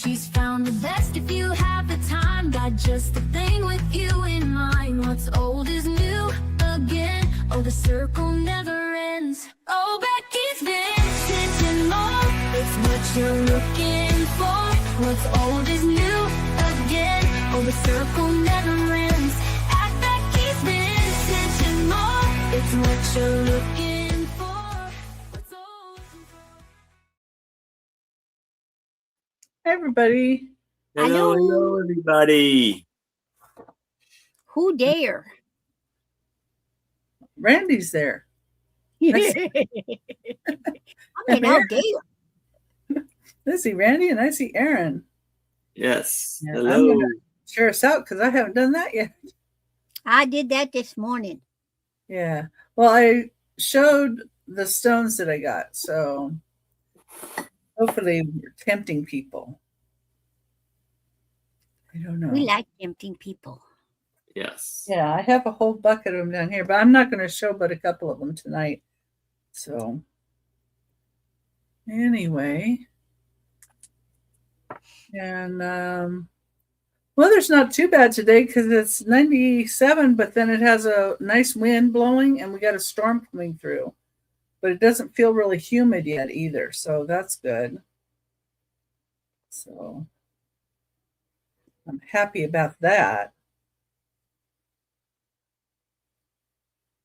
She's found the best if you have the time. Got just the thing with you in mind. What's old is new again. Oh, the circle never ends. Oh, Becky's vintage and more. It's what you're looking for. What's old is new again. Oh, the circle never ends. At Becky's vintage and more. It's what you're looking for. What's old and for. Hey, everybody. Hello, everybody. Who dare? Randy's there. I mean, how dare? I see Randy and I see Aaron. Yes. Yeah, Hello. I'm gonna share us out because I haven't done that yet. I did that this morning. Yeah. Well, I showed the stones that I got, so hopefully we're tempting people. I don't know. We like tempting people. Yes. Yeah, I have a whole bucket of them down here, but I'm not going to show but a couple of them tonight. So anyway, and weather's not too bad today because it's 97, but then it has a nice wind blowing and we got a storm coming through. But it doesn't feel really humid yet either, so that's good. So I'm happy about that.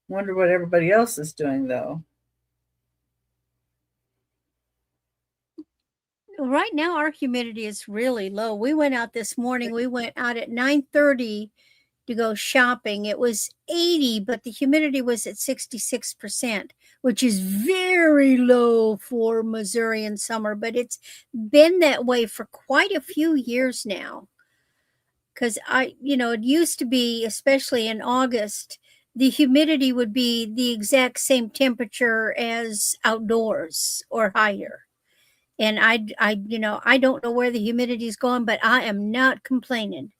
Wonder what everybody else is doing though. Right now, our humidity is really low. We went out this morning. We went out at 9:30 to go shopping. It was 80, but the humidity was at 66%, which is very low for Missouri in summer. But it's been that way for quite a few years now. Because it used to be, especially in August, the humidity would be the exact same temperature as outdoors or higher. And I don't know where the humidity is going, but I am not complaining.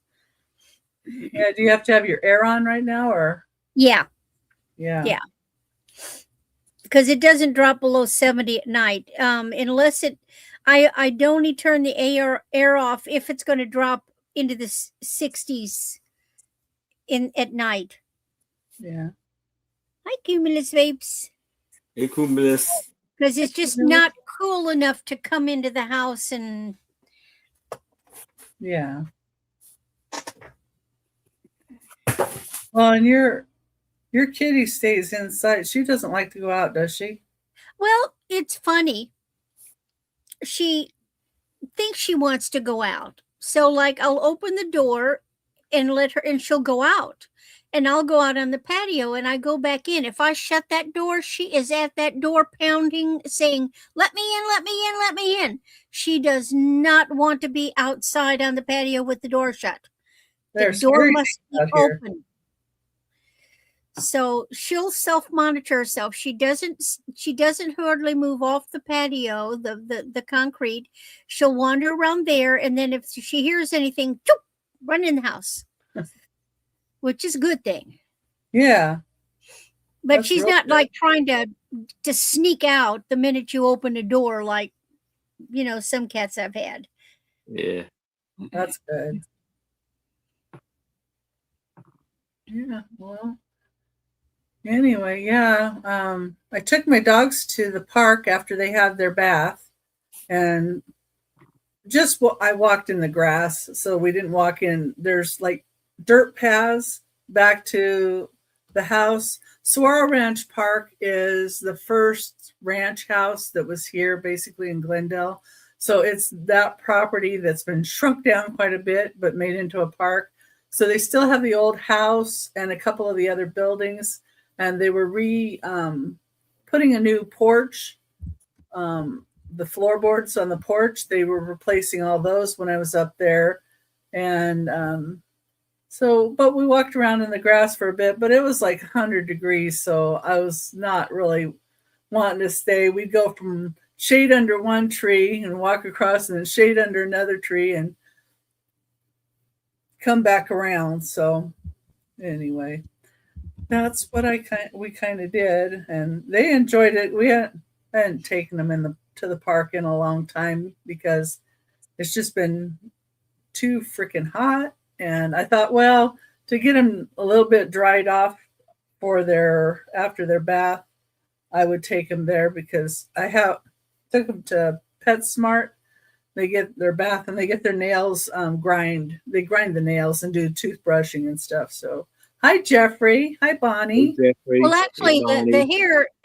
Yeah, do you have to have your air on right now or? Yeah. Yeah. Because it doesn't drop below 70 at night. Unless I only turn the air off if it's going to drop into the 60s at night. Yeah. Hi, Cumulus Vapes. Hey, Cumulus. Because it's just not cool enough to come into the house and. Yeah. Well, and your kitty stays inside. She doesn't like to go out, does she? Well, it's funny. She thinks she wants to go out. So, like, I'll open the door and let her, and she'll go out. And I'll go out on the patio and I go back in. If I shut that door, she is at that door pounding, saying, "Let me in, let me in, let me in." She does not want to be outside on the patio with the door shut. The door must be open. So she'll self-monitor herself. She doesn't hardly move off the patio, the concrete. She'll wander around there, and then if she hears anything, run in the house. Which is a good thing. Yeah. But she's not good. Like trying to sneak out the minute you open the door, like, some cats I've had. Yeah. That's good. Yeah, well. Anyway, yeah. I took my dogs to the park after they had their bath. And I walked in the grass, so we didn't walk in. There's like dirt paths back to the house. Saguaro Ranch Park is the first ranch house that was here basically in Glendale. So it's that property that's been shrunk down quite a bit, but made into a park. So they still have the old house and a couple of the other buildings. And they were putting a new porch, the floorboards on the porch. They were replacing all those when I was up there. And but we walked around in the grass for a bit, but it was like 100 degrees. So I was not really wanting to stay. We'd go from shade under one tree and walk across and then shade under another tree and come back around. So anyway, that's what we kind of did. And they enjoyed it. We hadn't taken them to the park in a long time because it's just been too freaking hot. And I thought, well, to get them a little bit dried off for after their bath, I would take them there because I took them to PetSmart. They get their bath and they get their nails grind. They grind the nails and do toothbrushing and stuff. So, hi Jeffrey, hi Bonnie. Hey, Jeffrey. Well, actually, Hey, the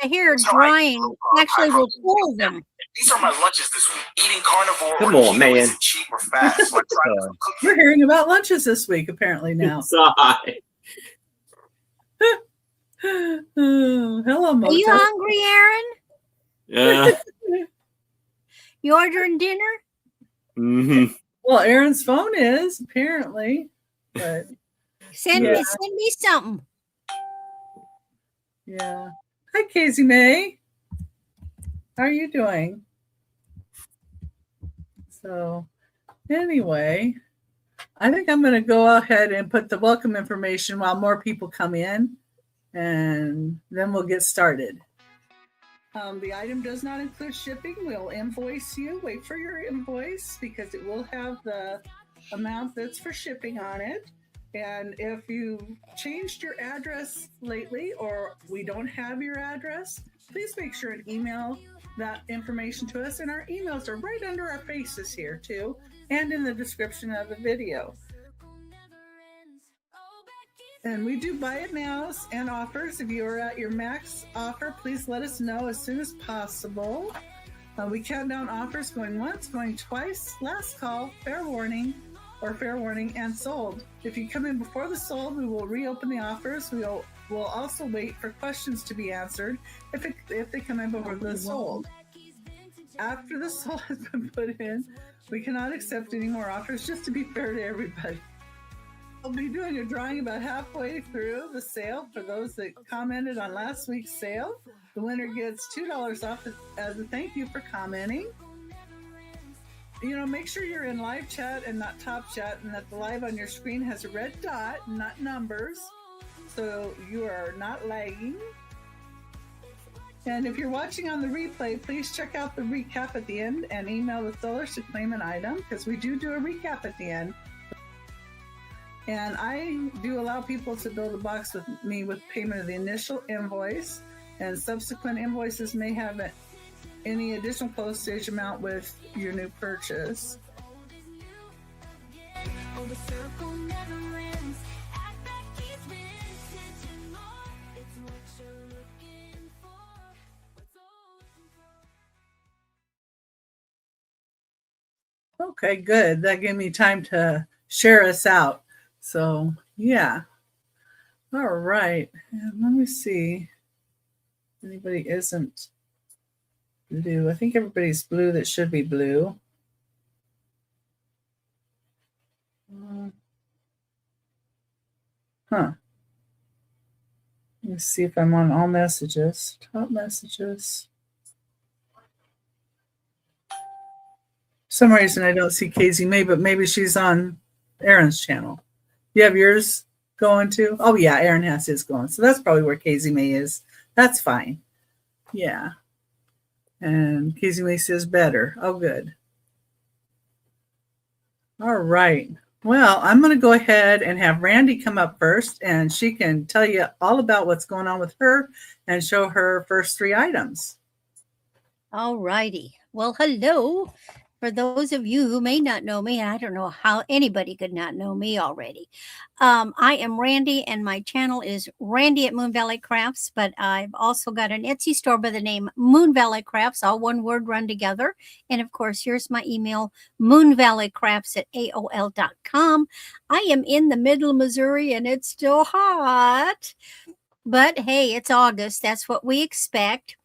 hair drying actually will cool them. These are my lunches this week. Eating carnivore Come or on, keto man. isn't cheap or fast. So I tried to cook We're hearing about lunches this week, apparently now. Sorry. Oh, hello, Moto. Are you hungry, Aaron? Yeah. You ordering dinner? Mm-hmm. Well, Aaron's phone is apparently, but Send Yeah. me something. yeah. Hi, Casey May. How are you doing? So, anyway, I think I'm going to go ahead and put the welcome information while more people come in, and then we'll get started. The item does not include shipping. We'll invoice you. Wait for your invoice because it will have the amount that's for shipping on it. And if you changed your address lately or we don't have your address, please make sure and email that information to us. And our emails are right under our faces here too, and in the description of the video. And we do buy it nows and offers. If you are at your max offer, please let us know as soon as possible. We count down offers going once, going twice, last call, fair warning, and sold. If you come in before the sold, we will reopen the offers. We'll also wait for questions to be answered if they come in before the sold. After the sold has been put in, we cannot accept any more offers, just to be fair to everybody. I'll be doing a drawing about halfway through the sale for those that commented on last week's sale. The winner gets $2 off as a thank you for commenting. Make sure you're in live chat and not top chat, and that the live on your screen has a red dot, not numbers, so you are not lagging. And if you're watching on the replay, please check out the recap at the end and email the sellers to claim an item, because we do a recap at the end. And I do allow people to build a box with me with payment of the initial invoice, and subsequent invoices may have any additional postage amount with your new purchase. Oh, the circle never ends. Act back is vintage and more. It's what you're looking for. What's all Okay, good. That gave me time to share us out. So, yeah. All right. And let me see. Anybody isn't blue? I think everybody's blue that should be blue. Let me see if I'm on all messages. Top messages. For some reason I don't see Casey May, but maybe she's on Aaron's channel. You have yours going too? Oh yeah, Aaron has his going. So that's probably where Casey May is. That's fine. Yeah. And Casey May says better. Oh, good. All right. Well, I'm going to go ahead and have Randy come up first, and she can tell you all about what's going on with her and show her first 3 items. All righty. Well, hello. For those of you who may not know me, and I don't know how anybody could not know me already. I am Randy, and my channel is Randy at MoonValleyCrafts, but I've also got an Etsy store by the name MoonValleyCrafts, all one word run together. And of course, here's my email, moonvalleycrafts@aol.com. I am in the middle of Missouri, and it's still hot. But hey, it's August. That's what we expect.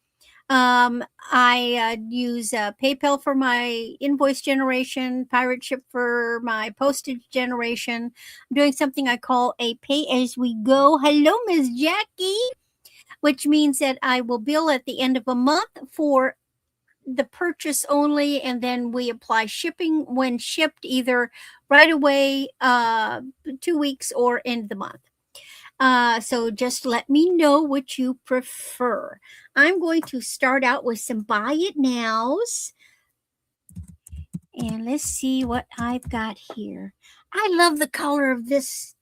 I use PayPal for my invoice generation, Pirate Ship for my postage generation. I'm doing something I call a pay as we go. Hello, Miss Jackie, which means that I will bill at the end of a month for the purchase only, and then we apply shipping when shipped, either right away, 2 weeks, or end of the month. So just let me know what you prefer. I'm going to start out with some buy it nows. And let's see what I've got here. I love the color of this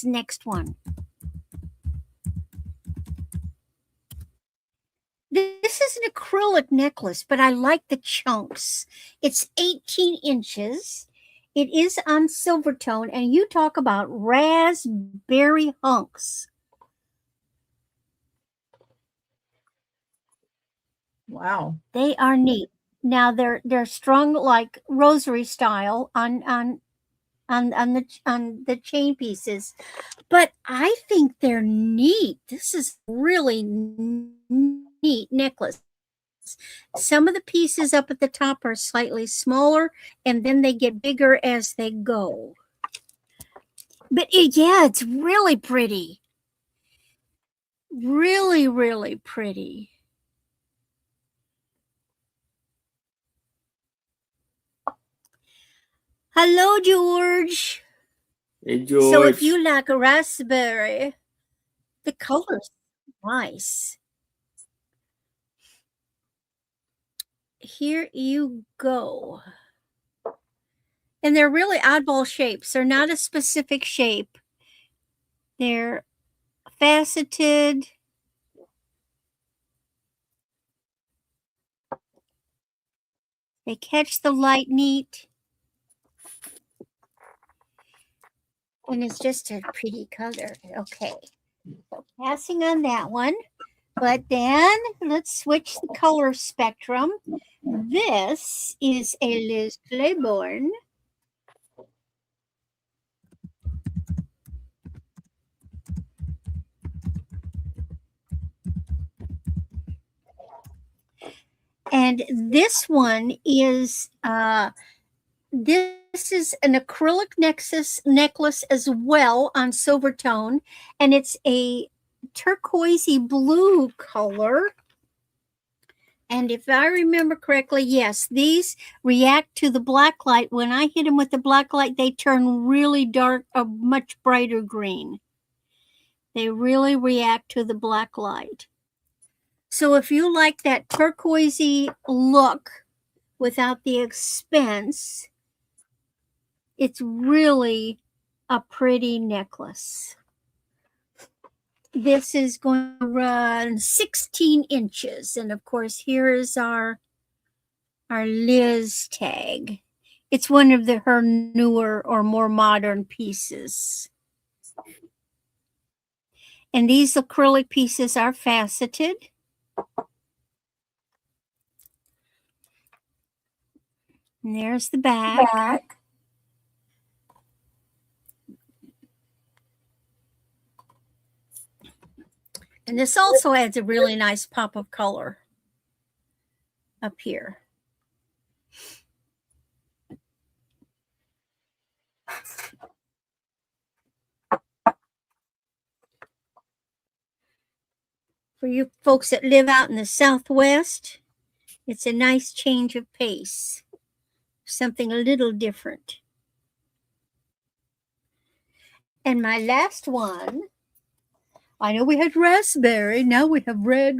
next one. This is an acrylic necklace, but I like the chunks. It's 18 inches. It is on Silvertone, and you talk about raspberry hunks. Wow. They are neat. Now they're strung like rosary style on the chain pieces, but I think they're neat. This is really neat necklace. Some of the pieces up at the top are slightly smaller, and then they get bigger as they go. But yeah, it's really pretty. Really, really pretty. Hello, George. Hey, George. So if you like a raspberry, the color's nice. Here you go. And they're really oddball shapes. They're not a specific shape. They're faceted. They catch the light neat. And it's just a pretty color. Okay. So passing on that one. But then let's switch the color spectrum. This is a Liz Claiborne. And this one is this is an acrylic necklace as well on Silvertone, and it's a turquoisey blue color. And if I remember correctly, yes, these react to the black light. When I hit them with the black light, they turn really dark, a much brighter green. They really react to the black light. So if you like that turquoisey look without the expense, it's really a pretty necklace. This is going to run 16 inches. And of course, here is our Liz tag. It's one of her newer or more modern pieces. And these acrylic pieces are faceted. And there's the back. And this also adds a really nice pop of color up here. For you folks that live out in the Southwest, it's a nice change of pace. Something a little different. And my last one, I know we had raspberry, now we have red.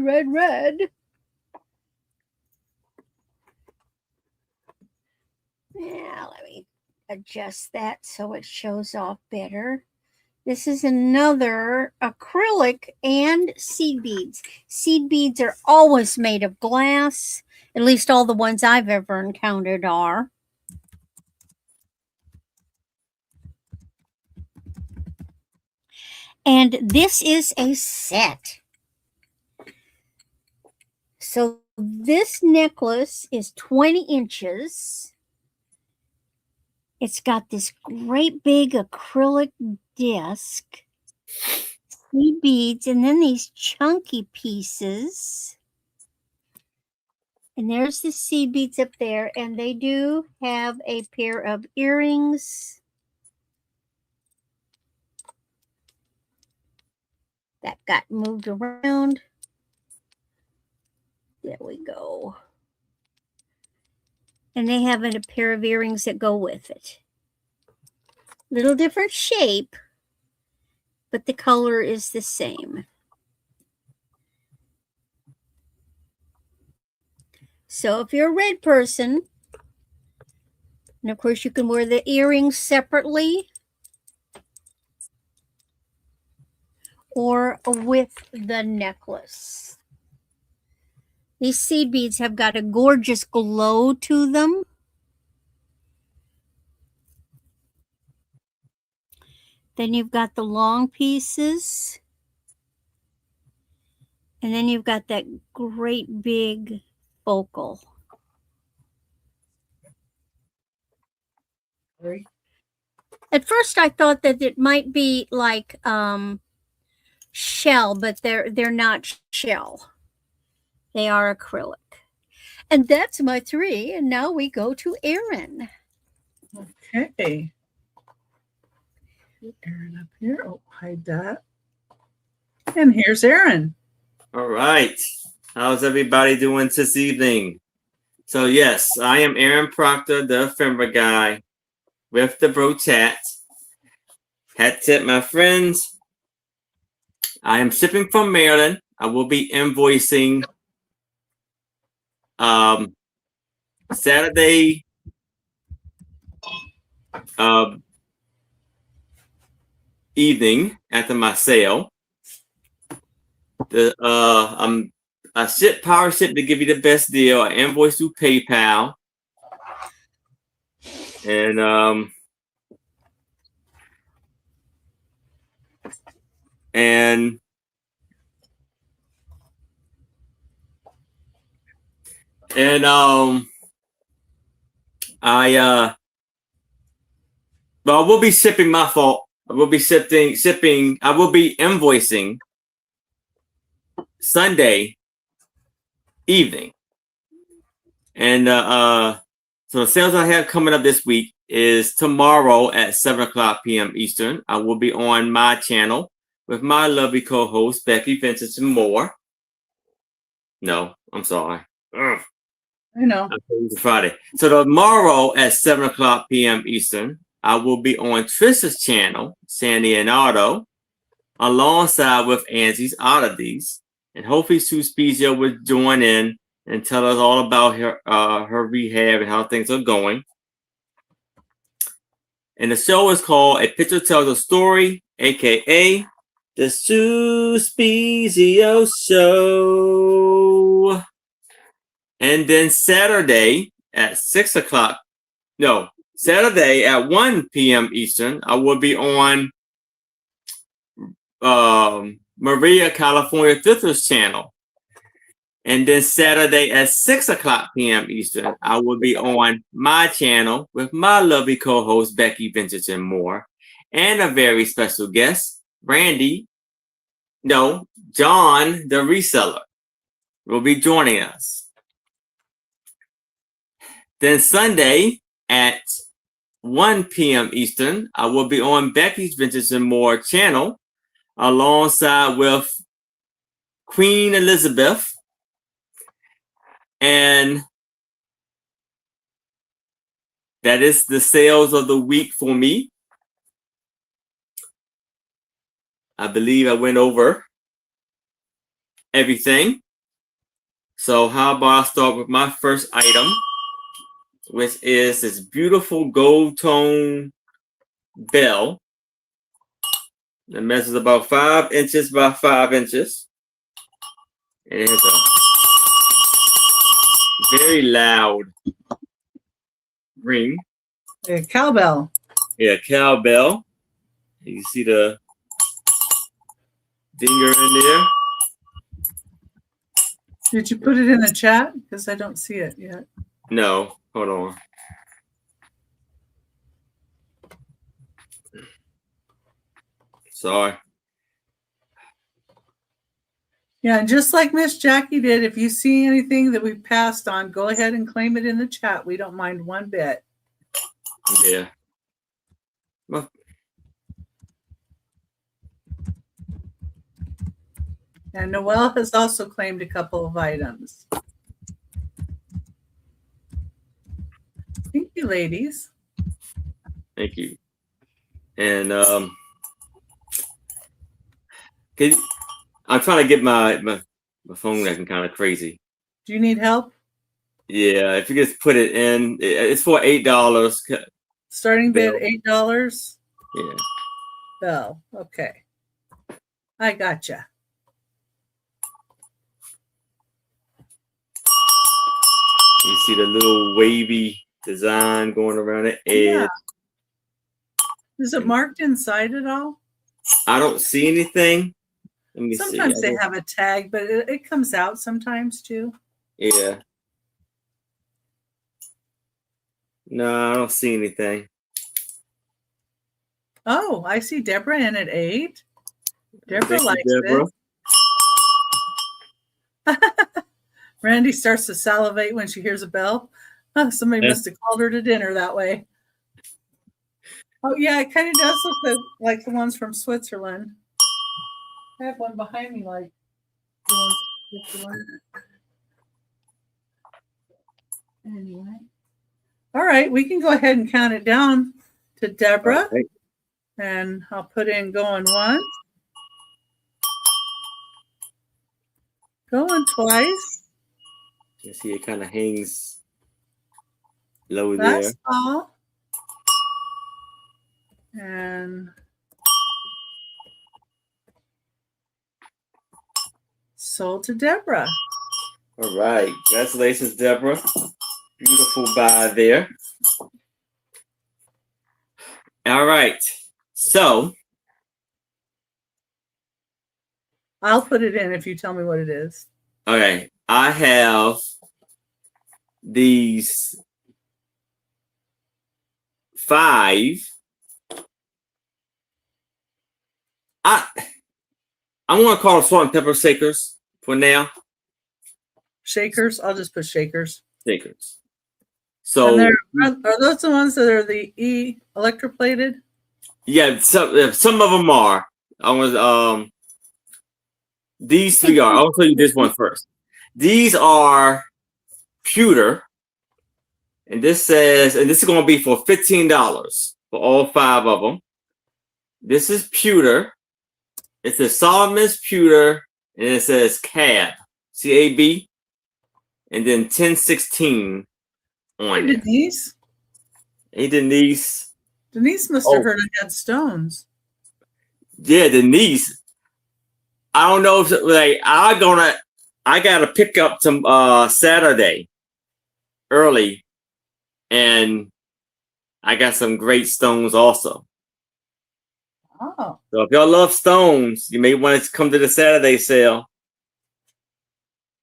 Yeah, let me adjust that so it shows off better. This is another acrylic and seed beads. Seed beads are always made of glass. At least all the ones I've ever encountered are. And this is a set. So this necklace is 20 inches. It's got this great big acrylic disc, seed beads, and then these chunky pieces. And there's the seed beads up there, and they do have a pair of earrings that got moved around. There we go. And they have a pair of earrings that go with it. Little different shape, but the color is the same. So if you're a red person, And of course, you can wear the earrings separately or with the necklace. These seed beads have got a gorgeous glow to them. Then you've got the long pieces. And then you've got that great big focal. At first I thought that it might be like shell, but they're not shell. They are acrylic. And that's my 3. And now we go to Erin. Okay. Get Erin up here. Oh, hide that. And here's Erin. All right. How's everybody doing this evening? So yes, I am Aaron Proctor, the ephemera guy with the bro chat. Hat tip, my friends. I am shipping from Maryland. I will be invoicing Saturday evening after my sale. I ship power ship to give you the best deal. I invoice through PayPal. And I will be shipping my fault. I will be shipping. I will be invoicing Sunday evening. And so the sales I have coming up this week is tomorrow at 7:00 p.m. Eastern. I will be on my channel with my lovely co-host Becky Vincent and more. No, I'm sorry. Ugh. I know. Friday. So tomorrow at 7:00 p.m. Eastern, I will be on Trisha's channel, Sandy and Otto, alongside with Angie's Oddities, and hopefully Sue Spezia will join in and tell us all about her rehab and how things are going. And the show is called A Picture Tells a Story, aka the Sue Spezia Show. And then Saturday at 1 p.m. Eastern, I will be on Maria California Thither's channel. And then Saturday at 6:00 p.m. Eastern, I will be on my channel with my lovely co-host Becky Vincent and more, and a very special guest, John the Reseller, will be joining us. Then Sunday at 1 p.m. Eastern, I will be on Becky's Vintage and More channel alongside with Queen Elizabeth. And that is the sales of the week for me. I believe I went over everything. So how about I start with my first item, which is this beautiful gold tone bell that measures about 5 inches by 5 inches. And it has a very loud ring. A cowbell. Yeah, cowbell. You can see the dinger in there. Did you put it in the chat? Because I don't see it yet. No, hold on. Sorry. Yeah, and just like Miss Jackie did, if you see anything that we passed on, go ahead and claim it in the chat. We don't mind one bit. Yeah. Well, And Noelle has also claimed a couple of items. Thank you, ladies. thank you. And I'm trying to get my phone acting kind of crazy. Do you need help? Yeah, if you just put it in, it's for $8. Starting bid Bill. $8. Yeah. Bell. Okay. I gotcha. You see the little wavy design going around the edge. Yeah. Is it marked inside at all? I don't see anything. Let me see. Sometimes they have a tag, but it comes out sometimes too. Yeah. No, I don't see anything. Oh, I see Deborah in at 8. Deborah Thank you, likes Deborah. it. Randy starts to salivate when she hears a bell. Oh, somebody must have called her to dinner that way. Oh, yeah, it kind of does look like the ones from Switzerland. I have one behind me like the ones from Switzerland. Anyway. All right, we can go ahead and count it down to Deborah. Right. And I'll put in going once. Going twice. You see it kind of hangs low That's there. all. And sold to Deborah. All right. Congratulations, Deborah. Beautiful buy there. All right. So I'll put it in if you tell me what it is. okay, I have these 5. I'm gonna call them salt and pepper shakers for now. Shakers. I'll just put shakers. Shakers. So are those the ones that are the electroplated? yeah, some of them are. I was these 3 are. I'll tell you this one first. These are pewter, and this says, and this is going to be for $15 for all 5 of them. This is pewter. It says Solomon's pewter, and it says CAB, CAB, and then 1016 on it. Denise. Hey, Denise. Denise must have heard I had stones. Yeah, Denise. I don't know if like I gotta pick up some Saturday early, and I got some great stones also. Oh. So if y'all love stones, you may want to come to the Saturday sale.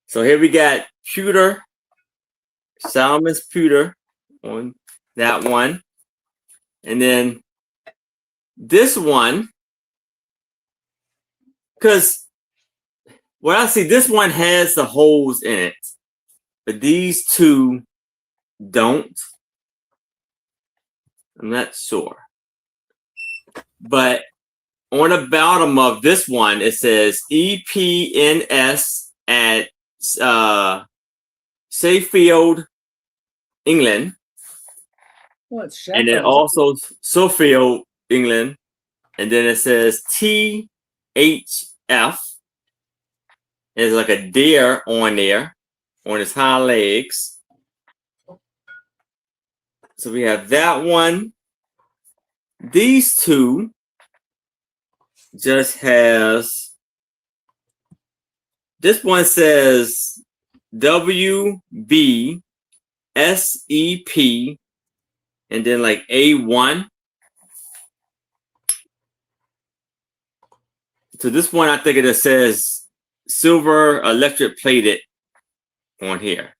So here we got pewter, Solomon's pewter on that one, and then this one. Because what I see, this one has the holes in it, but these 2 don't. I'm not sure. But on the bottom of this one, it says EPNS at Sheffield, England. Well, it's And then Sheffield. also Sheffield, England. And then it says THF. There's like a deer on there, on his hind legs. So we have that one. These 2 just has, this one says WBSEP and then like A1. So this one, I think it just says silver electric plated on here.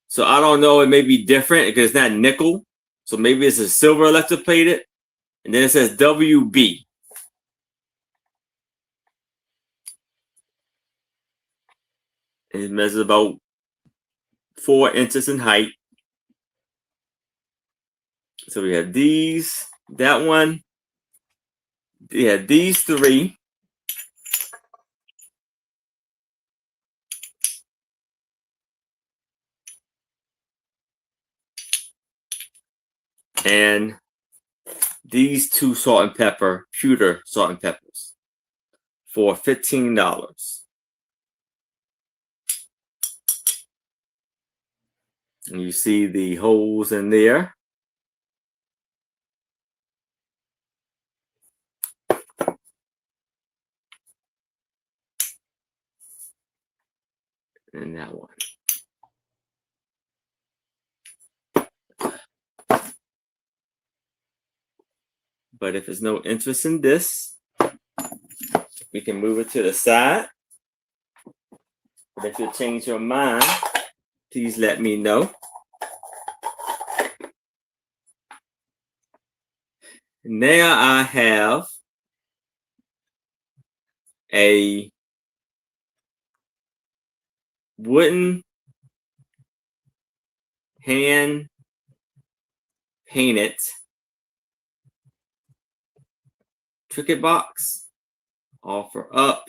So I don't know, it may be different because it's not nickel. So maybe it's a silver electric plated. And then it says WB. It measures about 4 inches in height. So we have these, that one. Yeah, these 3. And these 2 salt and pepper, pewter salt and peppers for $15. And you see the holes in there. And that one. But if there's no interest in this, we can move it to the side. But if you change your mind, please let me know. Now I have a wooden hand painted Cricut box. Offer up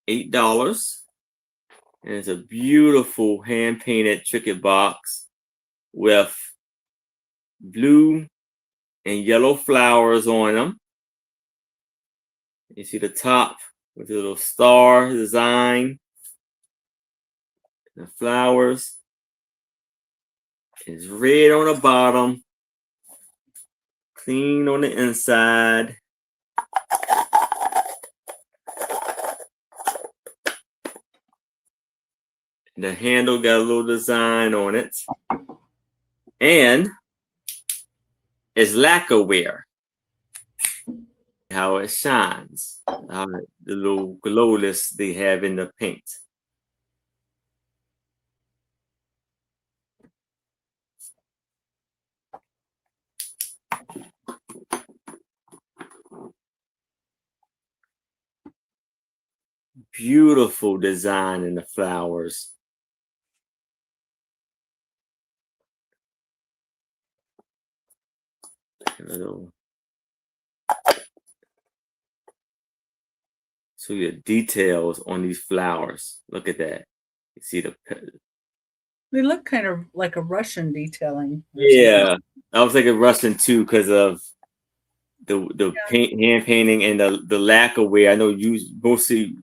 $8. And it's a beautiful hand painted Cricut box with blue and yellow flowers on them. You see the top with the little star design. The flowers. It's red on the bottom. Clean on the inside. The handle got a little design on it. And it's lacquerware. How it shines. The little glowless they have in the paint. Beautiful design in the flowers. So your details on these flowers. Look at that. You see the. They look kind of like a Russian detailing. Yeah, I was thinking Russian too because of the hand painting and the lacquerware. I know you mostly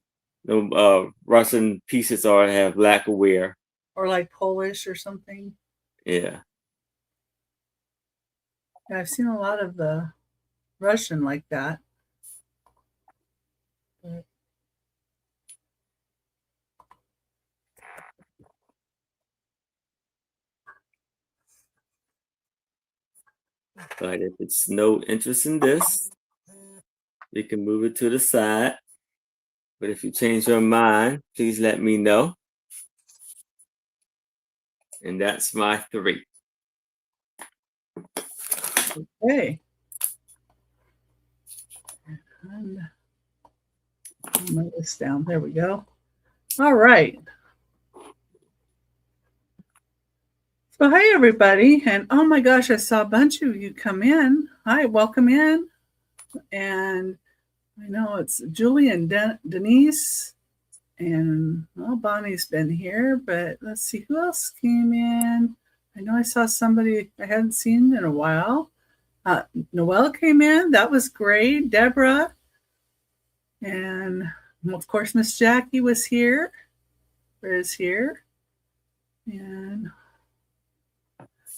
Russian pieces have lacquerware. Or like Polish or something. Yeah. Yeah, I've seen a lot of the Russian like that. But if it's no interest in this, you can move it to the side. But if you change your mind, please let me know. And that's my 3. Okay. And I'll move this down. There we go. All right. So hi everybody, and oh my gosh, I saw a bunch of you come in. Hi, welcome in. And I know it's Julie and Denise, and well, Bonnie's been here, but let's see who else came in. I know I saw somebody I hadn't seen in a while. Noelle came in. That was great. Deborah. And of course, Miss Jackie was here. Is here. And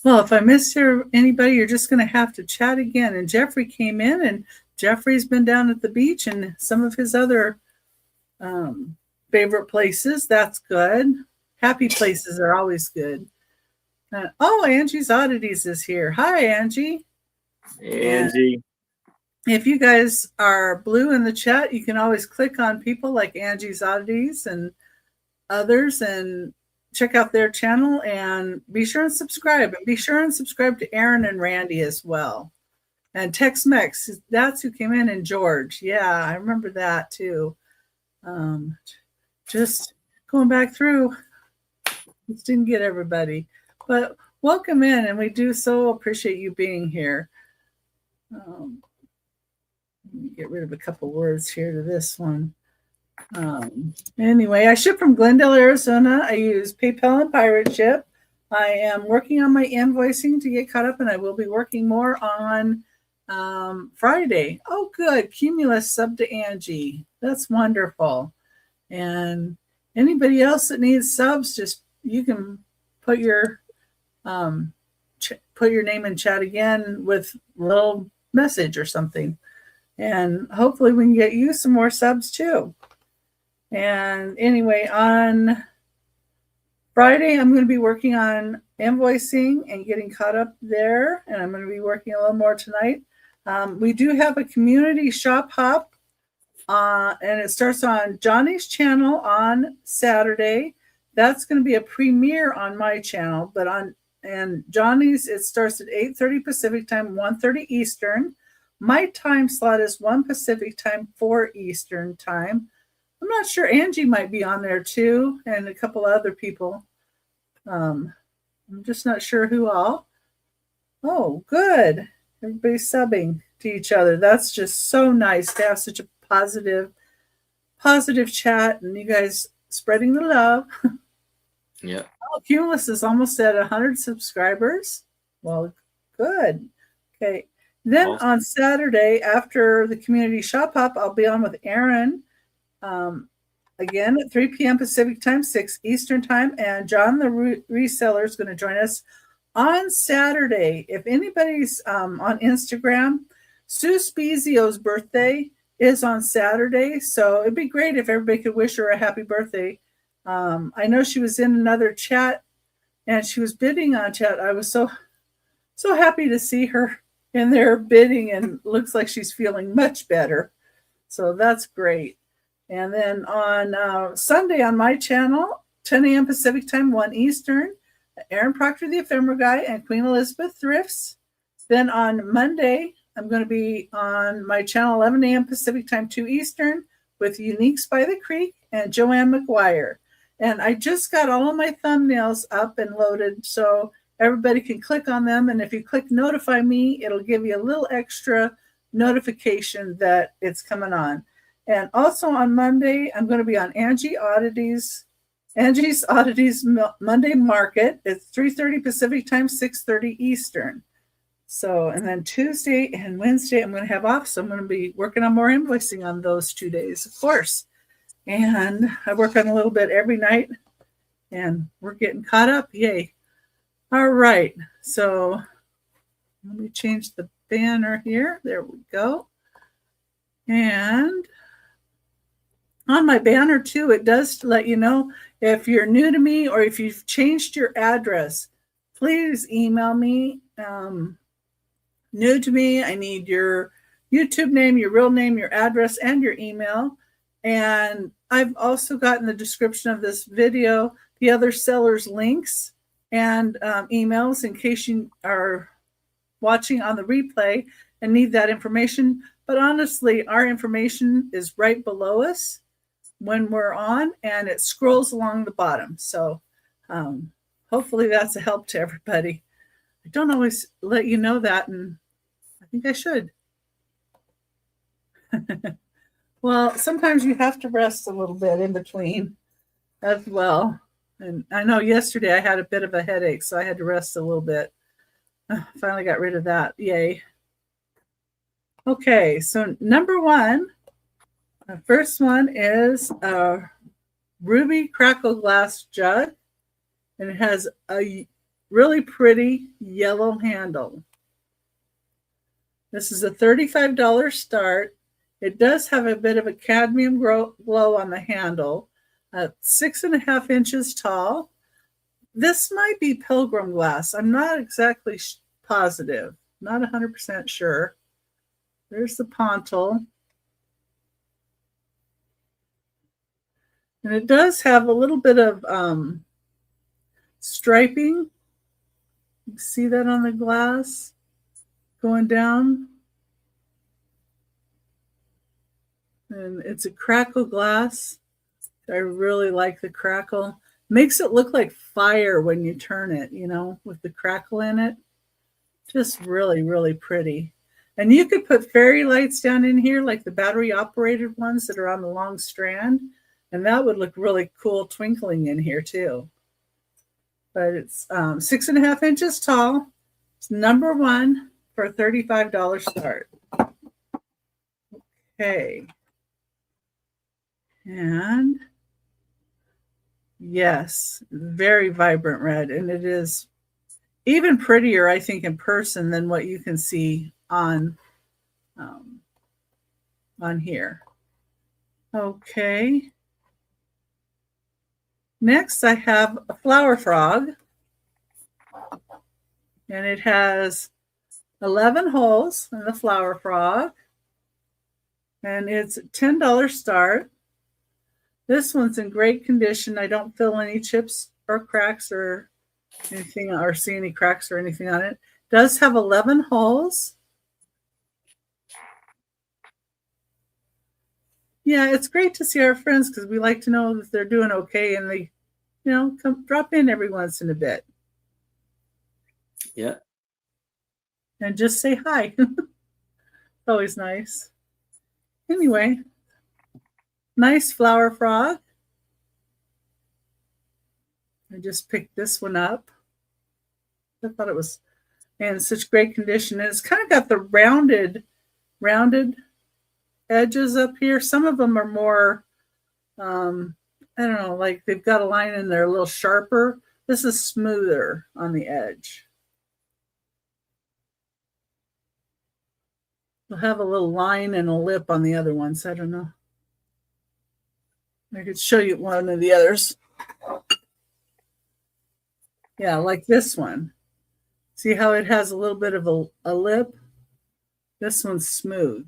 well, if I missed anybody, you're just going to have to chat again. And Jeffrey came in, and Jeffrey's been down at the beach and some of his other favorite places. That's good. Happy places are always good. Oh, Angie's Oddities is here. Hi, Angie. Angie. And if you guys are blue in the chat, you can always click on people like Angie's Oddities and others and check out their channel, and be sure and subscribe. And be sure and subscribe to Aaron and Randy as well. And Tex-Mex, that's who came in, and George. Yeah, I remember that too. Just going back through. Just didn't get everybody. But welcome in, and we do so appreciate you being here. Let me get rid of a couple words here to this one. Anyway, I ship from Glendale, Arizona. I use PayPal and Pirate Ship. I am working on my invoicing to get caught up, and I will be working more on Friday. Oh, good. Cumulus sub to Angie. That's wonderful. And Anybody else that needs subs, just you can put your put your name in chat again with a little message or something, and hopefully we can get you some more subs too. And anyway, on Friday, I'm going to be working on invoicing and getting caught up there, and I'm going to be working a little more tonight. We do have a community shop hop, and it starts on Johnny's channel on Saturday. That's going to be a premiere on my channel, but and Johnny's, it starts at 8:30 Pacific time, 1:30 Eastern. My time slot is 1 Pacific time, 4 Eastern time. I'm not sure, Angie might be on there too, and a couple other people. I'm just not sure who all. Oh, good. Everybody's subbing to each other. That's just so nice to have such a positive chat, and you guys spreading the love. Yeah. Oh, Cumulus is almost at 100 subscribers. Well, good. Okay. Then Awesome. on Saturday, after the community shop hop, I'll be on with Aaron again at 3 p.m. Pacific time, 6 Eastern time. And John the reseller is going to join us on Saturday. If anybody's on Instagram, Sue Spezio's birthday is on Saturday. So it'd be great if everybody could wish her a happy birthday. I know she was in another chat and she was bidding on chat. I was so happy to see her in there bidding, and looks like she's feeling much better. So that's great. And then on Sunday on my channel, 10 a.m. Pacific time, 1 Eastern, Aaron Proctor the Ephemera Guy and Queen Elizabeth Thrifts. Then on Monday, I'm going to be on my channel, 11 a.m. Pacific time, 2 Eastern, with Uniques by the Creek and Joanne McGuire. And I just got all of my thumbnails up and loaded, so everybody can click on them. And if you click notify me, it'll give you a little extra notification that it's coming on. And also on Monday, I'm going to be on Angie's Oddities Monday Market. It's 3:30 Pacific time, 6:30 Eastern. So, and then Tuesday and Wednesday, I'm going to have off. So I'm going to be working on more invoicing on those 2 days, of course. And I work on a little bit every night, and we're getting caught up. Yay. All right. So let me change the banner here. There we go. And on my banner too, it does let you know if you're new to me or if you've changed your address, please email me. New to me, I need your YouTube name, your real name, your address, and your email. And I've also got in the description of this video the other sellers' links and emails in case you are watching on the replay and need that information. But honestly, our information is right below us when we're on, and it scrolls along the bottom. So hopefully that's a help to everybody. I don't always let you know that, and I think I should. Well, sometimes you have to rest a little bit in between as well. And I know yesterday I had a bit of a headache, so I had to rest a little bit. Finally got rid of that. Yay. Okay, so number one, the first one is a ruby crackle glass jug, and it has a really pretty yellow handle. This is a $35 start. It does have a bit of a cadmium glow on the handle, 6.5 inches tall. This might be pilgrim glass. I'm not exactly positive, not 100% sure. There's the pontil. And it does have a little bit of striping. You see that on the glass going down. And it's a crackle glass. I really like the crackle. Makes it look like fire when you turn it, you know, with the crackle in it. Just really, really pretty. And you could put fairy lights down in here, like the battery operated ones that are on the long strand. And that would look really cool twinkling in here too. But it's 6.5 inches tall. It's number one for a $35 start. Okay. And Yes, very vibrant red. And it is even prettier, I think, in person than what you can see on here. Okay. Next, I have a flower frog. And it has 11 holes in the flower frog. And it's a $10 start. This one's in great condition. I don't feel any chips or cracks or anything, or see any cracks or anything on it. It does have 11 holes. Yeah, it's great to see our friends because we like to know that they're doing okay, and they, come drop in every once in a bit. Yeah. And just say hi. It's always nice. Anyway, nice flower frog. I just picked this one up. I thought it was in such great condition. And it's kind of got the rounded edges up here. Some of them are more, I don't know, like they've got a line in there a little sharper. This is smoother on the edge. They'll have a little line and a lip on the other ones. I don't know. I could show you one of the others. Yeah, like this one. See how it has a little bit of a lip? This one's smooth.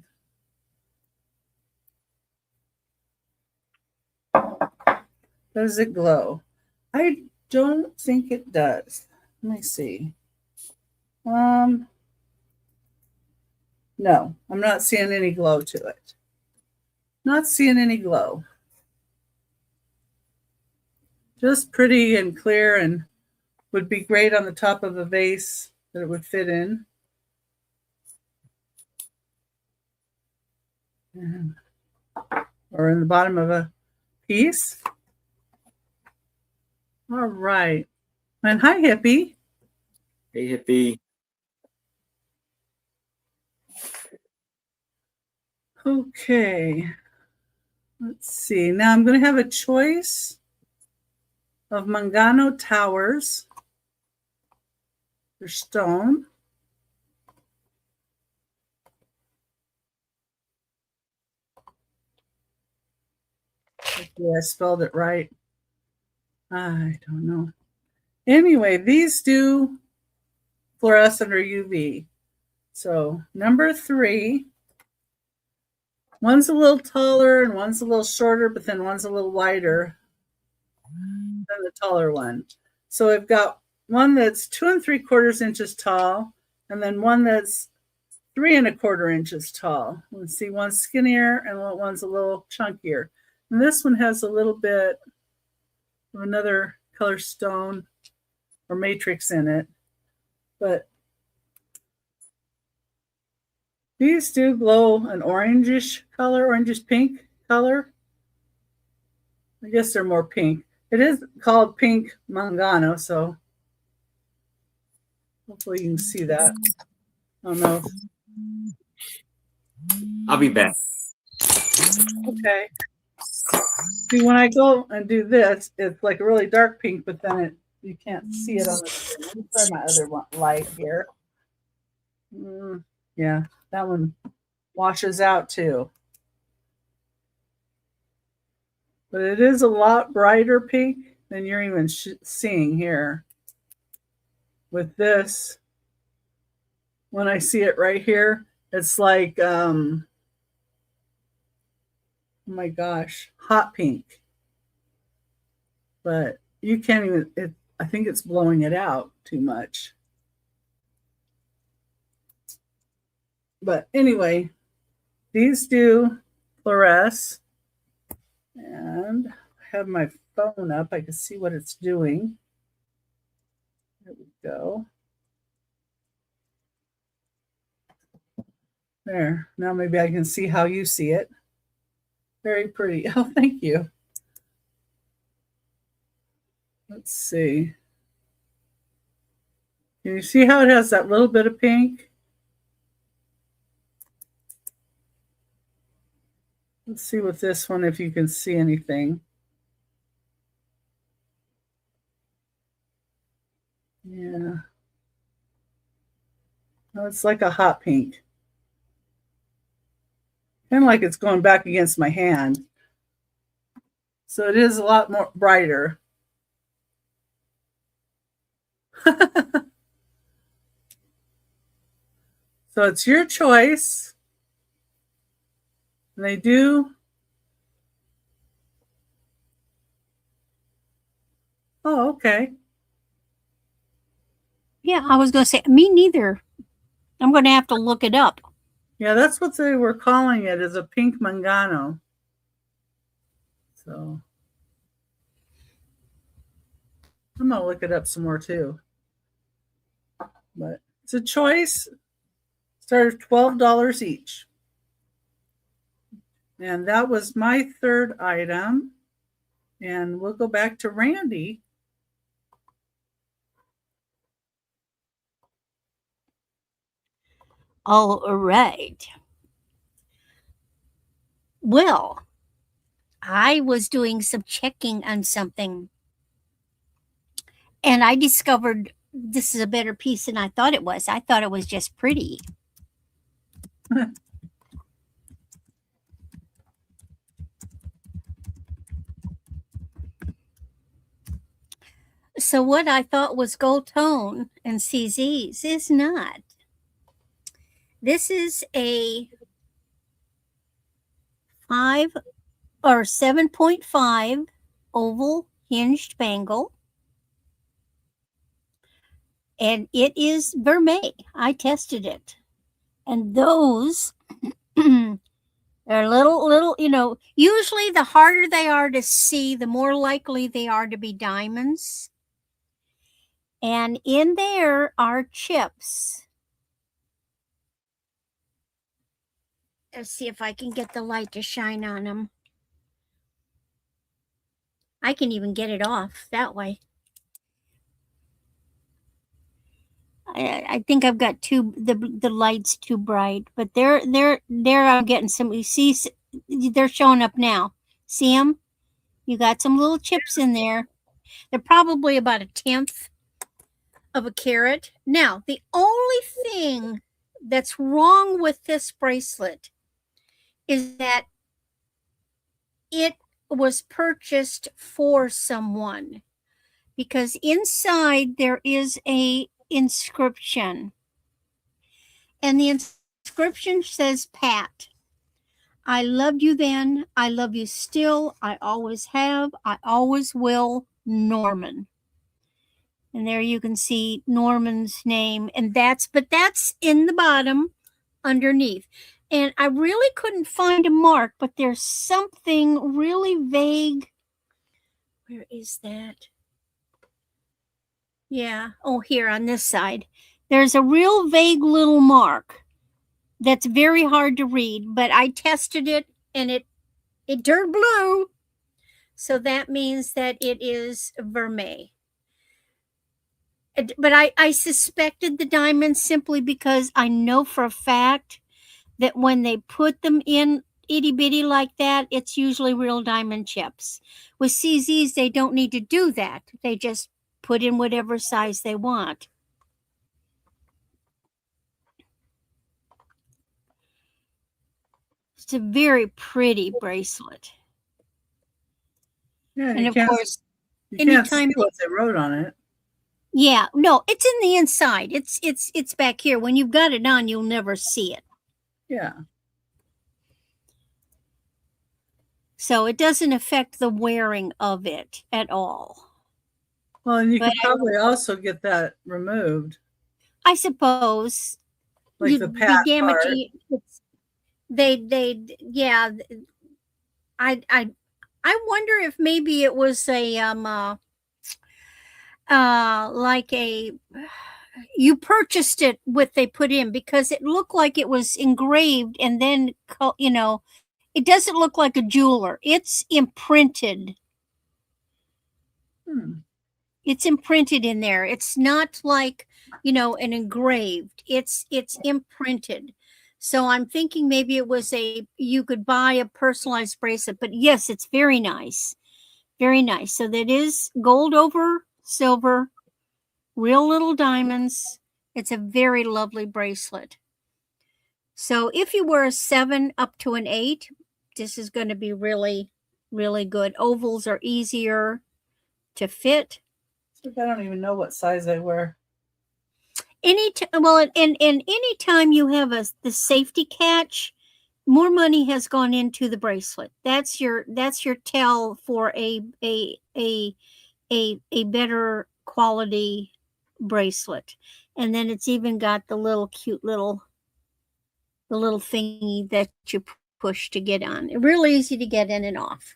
Does it glow? I don't think it does. Let me see. No, I'm not seeing any glow to it. Not seeing any glow. Just pretty and clear, and would be great on the top of a vase that it would fit in. Or in the bottom of a piece. All right. And hi, Hippie. Hey, Hippie. Okay. Let's see. Now I'm going to have a choice of Mangano towers. They're stone. Hopefully I spelled it right. I don't know. Anyway, these do fluorescent or UV. So number 3. One's a little taller and one's a little shorter, but then one's a little wider than the taller one. So I've got one that's 2 3/4 inches tall, and then one that's 3 1/4 inches tall. Let's see, one's skinnier and one's a little chunkier. And this one has a little bit of another color stone or matrix in it. But these do glow an orangish color, orangish pink color. I guess they're more pink. It is called pink Mangano, so hopefully you can see that. I don't know. I'll be back. Okay. See, when I go and do this, it's like a really dark pink, but then you can't see it on the screen. Let me try my other light here. Yeah, that one washes out too. But it is a lot brighter pink than you're even seeing here. With this, when I see it right here, it's like, oh my gosh, hot pink. But you can't even, I think it's blowing it out too much. But anyway, these do fluoresce. And I have my phone up. I can see what it's doing. There we go. There. Now maybe I can see how you see it. Very pretty. Oh, thank you. Let's see. Can you see how it has that little bit of pink? Let's see with this one if you can see anything. Yeah. Oh, it's like a hot pink. Kind of like it's going back against my hand. So it is a lot more brighter. So it's your choice. And they do. Oh, okay. Yeah, I was going to say, me neither. I'm going to have to look it up. Yeah, that's what they were calling it, is a pink mangano. So I'm going to look it up some more too. But it's a choice. Start at $12 each. And that was my third item. And we'll go back to Randy. All right. Well, I was doing some checking on something, and I discovered this is a better piece than I thought it was. I thought it was just pretty. So what I thought was gold tone and CZs is not. This is a 5 or 7.5 oval hinged bangle. And it is vermeil. I tested it. And those are little, usually the harder they are to see, the more likely they are to be diamonds. And in there are chips. Let's see if I can get the light to shine on them. I can even get it off that way. I think I've got the lights too bright, but they're I'm getting some. You see, they're showing up now. See them? You got some little chips in there. They're probably about 1/10 of a carat. Now, the only thing that's wrong with this bracelet is that it was purchased for someone, because inside there is a inscription, and the inscription says, Pat, I loved you then, I love you still, I always have, I always will, Norman. And there you can see Norman's name, and that's in the bottom underneath. And I really couldn't find a mark, but there's something really vague. Where is that? Yeah. Oh, here on this side. There's a real vague little mark that's very hard to read, but I tested it and it turned blue. So that means that it is vermeil. But I suspected the diamonds simply because I know for a fact that when they put them in itty bitty like that, it's usually real diamond chips. With CZs, they don't need to do that. They just put in whatever size they want. It's a very pretty bracelet. Yeah, And of course, you can't anytime see what they wrote on it. yeah, no, it's in the inside. It's back here. When you've got it on, you'll never see it. Yeah. So it doesn't affect the wearing of it at all. Well, and you But could probably also get that removed, I suppose like you'd the be pat part. damaging they yeah. I wonder if maybe it was a like a, you purchased it what they put in, because it looked like it was engraved and then it doesn't look like a jeweler. It's imprinted. It's imprinted in there. It's not like an engraved. It's imprinted. So I'm thinking maybe it was you could buy a personalized bracelet. But yes, it's very nice. Very nice. So that is gold over silver. real little diamonds. It's a very lovely bracelet. So if you wear a 7 up to an 8, this is going to be really, really good. Ovals are easier to fit. I don't even know what size I wear. Well, and any time you have the safety catch, more money has gone into the bracelet. That's your tell for a better quality bracelet. And then it's even got the little cute little thingy that you push to get on. Real easy to get in and off.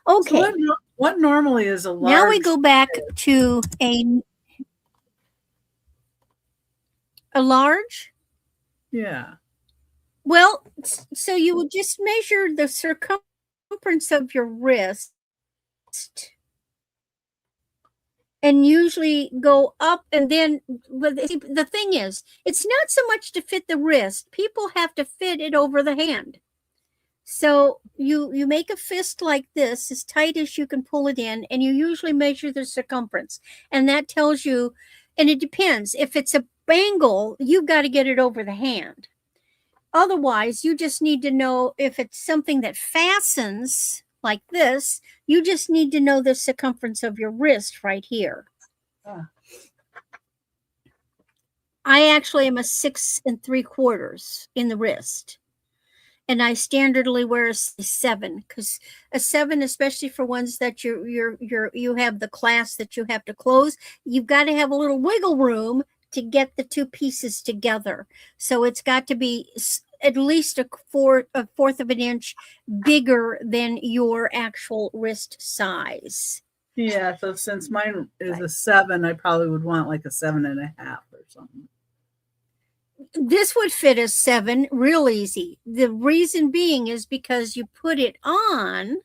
Okay. So what normally is a large? Now we go back to a large. Yeah. Well, so you would just measure the circumference of your wrist and usually go up, and then the thing is, it's not so much to fit the wrist. People have to fit it over the hand. So you make a fist like this, as tight as you can pull it in, and you usually measure the circumference. And that tells you, and it depends. If it's a bangle, you've got to get it over the hand. Otherwise, you just need to know if it's something that fastens like this, you just need to know the circumference of your wrist right here. I actually am a 6 3/4 in the wrist. And I standardly wear a 7, because a 7, especially for ones that you have the clasp that you have to close, you've got to have a little wiggle room to get the two pieces together. So it's got to be at least a fourth of an inch bigger than your actual wrist size. Yeah, so since mine is a 7, I probably would want like a 7.5 or something. This would fit a 7 real easy. The reason being is because you put it on.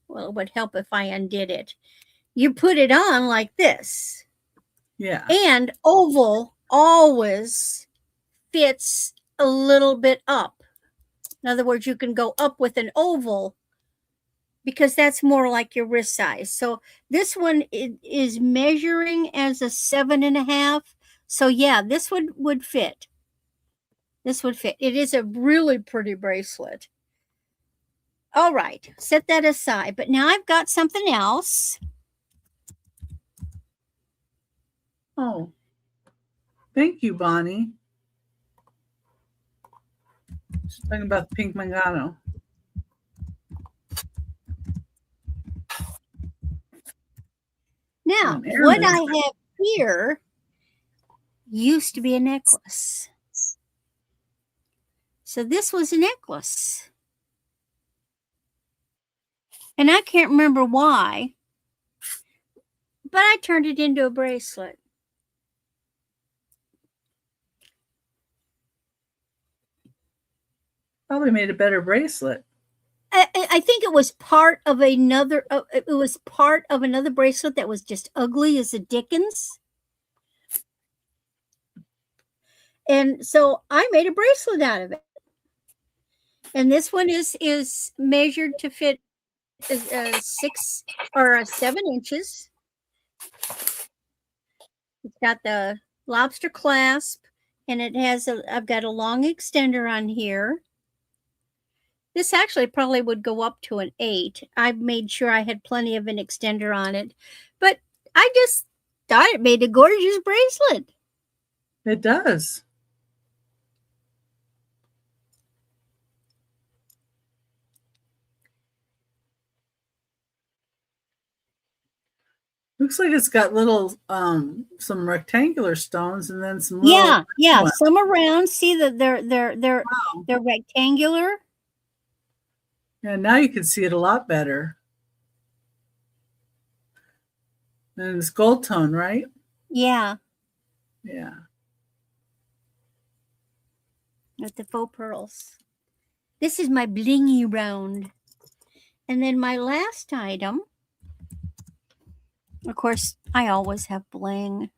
Well, it would help if I undid it. You put it on like this. Yeah. And oval always fits a little bit up. In other words, you can go up with an oval because that's more like your wrist size. So this one is measuring as a 7.5. So yeah, this would fit. This would fit. It is a really pretty bracelet. All right, set that aside. But now I've got something else. Oh, thank you, Bonnie. She's talking about the pink Mangano. Now, what I have here used to be a necklace. So this was a necklace. And I can't remember why, but I turned it into a bracelet. Probably made a better bracelet. I think it was part of another. It was part of another bracelet that was just ugly as the dickens. And so I made a bracelet out of it. And this one is measured to fit 6 or 7 inches. It's got the lobster clasp, and it has I've got a long extender on here. This actually probably would go up to an 8. I made sure I had plenty of an extender on it, but I just thought it made a gorgeous bracelet. It does. Looks like it's got little some rectangular stones and then some little yeah some around. See that they're rectangular. Yeah, now you can see it a lot better. And it's gold tone, right? Yeah, Yeah. with the faux pearls. This is my blingy round. And then my last item, of course, I always have bling.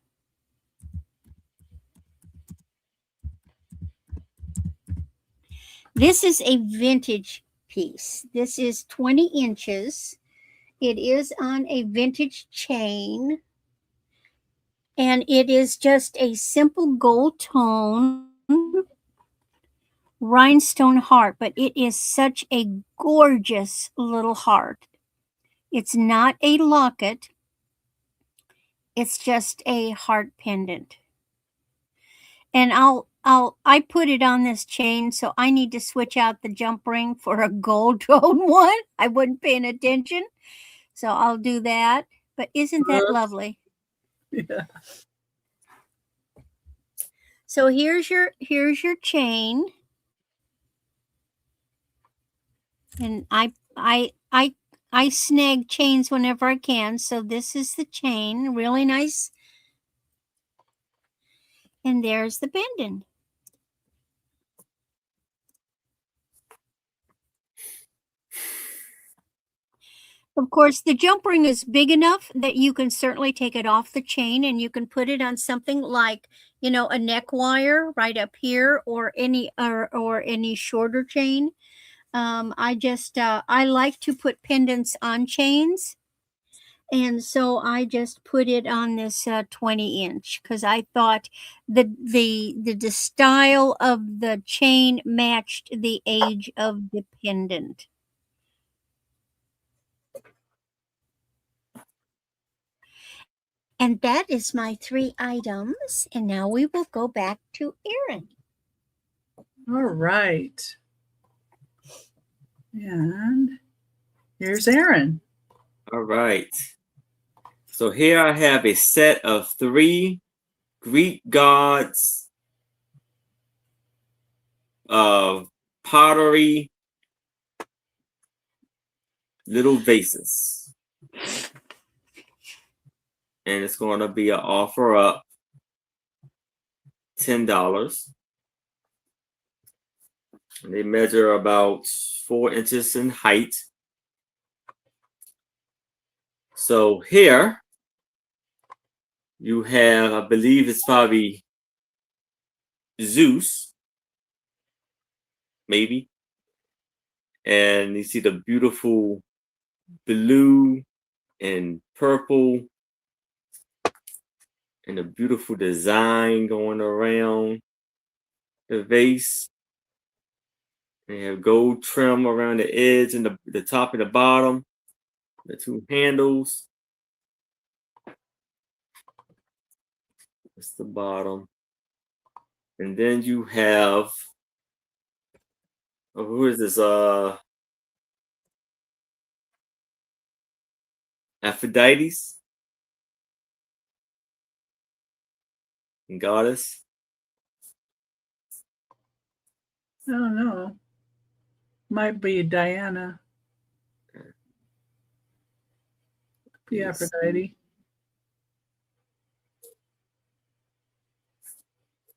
This is a vintage piece. This is 20 inches, It is on a vintage chain. And it is just a simple gold tone rhinestone heart, but it is such a gorgeous little heart. It's not a locket, it's just a heart pendant. And I put it on this chain, so I need to switch out the jump ring for a gold tone one. I wasn't paying attention, so I'll do that. But isn't that lovely? Yeah. So here's your chain. And I snag chains whenever I can. So this is the chain, really nice. And there's the pendant. Of course, the jump ring is big enough that you can certainly take it off the chain and you can put it on something like, a neck wire right up here, or any shorter chain. I like to put pendants on chains. And so I just put it on this 20-inch because I thought the style of the chain matched the age of the pendant. And that is my 3 items. And now we will go back to Erin. All right. And here's Erin. All right. So here I have a set of 3 Greek gods of pottery little vases. And it's going to be an offer up $10. And they measure about 4 inches in height. So here you have, I believe it's probably Zeus, maybe. And you see the beautiful blue and purple and a beautiful design going around the vase. They have gold trim around the edge and the top and the bottom, the 2 handles. That's the bottom. And then you have, who is this? Aphrodite's goddess. I don't know. Might be Diana. Be Yes. Aphrodite.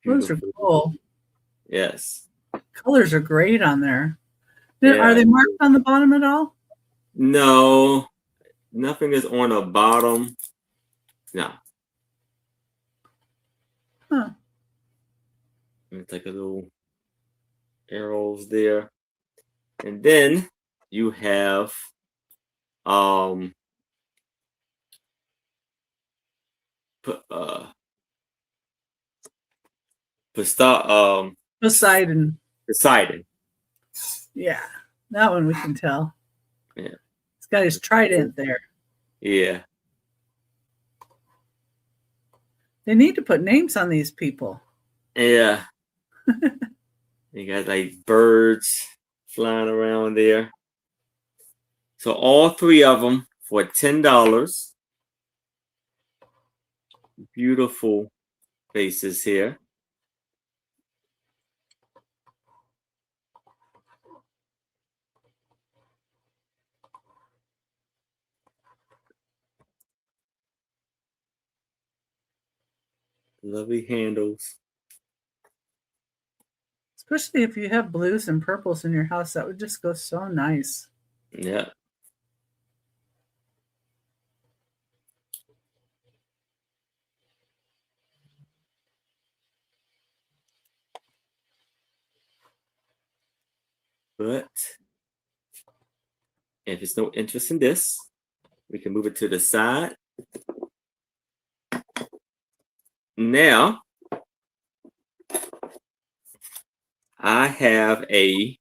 Those are cool. Yes. Colors are great on there. Yeah. Are they marked on the bottom at all? No, nothing is on the bottom. No. Huh. It's like a little arrows there. And then you have Poseidon. Poseidon. Yeah, that one we can tell. Yeah. He's got his trident there. Yeah. They need to put names on these people. Yeah. You got like birds flying around there. So all 3 of them for $10. Beautiful faces here. Lovely handles. Especially if you have blues and purples in your house, that would just go so nice. Yeah. But if it's no interest in this, We can move it to the side. Now, I have a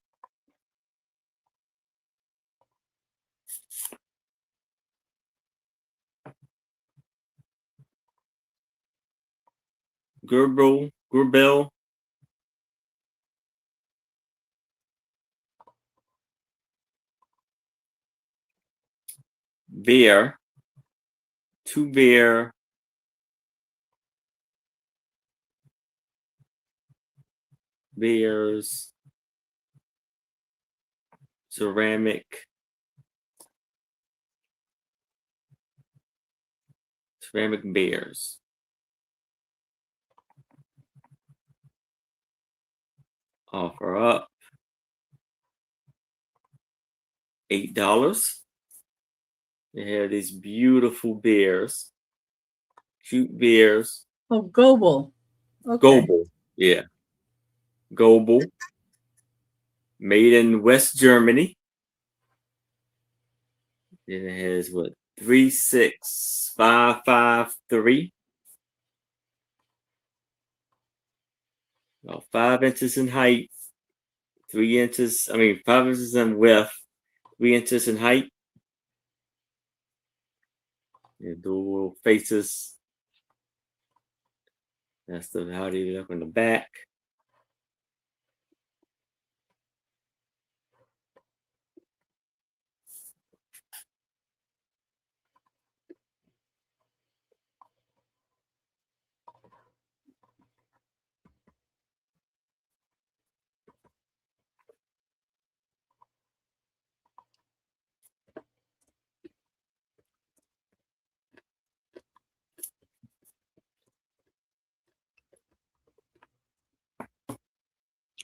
Gerbil bear, 2 bears, ceramic bears. Offer up $8. They have these beautiful bears, cute bears. Oh, Goebel. Okay. Goebel, yeah, Goebel, made in West Germany. Then it has what 36553. About 5 inches in height, 3 inches. 5 inches in width, 3 inches in height. And the little faces. That's how they look on the back.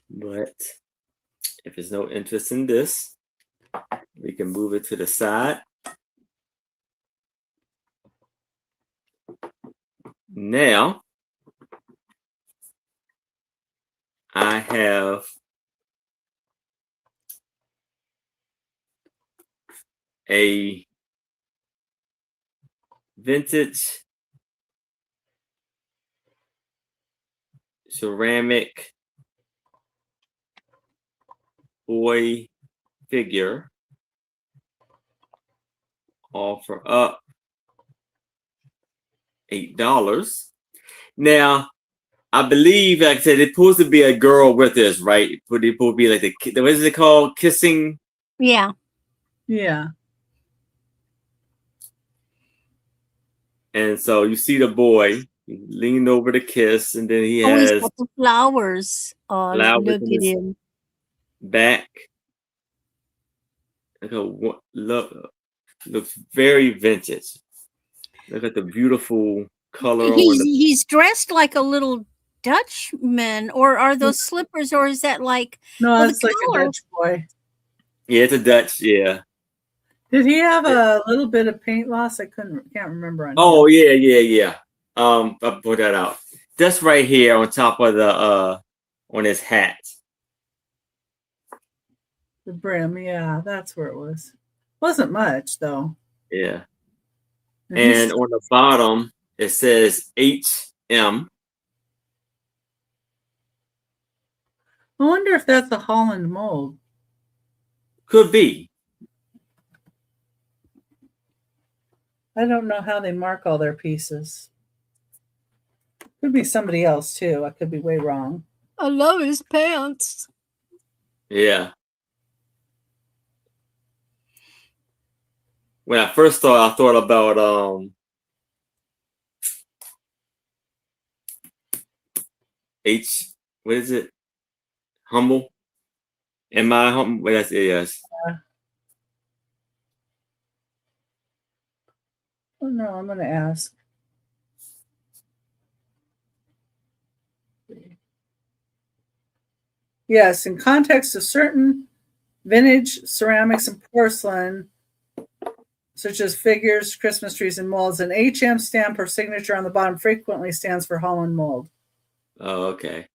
But if there's no interest in this, we can move it to the side. Now, I have a vintage ceramic boy figure. Offer up $8. Now, I believe, like I said, it's supposed to be a girl with this, right? It's supposed to be like what is it called? Kissing? Yeah. Yeah. And so you see the boy leaning over to kiss, and then he He's has got the flowers on. flowers Look in at his him. back. Looks very vintage. Look at the beautiful color on the. He's dressed like a little Dutchman, or are those slippers, or is that like No, well, the it's like a color- Dutch boy. Yeah, it's a Dutch. Yeah. Did he have a little bit of paint loss? I can't remember on Oh him. yeah. I'll put that out. That's right here on top of the on his hat. The brim. Yeah, that's where it was. Wasn't much though. Yeah. He's- And on the bottom it says HM. I wonder if that's a Holland mold. Could be. I don't know how they mark all their pieces. Could be somebody else too. I could be way wrong. I love his pants. Yeah. When I first thought, I thought about what is it? Humble? Am I humble? Well, that's it, yes. Oh no, I'm gonna ask. Yes, in context of certain vintage ceramics and porcelain, such as figures, Christmas trees, and molds, an HM stamp or signature on the bottom frequently stands for Holland mold. Oh, okay.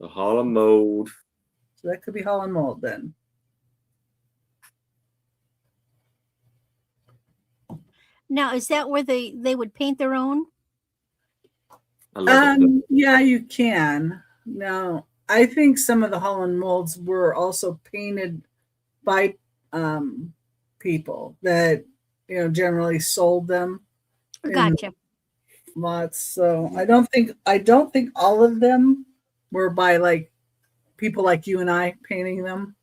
The Holland mold. So that could be Holland mold then. Now, is that where they would paint their own? I love it. Yeah, you can. Now, I think some of the Holland molds were also painted by people that generally sold them in Gotcha. lots. So I don't think all of them were by like people like you and I painting them.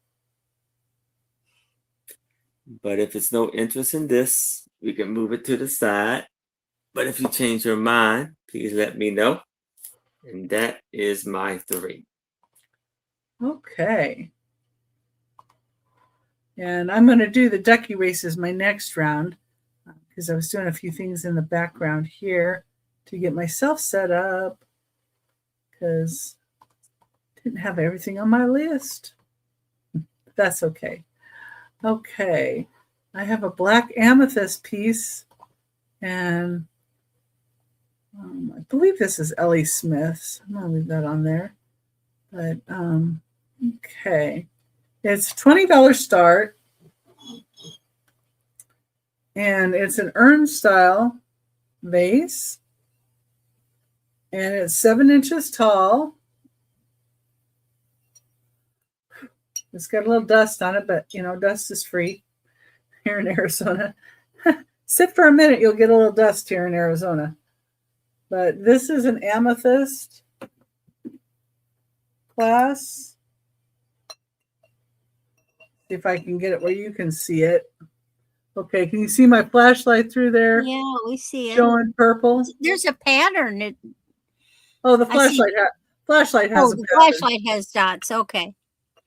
But if it's no interest in this, we can move it to the side. But if you change your mind, please let me know. And that is my 3. Okay. And I'm going to do the ducky races my next round because I was doing a few things in the background here to get myself set up because I didn't have everything on my list. That's okay. Okay. I have a black amethyst piece and I believe this is Ellie Smith's. I'm going to leave that on there. But, okay. It's $20 start. And it's an urn style vase. And it's 7 inches tall. It's got a little dust on it, but dust is free here in Arizona. Sit for a minute, you'll get a little dust here in Arizona. But this is an amethyst glass. See if I can get it where you can see it. Okay, can you see my flashlight through there? Yeah, we see it. Showing purple. There's a pattern. The flashlight has the a pattern. flashlight has dots. Okay.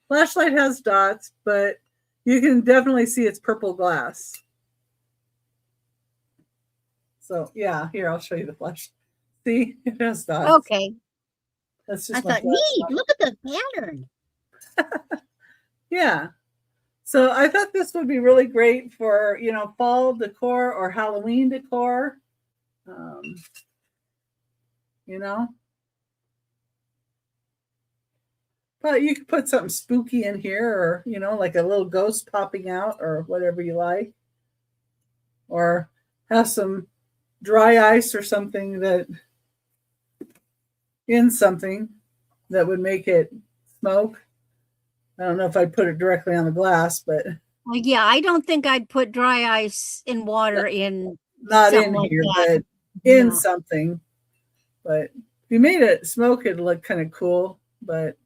Flashlight has dots, but you can definitely see it's purple glass. So yeah, here I'll show you the flash. See, it has dots. Okay. That's just I thought, neat. Look at the pattern. Yeah. So I thought this would be really great for fall decor or Halloween decor. But you could put something spooky in here, or like a little ghost popping out, or whatever you like, or have some dry ice or something that would make it smoke. I don't know if I'd put it directly on the glass, but Well, yeah, I don't think I'd put dry ice in water in not in something like here, that. but in No. something. But if you made it smoke, it'd look kind of cool, but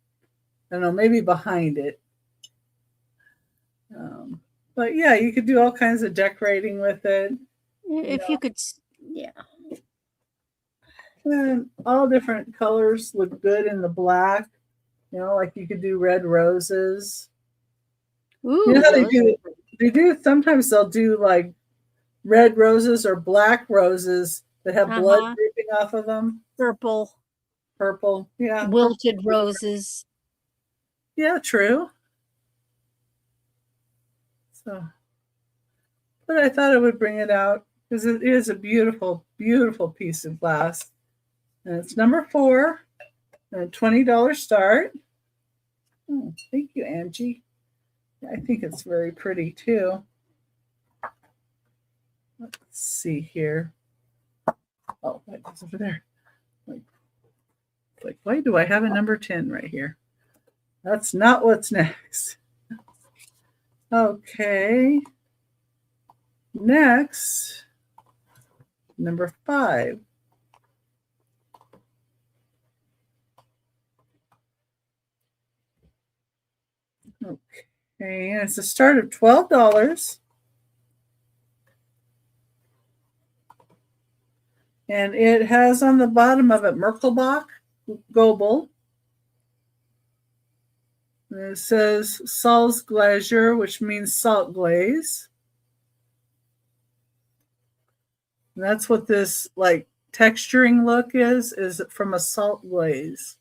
I don't know, maybe behind it. But yeah, you could do all kinds of decorating with it. If you could, yeah. And all different colors look good in the black. Like you could do red roses. Ooh, You know how those- sometimes they'll do like red roses or black roses that have blood dripping off of them. purple, Yeah. wilted roses. Yeah, true. So, but I thought I would bring it out because it is a beautiful, beautiful piece of glass. And it's number 4, and a $20 start. Oh, thank you, Angie. I think it's very pretty too. Let's see here. Oh, that goes over there. Like, why do I have a number 10 right here? That's not what's next. Okay. Next, number 5. Okay, and it's a start of $12. And it has on the bottom of it Merkelbach Goebel. And it says Salzglasur, which means salt glaze. And that's what this like texturing look is from a salt glaze.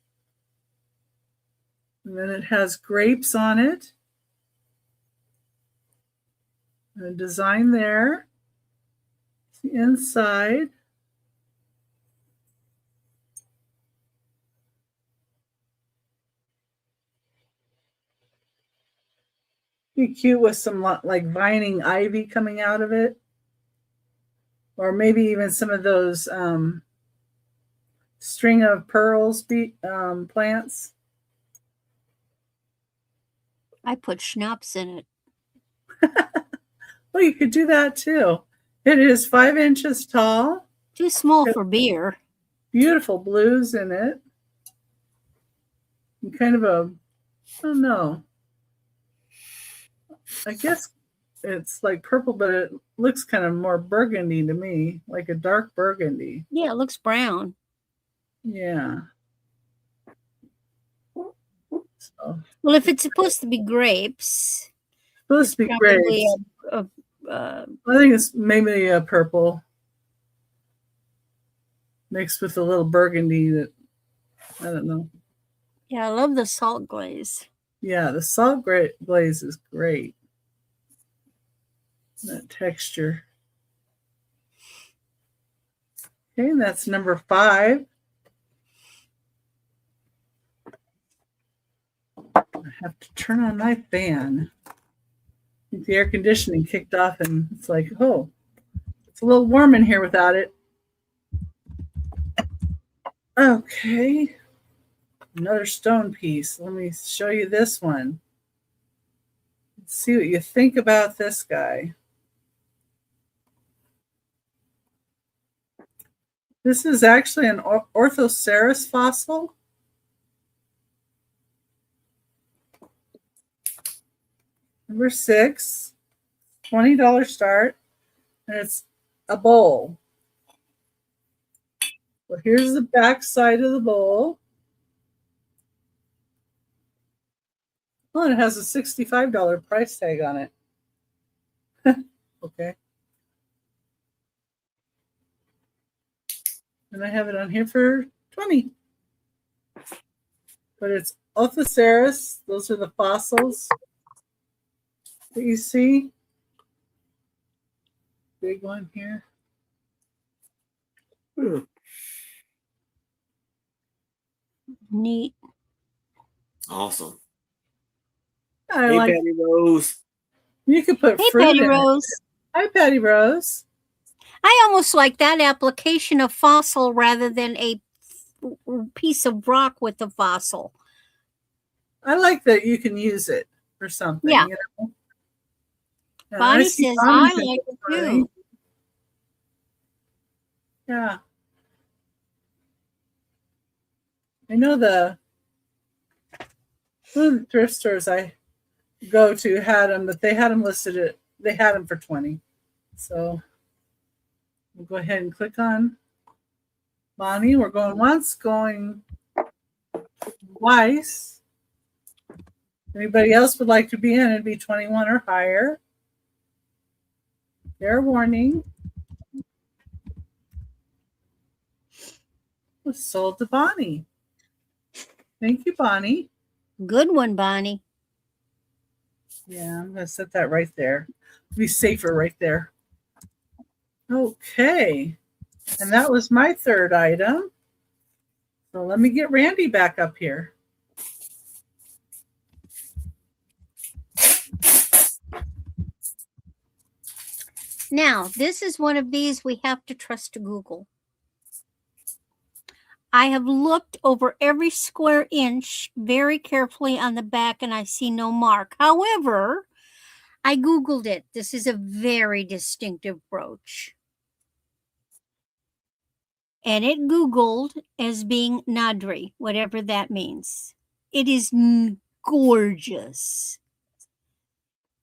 And then it has grapes on it. And a design there. The inside. Be cute with some like vining ivy coming out of it. or maybe even some of those string of pearls plants. I put schnapps in it. Well, you could do that too. It is 5 inches tall. Too small for beer. Beautiful blues in it. And kind of a, I don't know. I guess it's like purple, but it looks kind of more burgundy to me, like a dark burgundy. Yeah, it looks brown. Yeah. So, Well, if it's supposed to be grapes, supposed to be probably grapes. a I think it's maybe a purple mixed with a little burgundy that, I don't know. yeah, I love the salt glaze. Yeah, the salt glaze is great. That texture. Okay, that's number 5. I have to turn on my fan. I think the air conditioning kicked off and it's like, oh, it's a little warm in here without it. Okay. Another stone piece. Let me show you this one. Let's see what you think about this guy. This is actually an Orthoceras fossil. Number 6, $20 start, and it's a bowl. Well, here's the back side of the bowl. Oh, it has a $65 price tag on it. Okay. And I have it on here for $20. But it's Orthoceras. Those are the fossils that you see. Big one here. Neat. Awesome. I Hey, like. Patty Rose. You could put Hey, fruit Patty in Rose. it. Hi, Patty Rose. I almost like that application of fossil rather than a piece of rock with a fossil. I like that you can use it for something. Yeah. You know? Yeah, Bonnie see says, Bonnie's I like it interesting. too. Yeah. I know one of the thrift stores I go to had them, but they had them listed they had them for $20. So we'll go ahead and click on Bonnie. We're going once, going twice. Anybody else would like to be in, it'd be 21 or higher. Fair warning. Was sold to Bonnie. Thank you, Bonnie. Good one, Bonnie. Yeah, I'm going to set that right there. Be safer right there. Okay. And that was my third item. So let me get Randy back up here. Now, this is one of these we have to trust to Google. I have looked over every square inch very carefully on the back and I see no mark. However, I Googled it. This is a very distinctive brooch. And it Googled as being Nadri, whatever that means. It is gorgeous.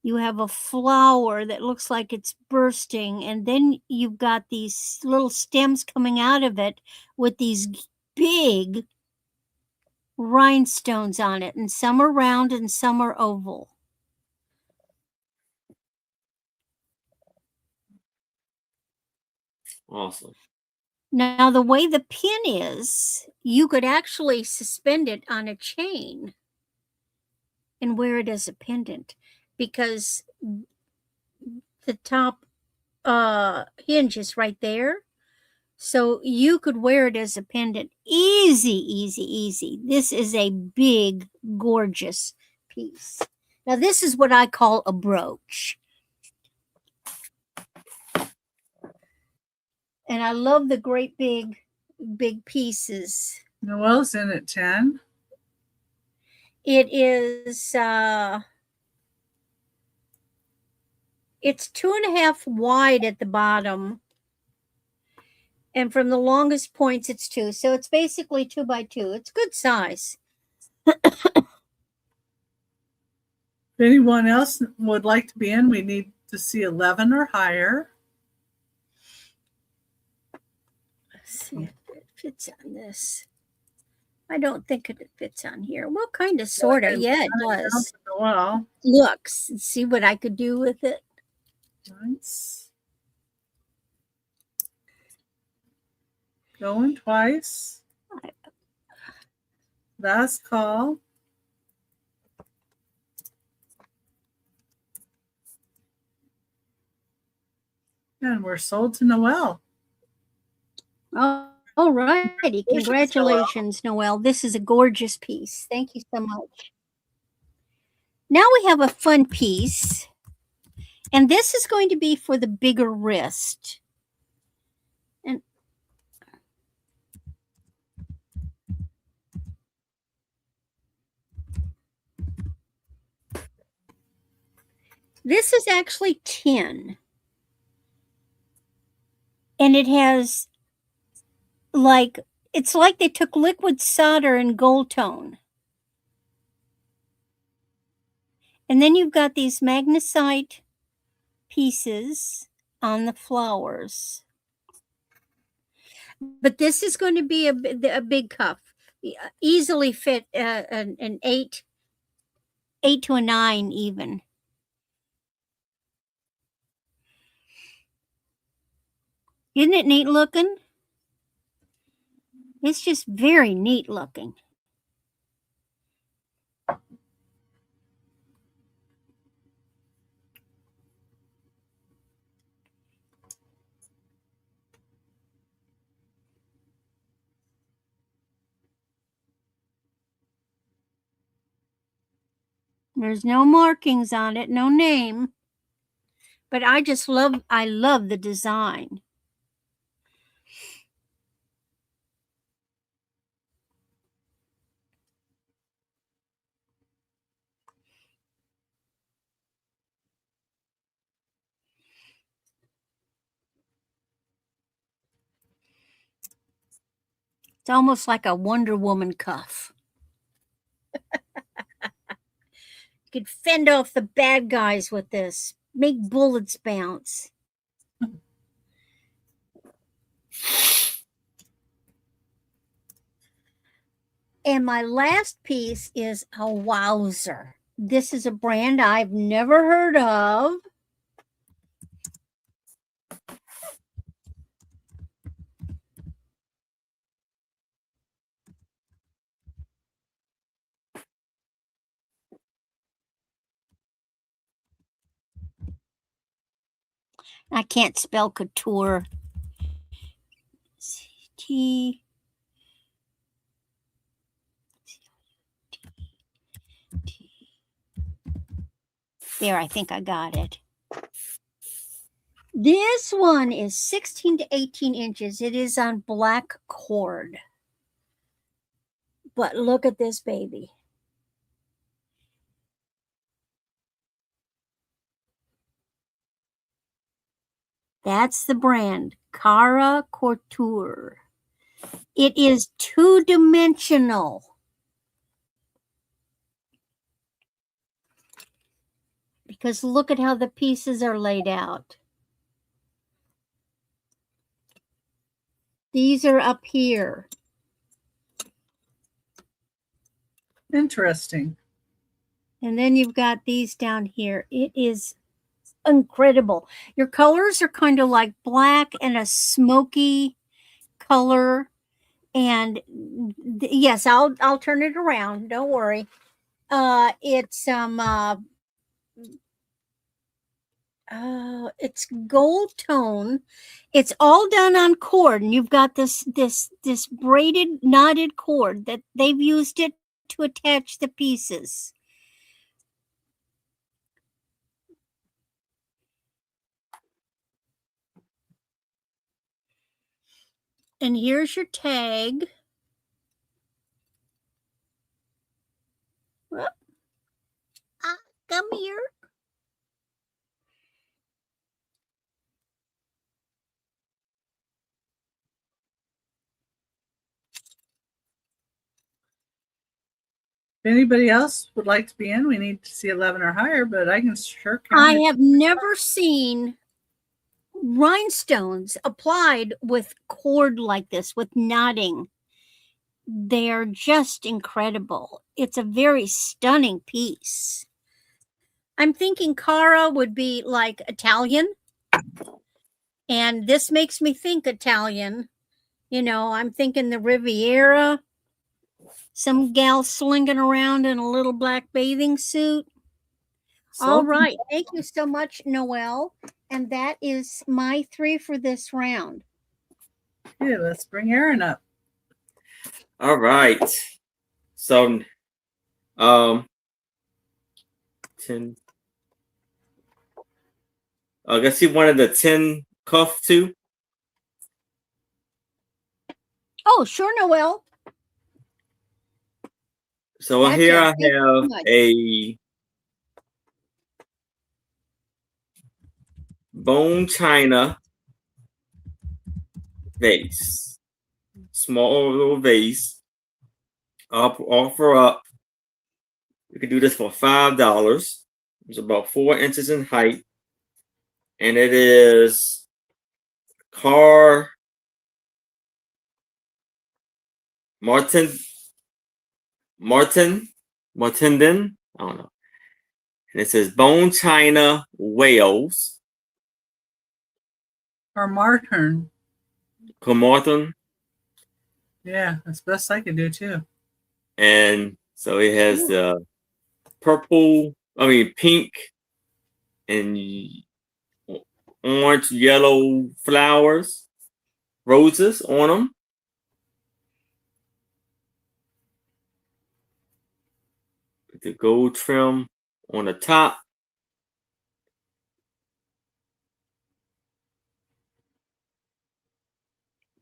You have a flower that looks like it's bursting, and then you've got these little stems coming out of it with these big rhinestones on it, and some are round and some are oval. Awesome. Now, the way the pin is, you could actually suspend it on a chain and wear it as a pendant, because the top hinge is right there. So you could wear it as a pendant. Easy, easy, easy. This is a big, gorgeous piece. Now, this is what I call a brooch. And I love the great big pieces. Noelle's in at 10. It is it's 2.5 wide at the bottom. And from the longest points, it's 2. So it's basically 2 by 2. It's good size. If anyone else would like to be in, we need to see 11 or higher. Let's see if it fits on this. I don't think it fits on here. Well, kind of, sort of. Yeah, it does. Noelle. Looks. See what I could do with it. Once. Going twice. Last call. And we're sold to Noelle. Oh, all righty. Congratulations, Noelle. This is a gorgeous piece. Thank you so much. Now we have a fun piece. And this is going to be for the bigger wrist. And this is actually tin. And it has it's like they took liquid solder and gold tone. And then you've got these magnesite pieces on the flowers. But this is going to be a big cuff. Easily fit an 8 to a 9 even. Isn't it neat looking? It's just very neat looking. There's no markings on it, no name. But I love the design. It's almost like a Wonder Woman cuff. You could fend off the bad guys with this. Make bullets bounce. And my last piece is a wowzer. This is a brand I've never heard of. I can't spell couture. T. There, I think I got it. This one is 16 to 18 inches. It is on black cord. But look at this baby. That's the brand, Cara Couture. It is 2-dimensional. Because look at how the pieces are laid out. These are up here. Interesting. And then you've got these down here. It is incredible. Your colors are kind of like black and a smoky color. And yes, I'll turn it around. Don't worry. It's gold tone. It's all done on cord, and you've got this braided knotted cord that they've used it to attach the pieces. And here's your tag. Whoop. Come here. If anybody else would like to be in, we need to see 11 or higher, but I can sure count I it. have never seen rhinestones applied with cord like this, with knotting. They're just incredible. It's a very stunning piece. I'm thinking Cara would be like Italian. And this makes me think Italian. You know, I'm thinking the Riviera. Some gal slinging around in a little black bathing suit. All So, right. Thank you so much, Noelle. And that is my 3 for this round. okay, let's bring Aaron up. All right. So, 10. I guess you wanted the 10 cuff too. Oh, sure, Noelle. So Gotcha. here I Thank you so have much. a bone china vase, small little vase. I'll offer up. You can do this for $5. It's about 4 inches in height, and it is Martindon. I don't know. And it says bone china whales. Or Martin. Carmarthen. Yeah, that's best I could do too. And so it has the pink and orange, yellow flowers, roses on them. With the gold trim on the top.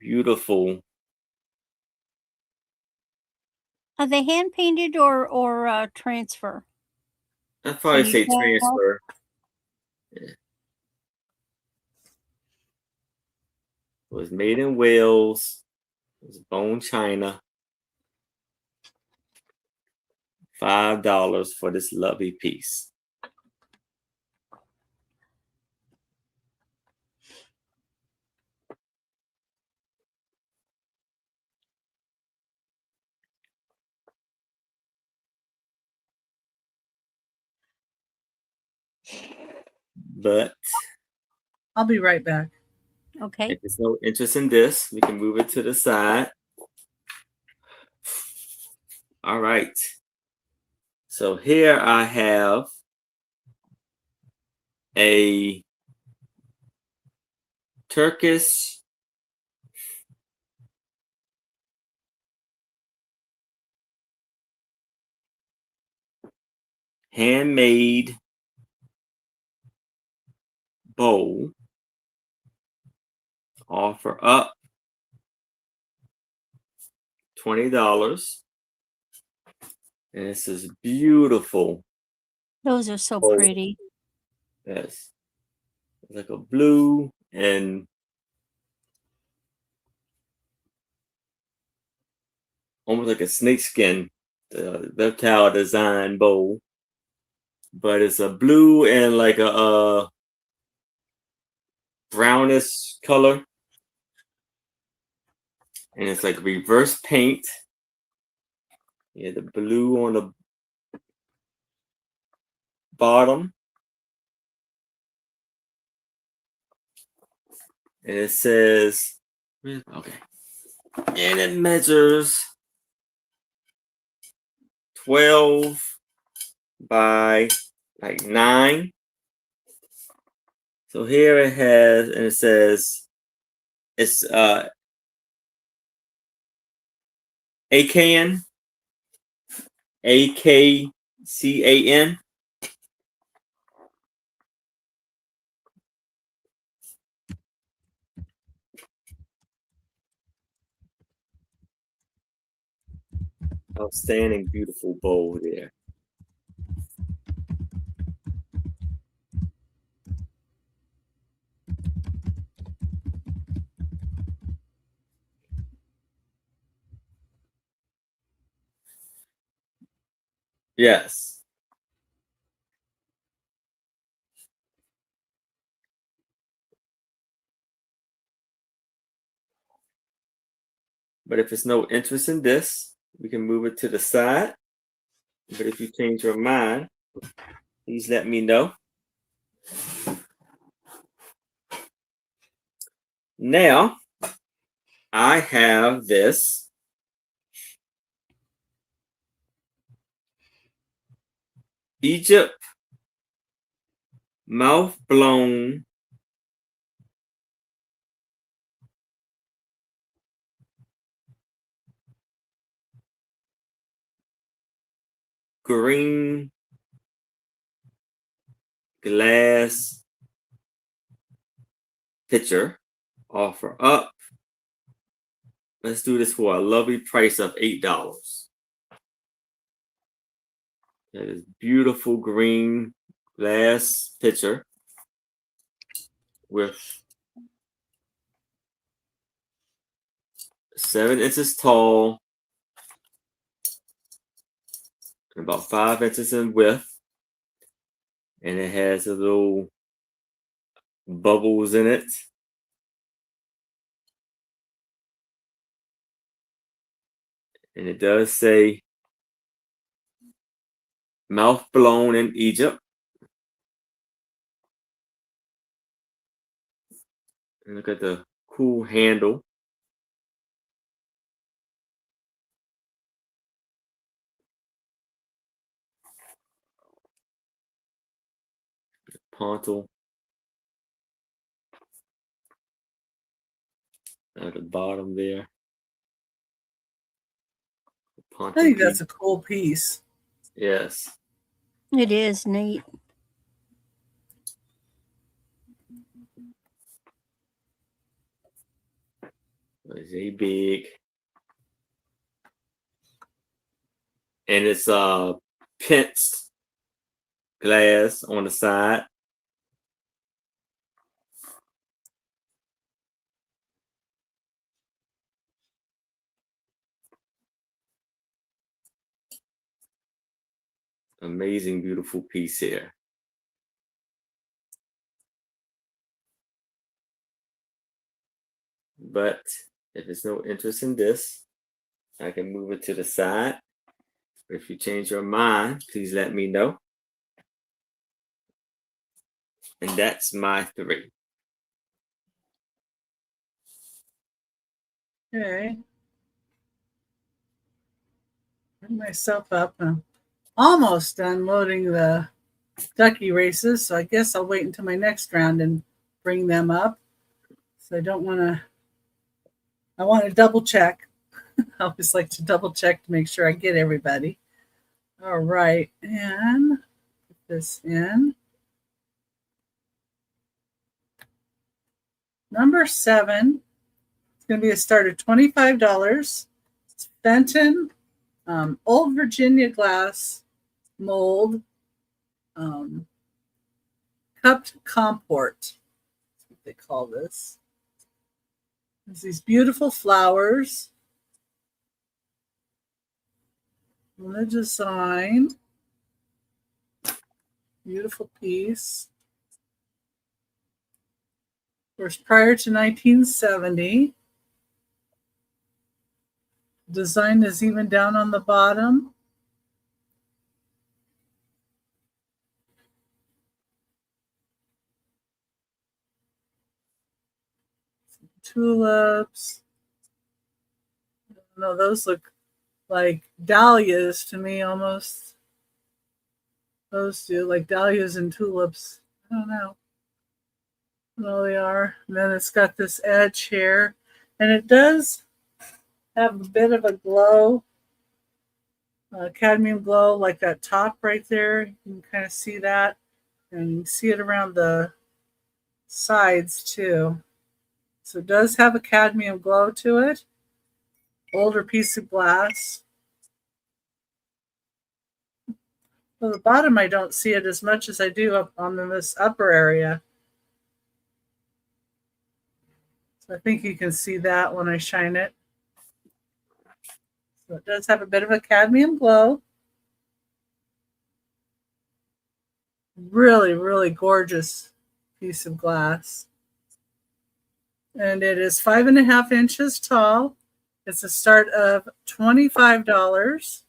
Beautiful. Are they hand painted or transfer? I'd probably say Can you tell? transfer. Yeah. It was made in Wales. It was bone china. $5 for this lovely piece. But I'll be right back. Okay. if there's no interest in this, we can move it to the side. All right. So here I have a Turkish handmade bowl. Offer up $20. And this is beautiful. Those are so Oh. pretty. Yes. It's like a blue and almost like a snakeskin reptile design bowl. But it's a blue and like a brownish color. And it's like reverse paint. Yeah, the blue on the bottom. And it says, okay. And it measures 12 by like 9. So here it has, and it says, it's AKN, AKCAN. Outstanding, beautiful bowl there. Yes. But if there's no interest in this, we can move it to the side. But if you change your mind, please let me know. Now, I have this Egypt mouth blown green glass pitcher offer up. Let's do this for a lovely price of $8. That is beautiful green glass pitcher with 7 inches tall and about 5 inches in width. And it has a little bubbles in it. And it does say mouth blown in Egypt. And look at the cool handle. Pontal at the bottom there. I think that's a cool piece. Yes. It is neat. It's a big. And it's pinched glass on the side. Amazing, beautiful piece here. But if there's no interest in this, I can move it to the side. If you change your mind, please let me know. And that's my 3. Okay. Bring myself up. I'm almost done loading the ducky races, so I guess I'll wait until my next round and bring them up. So I don't want to. I want to double check. I always like to double check to make sure I get everybody. All right, and put this in. Number 7. It's going to be a start of $25. It's Benton Old Virginia glass mold cupped comport. That's what they call this. There's these beautiful flowers. And the design. Beautiful piece. Of course, prior to 1970. Design is even down on the bottom. Some tulips. No, those look like dahlias to me almost. Those do, like dahlias and tulips. I don't know. Well, they are. And then it's got this edge here. And it does have a bit of a glow, cadmium glow, like that top right there. You can kind of see that. And you can see it around the sides too. So it does have a cadmium glow to it. Older piece of glass. Well, the bottom, I don't see it as much as I do up on this upper area. So I think you can see that when I shine it. So it does have a bit of a cadmium glow. Really, really gorgeous piece of glass. And it is 5.5 inches tall. It's a start of $25.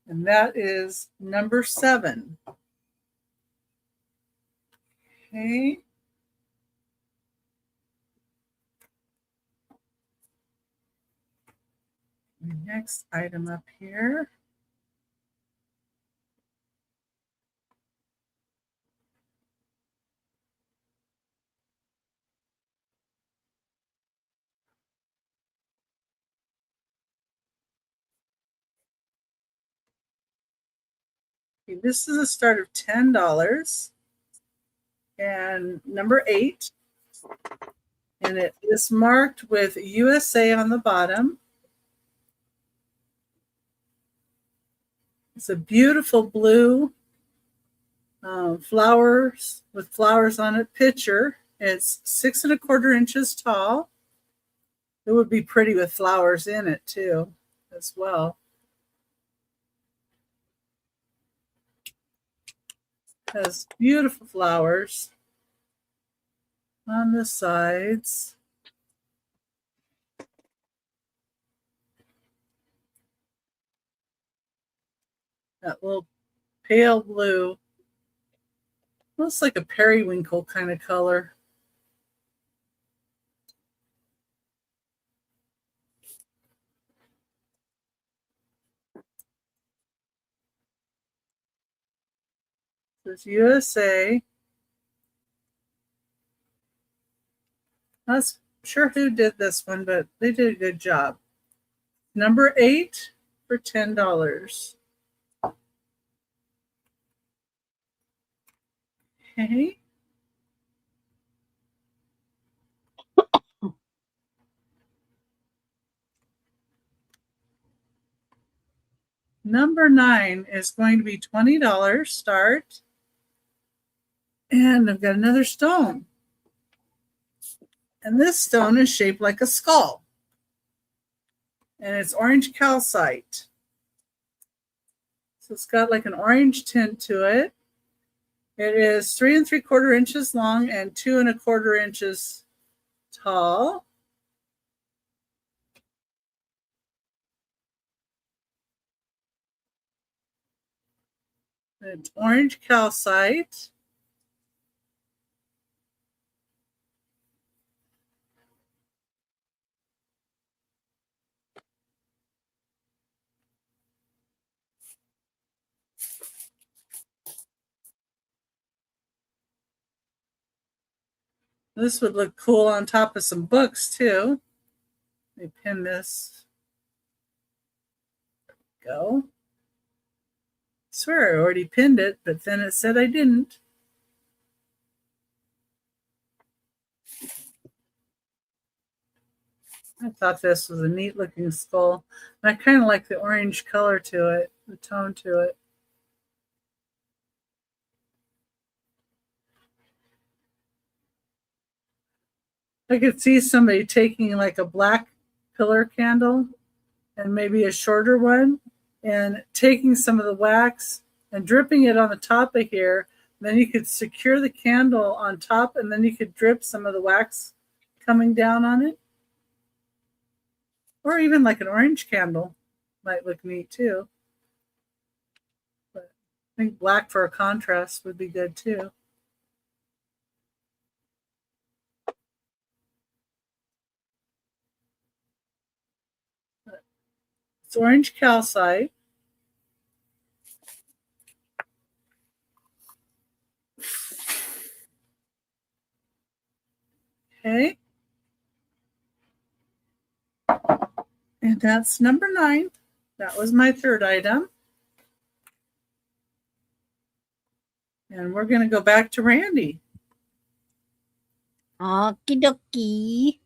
And that is number 7. Okay. The next item up here. Okay, this is a start of $10. And number 8. And it is marked with USA on the bottom. It's a beautiful blue flowers with flowers on it pitcher. It's 6.25 inches tall. It would be pretty with flowers in it too, as well. It has beautiful flowers on the sides. That little pale blue, looks like a periwinkle kind of color. This USA. Not sure who did this one, but they did a good job. Number 8 for $10. Okay. Number 9 is going to be $20 start. And I've got another stone. And this stone is shaped like a skull. And it's orange calcite. So it's got like an orange tint to it. It is 3 3/4 inches long and 2 1/4 inches tall. It's orange calcite. This would look cool on top of some books too. Let me pin this. There we go. I swear I already pinned it, but then it said I didn't. I thought this was a neat looking skull. And I kind of like the orange color to it, the tone to it. I could see somebody taking like a black pillar candle and maybe a shorter one and taking some of the wax and dripping it on the top of here. Then you could secure the candle on top and then you could drip some of the wax coming down on it. Or even like an orange candle might look neat too. But I think black for a contrast would be good too. It's orange calcite. Okay. And that's number 9. That was my 3rd item. And we're going to go back to Randy. Okie dokie.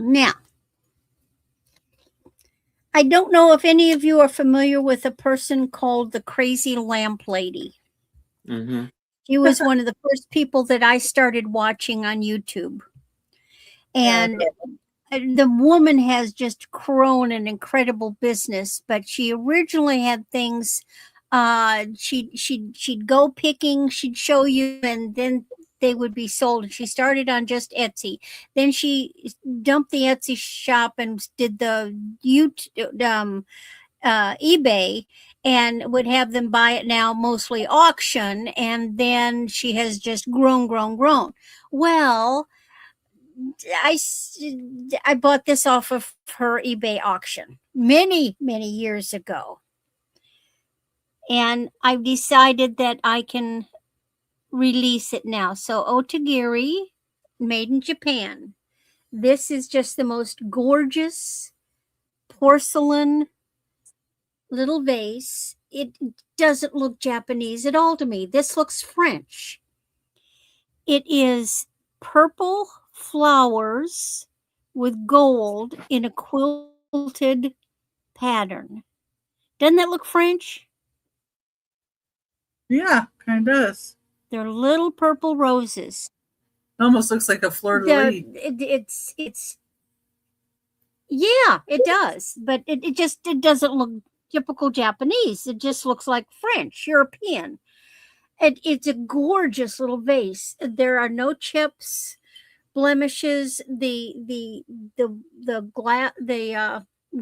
Now, I don't know if any of you are familiar with a person called the Crazy Lamp Lady. Mm-hmm. She was one of the first people that I started watching on YouTube. And the woman has just grown an incredible business, but she originally had things she'd go picking, she'd show you, and then they would be sold. And she started on just Etsy. Then she dumped the Etsy shop and did the YouTube eBay, and would have them buy it now, mostly auction. And then she has just grown. Well, I bought this off of her eBay auction many years ago, and I've decided that I can release it now. So Otagiri, made in Japan. This is just the most gorgeous porcelain little vase. It doesn't look Japanese at all to me. This looks French. It is purple flowers with gold in a quilted pattern. Doesn't that look French? Yeah, kind of does. They're little purple roses. Almost looks like a fleur de lis. It's yeah, it does, but it doesn't look typical Japanese. It just looks like French, European. It's a gorgeous little vase. There are no chips, blemishes. The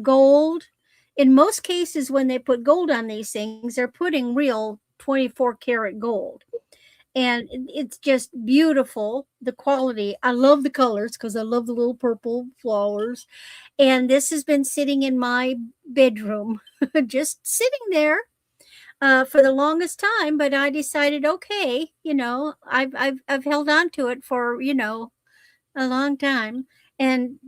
gold. In most cases, when they put gold on these things, they're putting real 24 karat gold. And it's just beautiful, the quality. I love the colors because I love the little purple flowers. And this has been sitting in my bedroom, just sitting there for the longest time. But I decided, okay, I've held on to it for a long time, and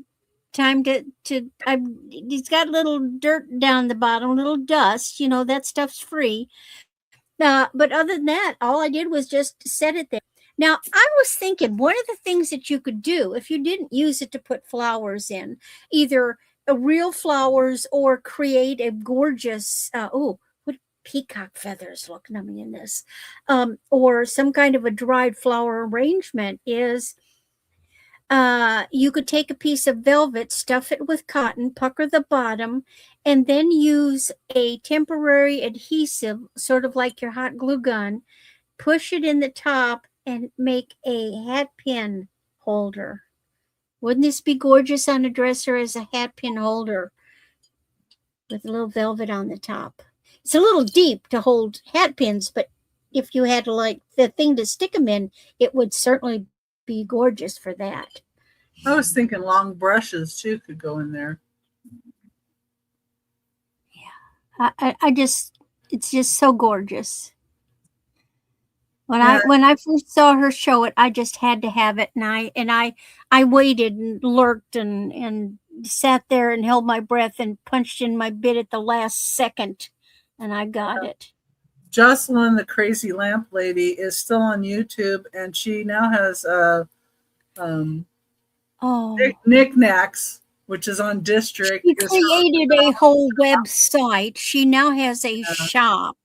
time to it's got little dirt down the bottom, little dust. That stuff's free. But other than that, all I did was just set it there. Now, I was thinking one of the things that you could do if you didn't use it to put flowers in, either real flowers or create a gorgeous, what peacock feathers look numbing in this, or some kind of a dried flower arrangement is you could take a piece of velvet, stuff it with cotton, pucker the bottom, and then use a temporary adhesive, sort of like your hot glue gun, push it in the top, and make a hat pin holder. Wouldn't this be gorgeous on a dresser as a hat pin holder with a little velvet on the top? It's a little deep to hold hat pins, but if you had like the thing to stick them in, it would certainly be gorgeous for that. I was thinking long brushes too could go in there. It's just so gorgeous. When I first saw her show it, I just had to have it, and I waited and lurked and sat there and held my breath and punched in my bid at the last second, and I got it. Jocelyn, the Crazy Lamp Lady, is still on YouTube, and she now has Knickknacks, which is on District. She created a whole website. She now has a shop,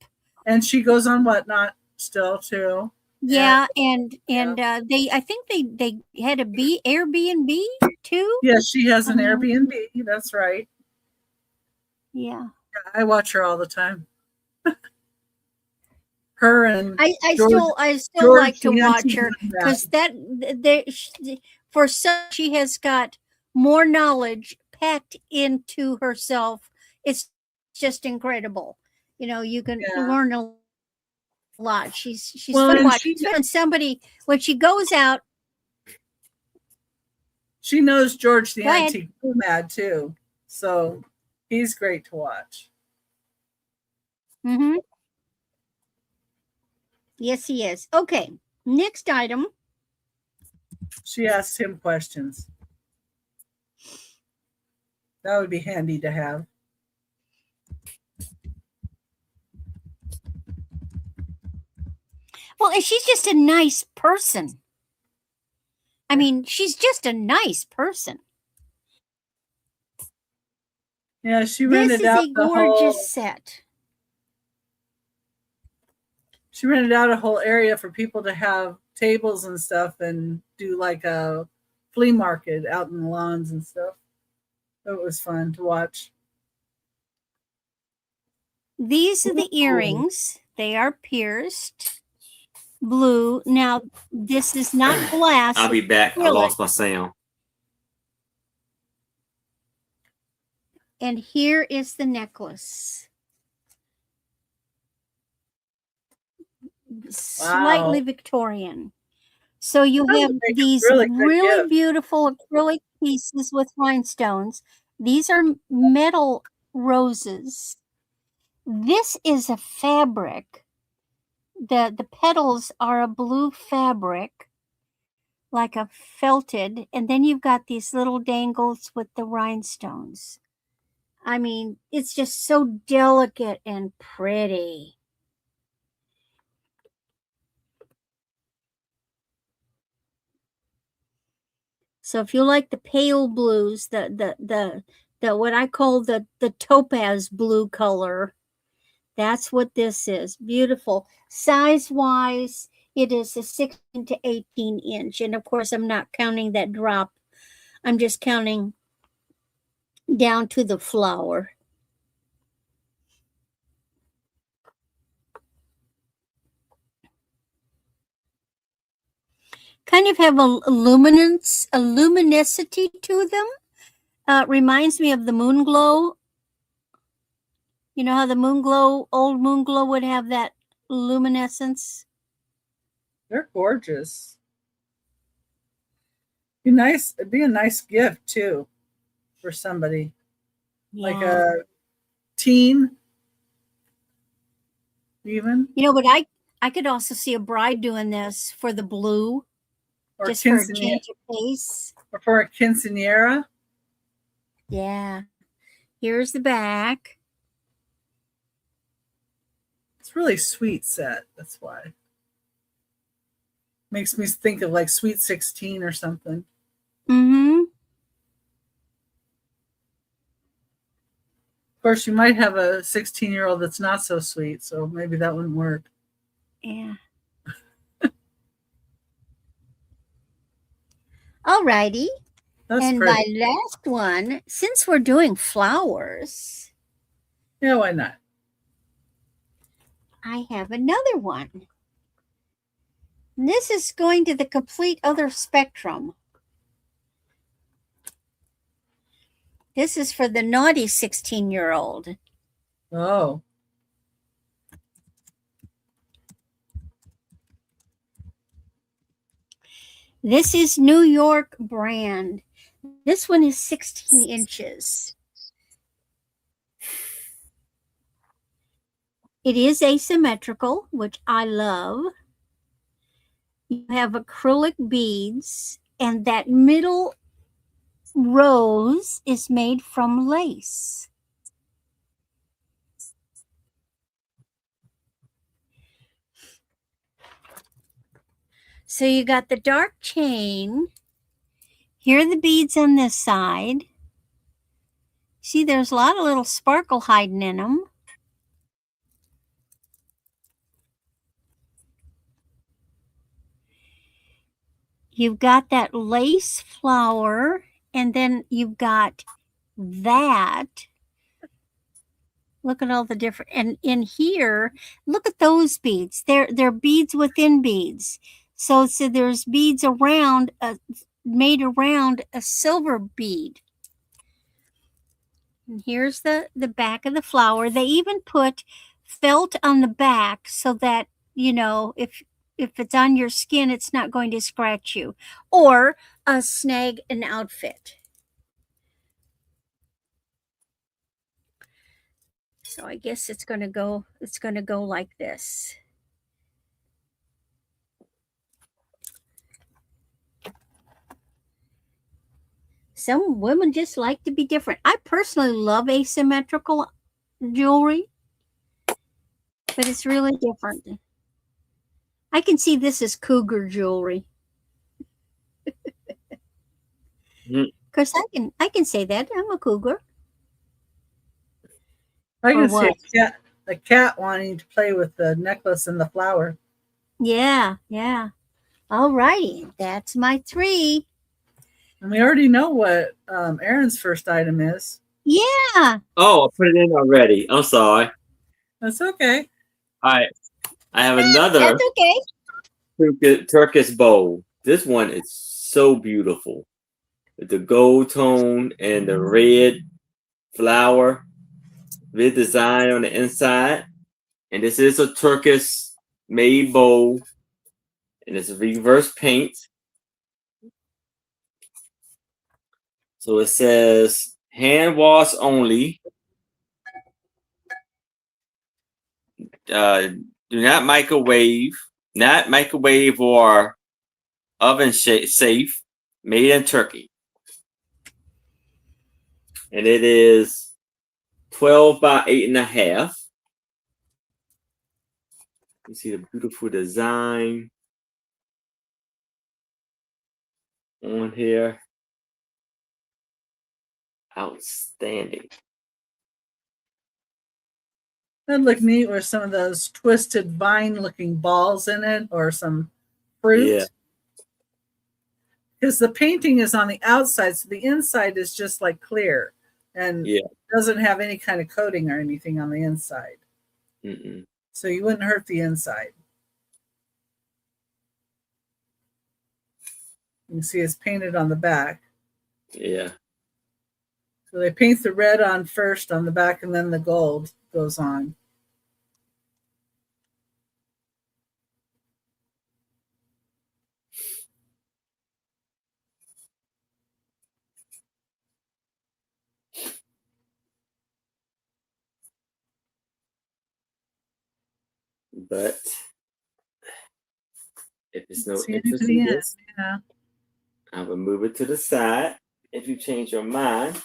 and she goes on Whatnot still too. Yeah, and I think they had a Airbnb too. Yes, she has an Airbnb. That's right. Yeah, I watch her all the time. Her and I still like to watch her because she has got more knowledge packed into herself. It's just incredible. You can learn a lot. She's fun to watch. When she goes out, she knows George the Anti-Mad too, so he's great to watch. Mm-hmm. Yes, he is. Okay, next item. She asked him questions. That would be handy to have. Well, and she's just a nice person. I mean, she's just a nice person. Yeah, she This rented is out a the gorgeous whole. set. She rented out a whole area for people to have tables and stuff, and do like a flea market out in the lawns and stuff. It was fun to watch. These are the Ooh. earrings. They are pierced blue. Now, this is not glass. I'll be it's back. I acrylic. lost my sound. And here is the necklace. Slightly Victorian. So you That have would make a these really good really gift. beautiful acrylic pieces with rhinestones. These are metal roses. This is a fabric. The petals are a blue fabric, like a felted, and then you've got these little dangles with the rhinestones. I mean, it's just so delicate and pretty. So if you like the pale blues, the what I call the topaz blue color, that's what this is. Beautiful. Size wise, it is a 16 to 18 inch. And of course, I'm not counting that drop. I'm just counting down to the flower. Kind of have a luminescence, a luminosity to them. Reminds me of the moon glow. You know how the moon glow, old moon glow would have that luminescence? They're gorgeous. Be nice. It'd be a nice gift too for somebody, like a teen, even, You know, but I could also see a bride doing this for the blue, or just for a quinceanera, change of pace. or for a quinceanera. Yeah. Here's the back. It's really sweet set. That's why. Makes me think of like Sweet 16 or something. Mm-hmm. Of course, you might have a 16-year-old that's not so sweet, so maybe that wouldn't work. Yeah. All righty. That's And pretty. my last one, since we're doing flowers, Yeah, why not? I have another one. And this is going to the complete other spectrum. This is for the naughty 16-year-old. Oh, This is New York brand. This one is 16 inches. It is asymmetrical, which I love. You have acrylic beads, and that middle rose is made from lace. So you got the dark chain. Here are the beads on this side. See, there's a lot of little sparkle hiding in them. You've got that lace flower, and then you've got that. Look at all the different, and in here, look at those beads. They're beads within beads. So there's beads around, made around a silver bead. And here's the back of the flower. They even put felt on the back so that, you know, if it's on your skin, it's not going to scratch you or snag an outfit. So I guess it's going to go like this. Some women just like to be different. I personally love asymmetrical jewelry, but it's really different. I can see this as cougar jewelry. Of course, I can say that. I'm a cougar. I Or can see what? a cat wanting to play with the necklace and the flower. Yeah, yeah. All righty. That's my 3. And we already know what Aaron's first item is. Yeah. Oh, I put it in already. I'm sorry. That's okay. All right. I have That's another okay. Turkish bowl. This one is so beautiful. With the gold tone and the red flower. Red design on the inside. And this is a Turkish made bowl. And it's a reverse paint. So it says hand wash only. Do not microwave. Not microwave or oven safe. Made in Turkey. And it is 12 by 8.5. You see the beautiful design on here. Outstanding. That'd look neat with some of those twisted vine-looking balls in it, or some fruit. Yeah. Because the painting is on the outside, so the inside is just like clear and doesn't have any kind of coating or anything on the inside. Mm-mm. So you wouldn't hurt the inside. You can see it's painted on the back. Yeah. So they paint the red on first on the back, and then the gold goes on. But if it's no See interest anybody in in? this, Yeah. I will move it to the side. If you change your mind,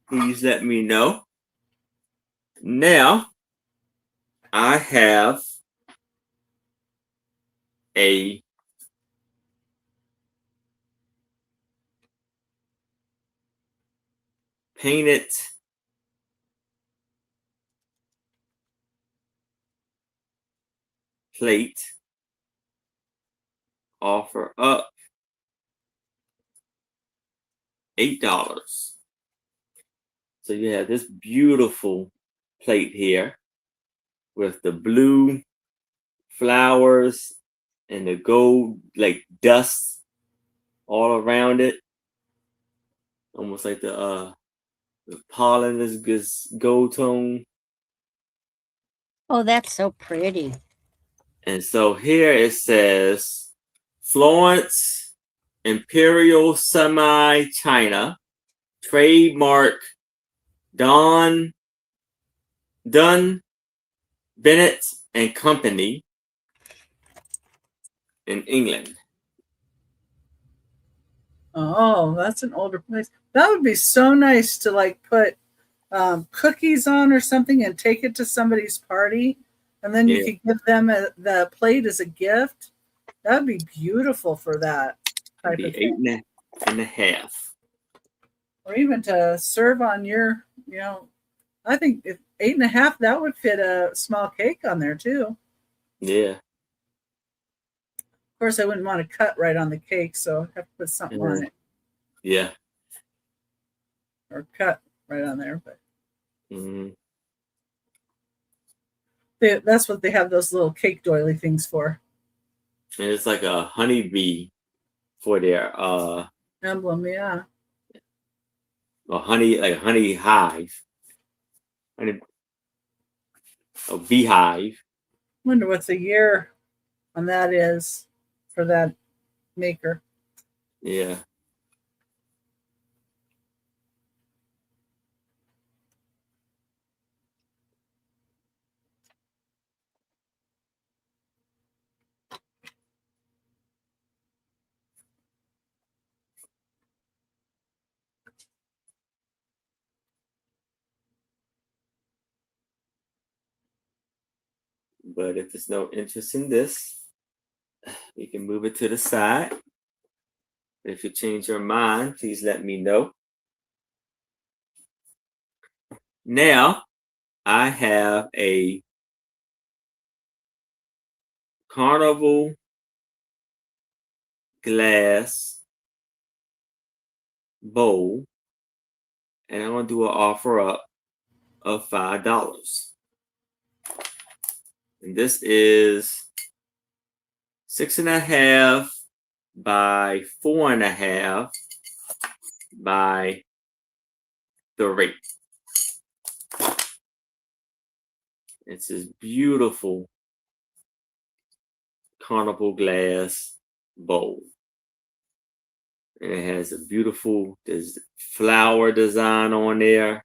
please let me know. Now, I have a painted plate offer up $8. So you have this beautiful plate here with the blue flowers and the gold like dust all around it. Almost like the pollen is gold tone. Oh, that's so pretty. And so here it says Florence Imperial Semi China trademark Dunn Bennett and Company in England. Oh, that's an older place. That would be so nice to like put cookies on or something and take it to somebody's party, and then you could give them the plate as a gift. That'd be beautiful for that type of thing. 8.5. Or even to serve on your, I think if 8.5, that would fit a small cake on there too. Yeah. Of course, I wouldn't want to cut right on the cake, so I have to put something on it. Yeah. Or cut right on there, but Mm-hmm. that's what they have those little cake doily things for. And it's like a honeybee for their Emblem, yeah. a honey hive. A beehive. Wonder what the year on that is for that maker. Yeah. But if there's no interest in this, you can move it to the side. If you change your mind, please let me know. Now, I have a carnival glass bowl, and I'm gonna do an offer up of $5. And this is 6.5 by 4.5 by 3. It's this beautiful carnival glass bowl. And it has a beautiful flower design on there.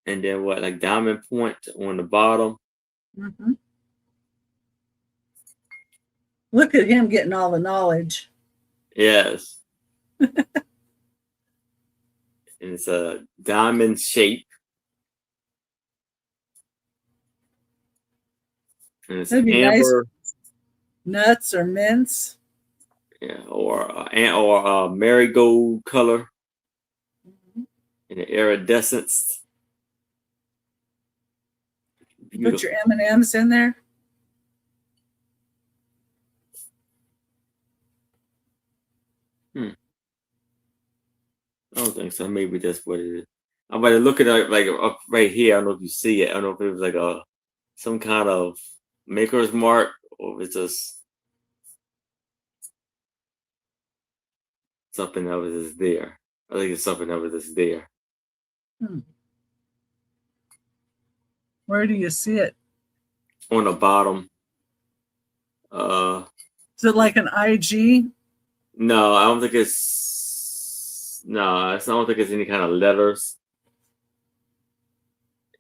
And then what, like diamond point on the bottom. Mm-hmm. Look at him getting all the knowledge. Yes. And it's a diamond shape. And it's That'd an be amber, nice. Nuts or mints. yeah, or marigold color, Mm-hmm. and the iridescence. Beautiful. Put your M&Ms in there. I don't think so. Maybe that's what it is. I'm about to look at it like up right here. I don't know if you see it. I don't know if it was like some kind of maker's mark or if it's just something that was just there. I think it's something that was just there. Where do you see it? On the bottom. Is it like an IG? No, I don't think it's I don't think it's any kind of letters.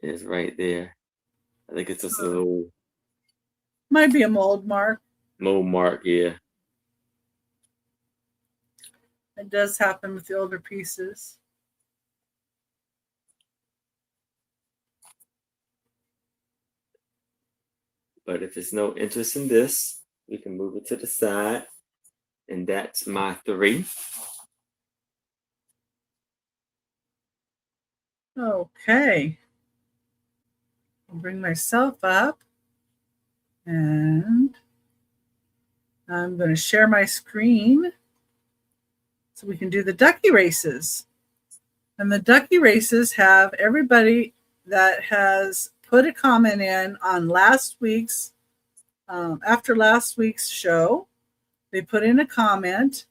It's right there. I think it's just a little Might be a mold mark. mark, yeah. It does happen with the older pieces. But if it's no interest in this, we can move it to the side. And that's my 3. Okay. I'll bring myself up. And I'm going to share my screen so we can do the ducky races. And the ducky races have everybody that has put a comment in on last week's, after last week's show. They put in a comment,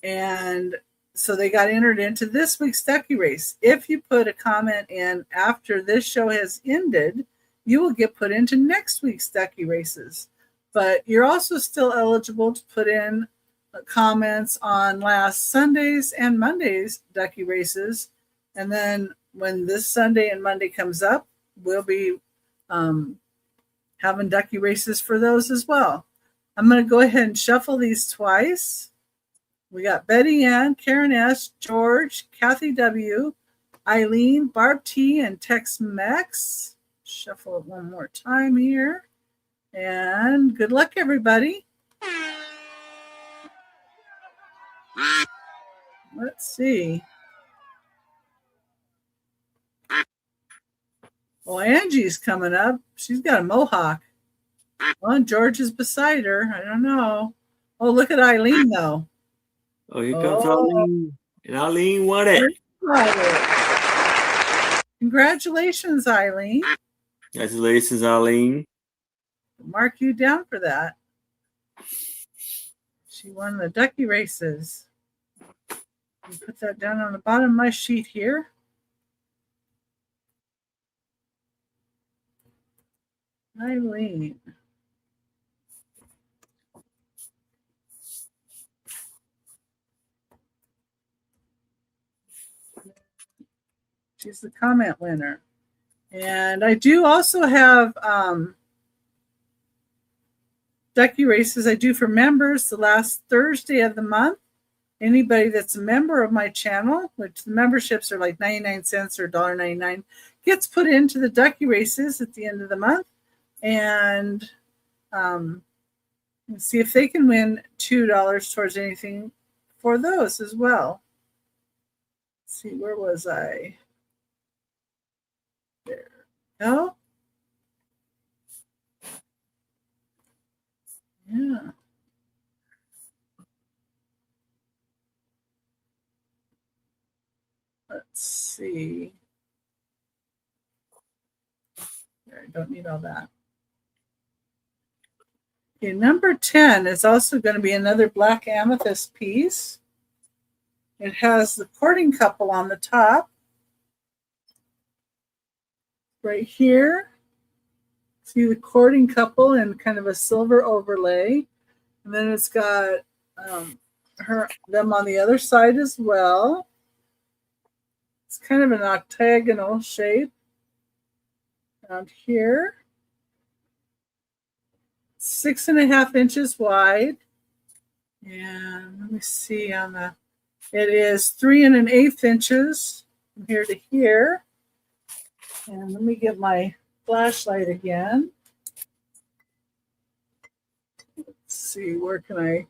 and so they got entered into this week's ducky race. If you put a comment in after this show has ended, you will get put into next week's ducky races. But you're also still eligible to put in comments on last Sunday's and Monday's ducky races. And then when this Sunday and Monday comes up, we'll be having ducky races for those as well. I'm going to go ahead and shuffle these twice. We got Betty Ann, Karen S., George, Kathy W., Eileen, Barb T., and Tex Mex. Shuffle it one more time here. And good luck, everybody. Let's see. Well, Angie's coming up. She's got a mohawk. Well, George is beside her. I don't know. Oh, look at Eileen, though. Oh, here comes Eileen. And Eileen won it. Congratulations, Eileen. Congratulations, Eileen. Mark you down for that. She won the ducky races. Put that down on the bottom of my sheet here. Eileen. She's the comment winner. And I do also have ducky races I do for members the last Thursday of the month. Anybody that's a member of my channel, which the memberships are like 99 cents or $1.99, gets put into the ducky races at the end of the month. And see if they can win $2 towards anything for those as well. Let's see, where was I? There we go. Yeah. Let's see. There, I don't need all that. Okay, number 10 is also going to be another black amethyst piece. It has the courting couple on the top. Right here. See the courting couple in kind of a silver overlay. And then it's got them on the other side as well. It's kind of an octagonal shape around here. 6.5 inches wide. And let me see on the, it is 3 1/8 inches from here to here. And let me get my flashlight again. Let's see, where can I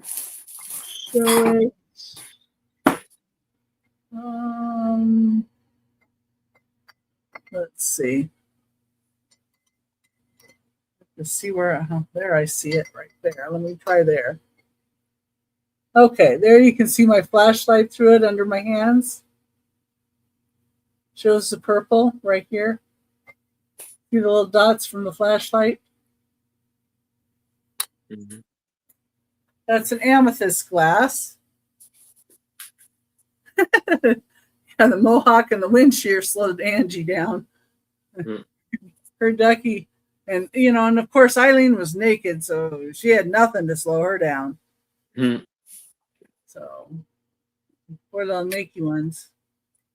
show it? Let's see. Let's see where, there I see it right there. Let me try there. Okay, there you can see my flashlight through it under my hands. Shows the purple right here. See the little dots from the flashlight? Mm-hmm. That's an amethyst glass. Yeah, the mohawk and the wind shear slowed Angie down. Mm. Her ducky, and and of course Eileen was naked, so she had nothing to slow her down. Mm. So, what are the Nakey ones?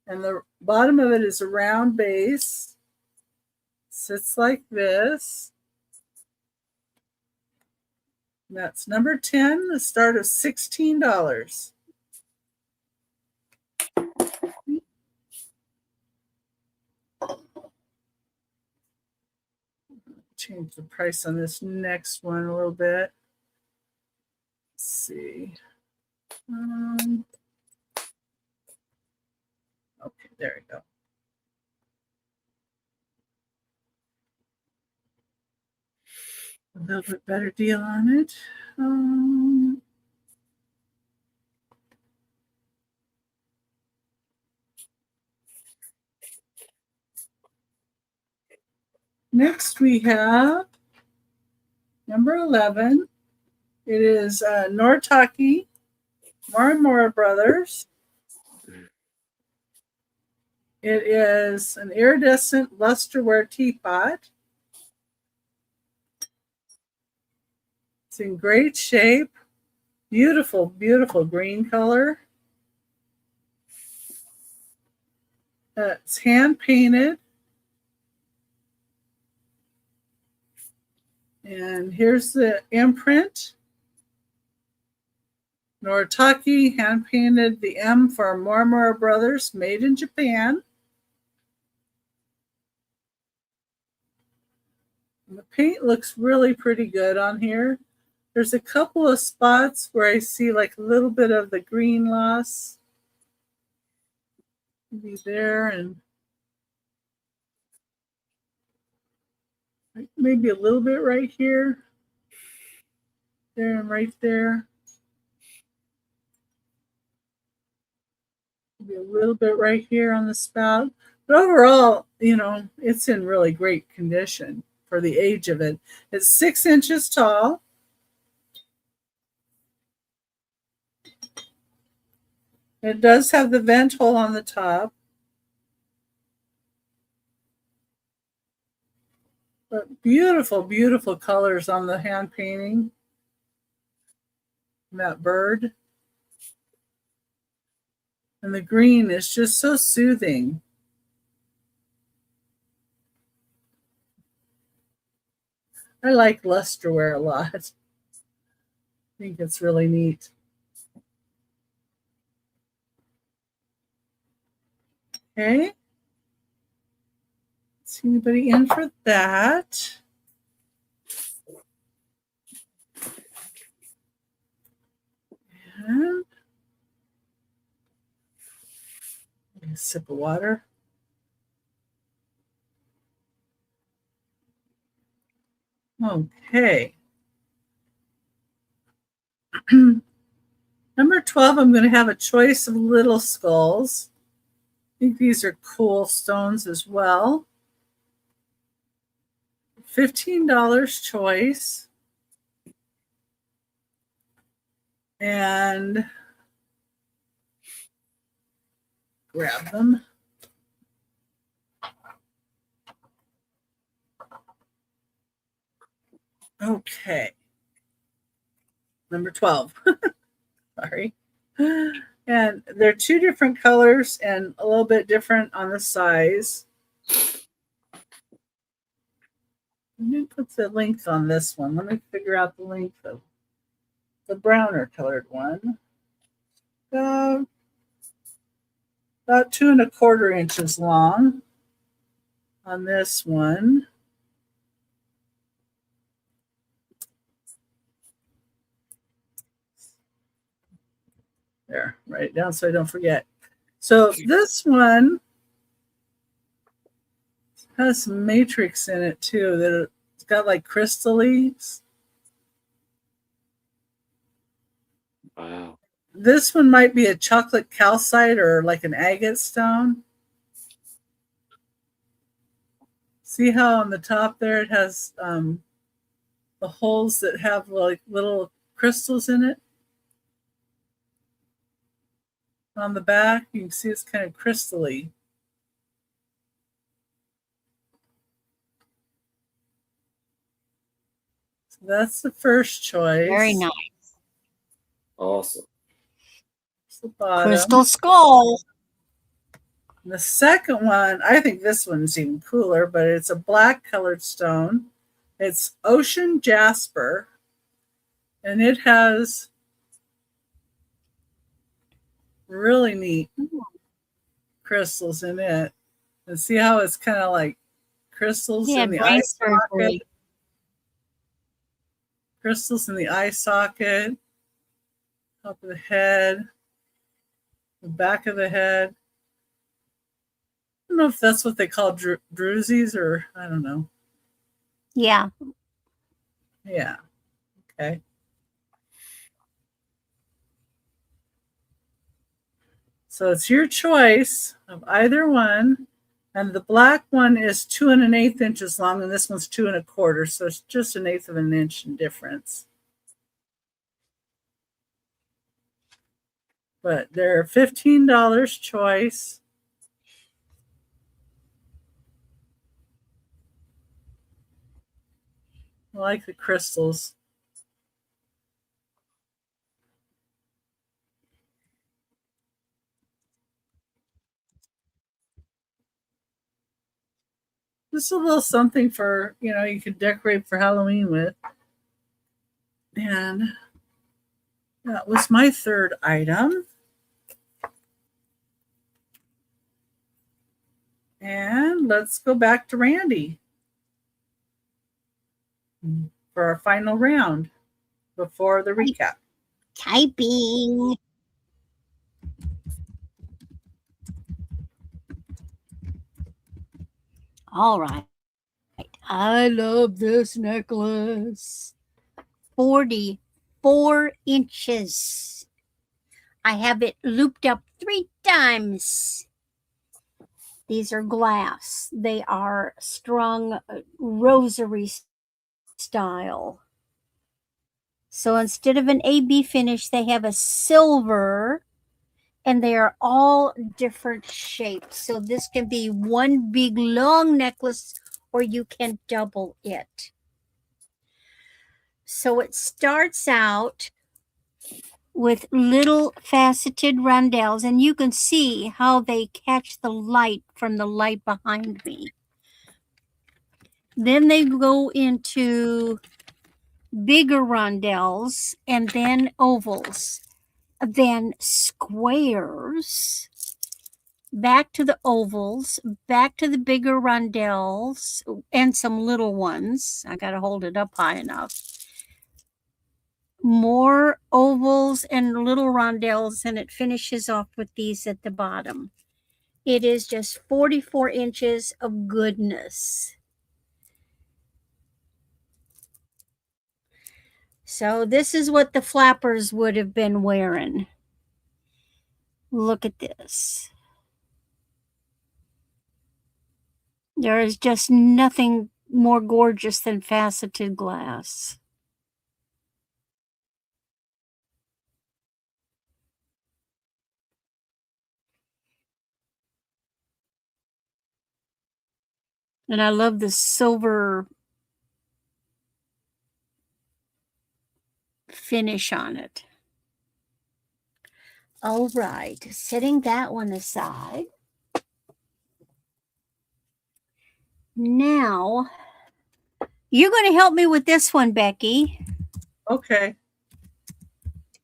And the bottom of it is a round base. Sits like this. And that's number 10, the start of $16. Change the price on this next one a little bit. Let's see. Okay, there we go. A little bit better deal on it. Next we have number 11. It is Nortaki Marmora Brothers. It is an iridescent lusterware teapot. It's in great shape. Beautiful, beautiful green color. It's hand painted. And here's the imprint. Nortaki hand painted the M for Marmora Brothers, made in Japan. And the paint looks really pretty good on here. There's a couple of spots where I see like a little bit of the green loss. Maybe there and maybe a little bit right here. There and right there. Maybe a little bit right here on the spout. But overall, it's in really great condition for the age of it. It's 6 inches tall. It does have the vent hole on the top. But beautiful, beautiful colors on the hand painting. And that bird. And the green is just so soothing. I like lusterware a lot. I think it's really neat. Okay. See anybody in for that? And a sip of water. Okay. Number 12, I'm going to have a choice of little skulls. I think these are cool stones as well. $15 choice. And grab them. Okay. Number 12. Sorry. And they're two different colors and a little bit different on the size. Let me put the length on this one. Let me figure out the length of the browner colored one. About 2 1/4 inches long on this one. There, write it down so I don't forget. So this one has some matrix in it too. That it's got like crystals. Wow. This one might be a chocolate calcite or like an agate stone. See how on the top there it has the holes that have like little crystals in it? On the back, you can see it's kind of crystally. So that's the first choice. Very nice. Awesome. That's the bottom. Crystal skull. The second one, I think this one's even cooler, but it's a black colored stone. It's ocean jasper, and it has really neat crystals in it. And see how it's kind of like crystals in the eye socket? Crystals in the eye socket, top of the head, the back of the head. I don't know if that's what they call drusies or I don't know. Yeah. Yeah. Okay. So it's your choice of either one. And the black one is 2 1/8 inches long, and this one's 2 1/4. So it's just 1/8 of an inch in difference. But they're $15 choice. I like the crystals. Just a little something for, you can decorate for Halloween with. And that was my third item. And let's go back to Randy for our final round before the recap. Typing. All right. I love this necklace. 44 inches. I have it looped up 3 times. These are glass. They are strung rosary style. So instead of an AB finish, they have a silver, and they are all different shapes. So this can be one big long necklace, or you can double it. So it starts out with little faceted rondelles, and you can see how they catch the light from the light behind me. Then they go into bigger rondelles, and then ovals, then squares, back to the ovals, back to the bigger rondelles, and some little ones. I got to hold it up high enough. More ovals and little rondelles, and it finishes off with these at the bottom. It is just 44 inches of goodness. So this is what the flappers would have been wearing. Look at this. There is just nothing more gorgeous than faceted glass. And I love the silver finish on it. All right, setting that one aside. Now, you're going to help me with this one, Becky. Okay.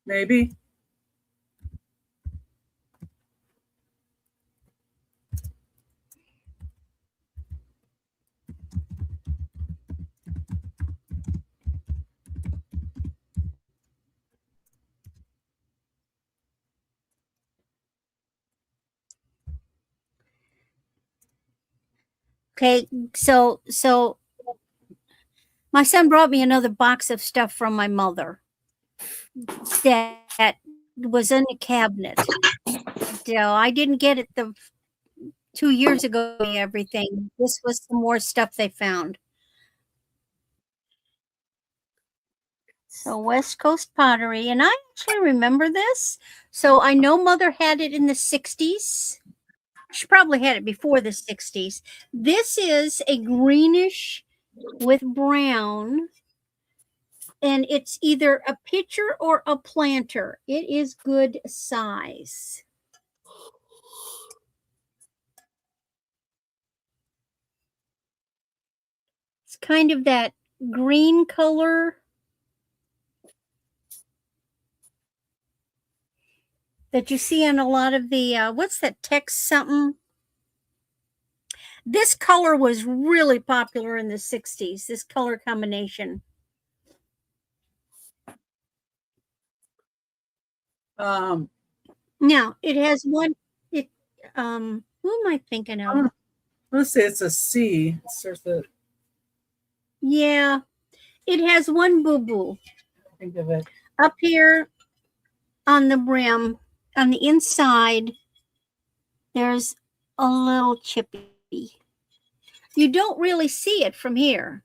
Maybe. Okay, so my son brought me another box of stuff from my mother that was in the cabinet. So I didn't get it the 2 years ago. Everything. This was some more stuff they found. So West Coast pottery, and I actually remember this. So I know Mother had it in the 60s. She probably had it before the 60s. This is a greenish with brown, and it's either a pitcher or a planter. It is good size. It's kind of that green color that you see on a lot of the, what's that, text something? This color was really popular in the 60s, this color combination. Now, it has one, who am I thinking of? Let's say it's a C. It starts with, Yeah, it has one boo-boo think of it. up here on the brim. On the inside, there's a little chippy. You don't really see it from here.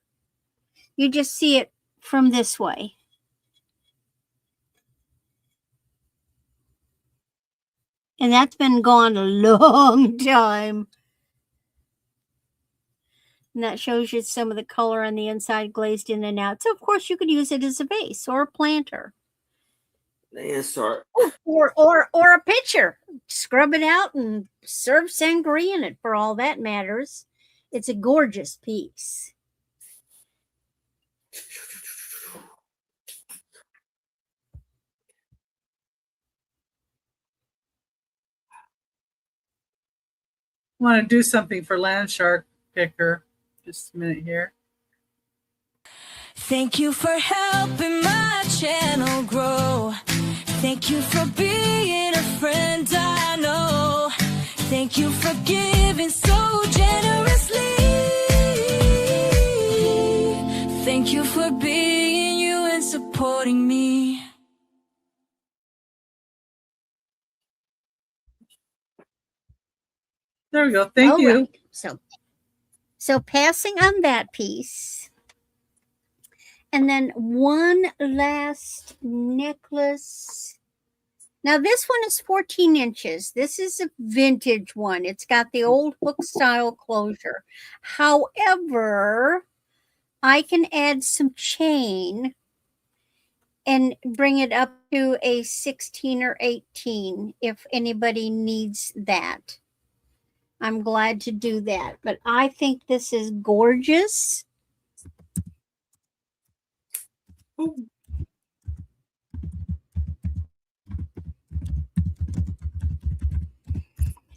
You just see it from this way. And that's been gone a long time. And that shows you some of the color on the inside glazed in and out. So, of course, you could use it as a vase or a planter. Answer. Or a pitcher. Scrub it out and serve sangria in it for all that matters. It's a gorgeous piece. I want to do something for Land Shark Picker. Just a minute here. Thank you for helping my channel grow. Thank you for being a friend I know. Thank you for giving so generously. Thank you for being you and supporting me. There we go. Thank you. Right. So passing on that piece. And then one last necklace. Now this one is 14 inches. This is a vintage one. It's got the old hook style closure. However, I can add some chain and bring it up to a 16 or 18 if anybody needs that. I'm glad to do that. But I think this is gorgeous.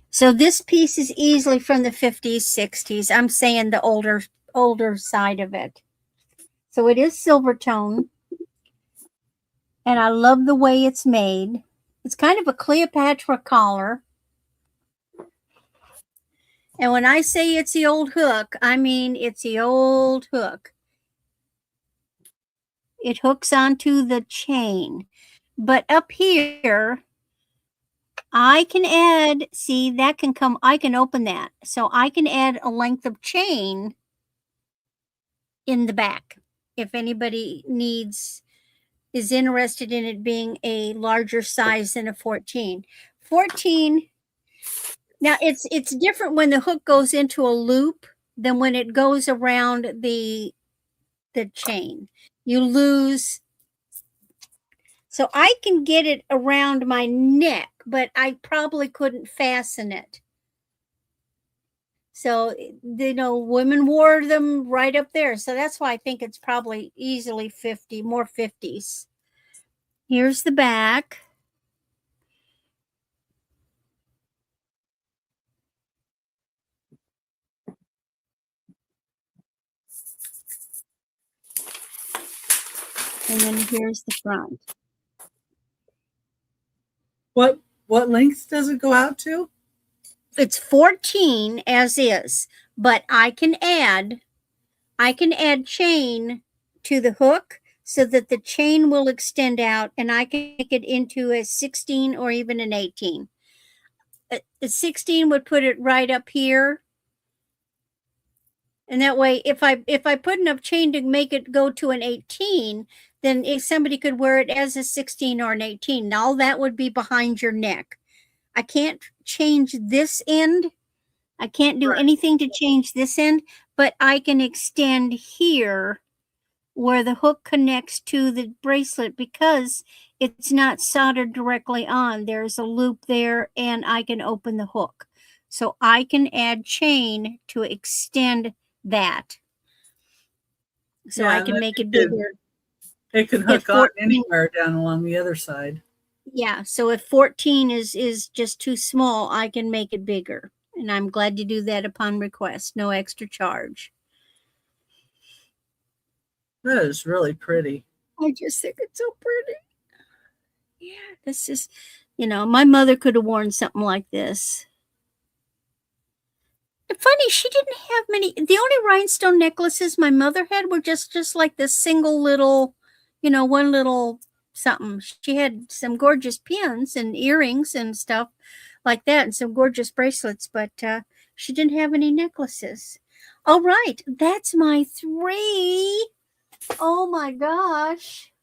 So this piece is easily from the 50s, 60s. I'm saying the older side of it. So it is silver tone. And I love the way it's made. It's kind of a Cleopatra collar. And when I say it's the old hook, I mean it's the old hook. It hooks onto the chain. But up here, I can add, see, that can come, I can open that. So I can add a length of chain in the back. If anybody is interested in it being a larger size than a 14. 14, now it's different when the hook goes into a loop than when it goes around the chain. You lose, so I can get it around my neck, but I probably couldn't fasten it. So, women wore them right up there. So that's why I think it's probably easily 50, more 50s. Here's the back. And then here's the front. What length does it go out to? It's 14 as is, but I can add chain to the hook so that the chain will extend out, and I can make it into a 16 or even an 18. A 16 would put it right up here. And that way, if I put enough chain to make it go to an 18, then if somebody could wear it as a 16 or an 18, now that would be behind your neck. I can't change this end. I can't do anything to change this end, but I can extend here where the hook connects to the bracelet because it's not soldered directly on. There's a loop there, and I can open the hook. So I can add chain to extend that. So I can make it bigger. It can hook on anywhere down along the other side. Yeah, so if 14 is just too small, I can make it bigger. And I'm glad to do that upon request. No extra charge. That is really pretty. I just think it's so pretty. Yeah, this is, my mother could have worn something like this. Funny, she didn't have many. The only rhinestone necklaces my mother had were just like this single little, one little something. She had some gorgeous pins and earrings and stuff like that, and some gorgeous bracelets, but she didn't have any necklaces. All right, that's my 3. Oh my gosh.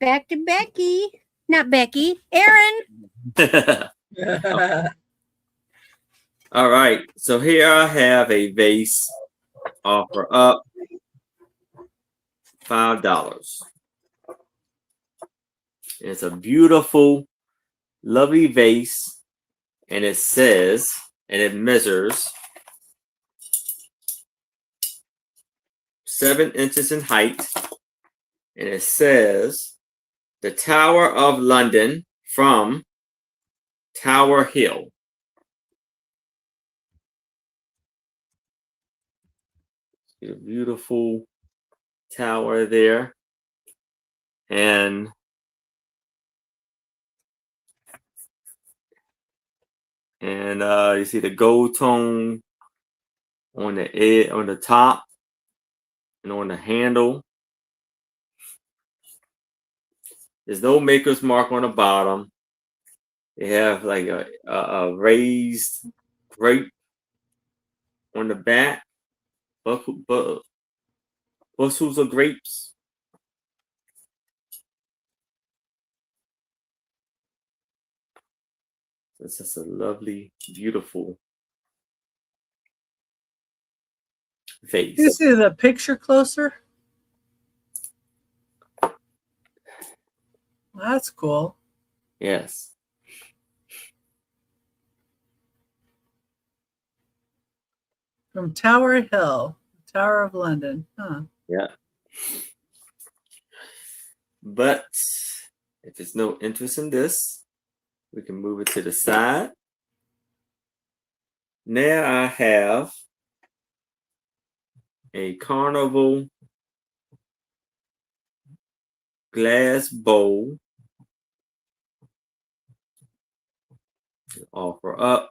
Back to Becky. Not Becky, Erin. All right, so here I have a vase offer up $5. It's a beautiful, lovely vase, and it says, and it measures 7 inches in height, and it says the Tower of London from Tower Hill. A beautiful tower there, and you see the gold tone on the edge, on the top, and on the handle. There's no maker's mark on the bottom. They have like a raised grape on the back. Bushels of grapes. It's just a lovely, beautiful vase. Can you see the picture closer? That's cool. Yes. From Tower Hill, Tower of London. Huh. Yeah. But if there's no interest in this, we can move it to the side. Now I have a carnival glass bowl. Offer up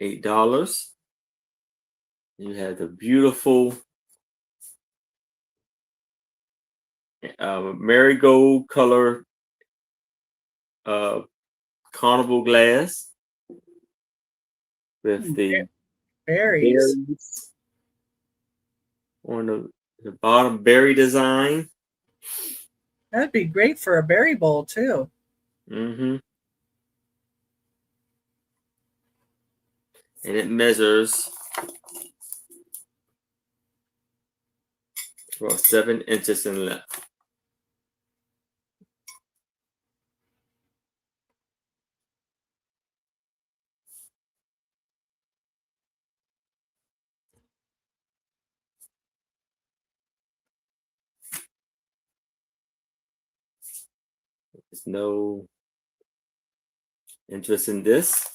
$8. You have the beautiful marigold color carnival glass with the Berries. berries on the bottom, berry design. That'd be great for a berry bowl too. And it measures about 7 inches in length. There's no interest in this.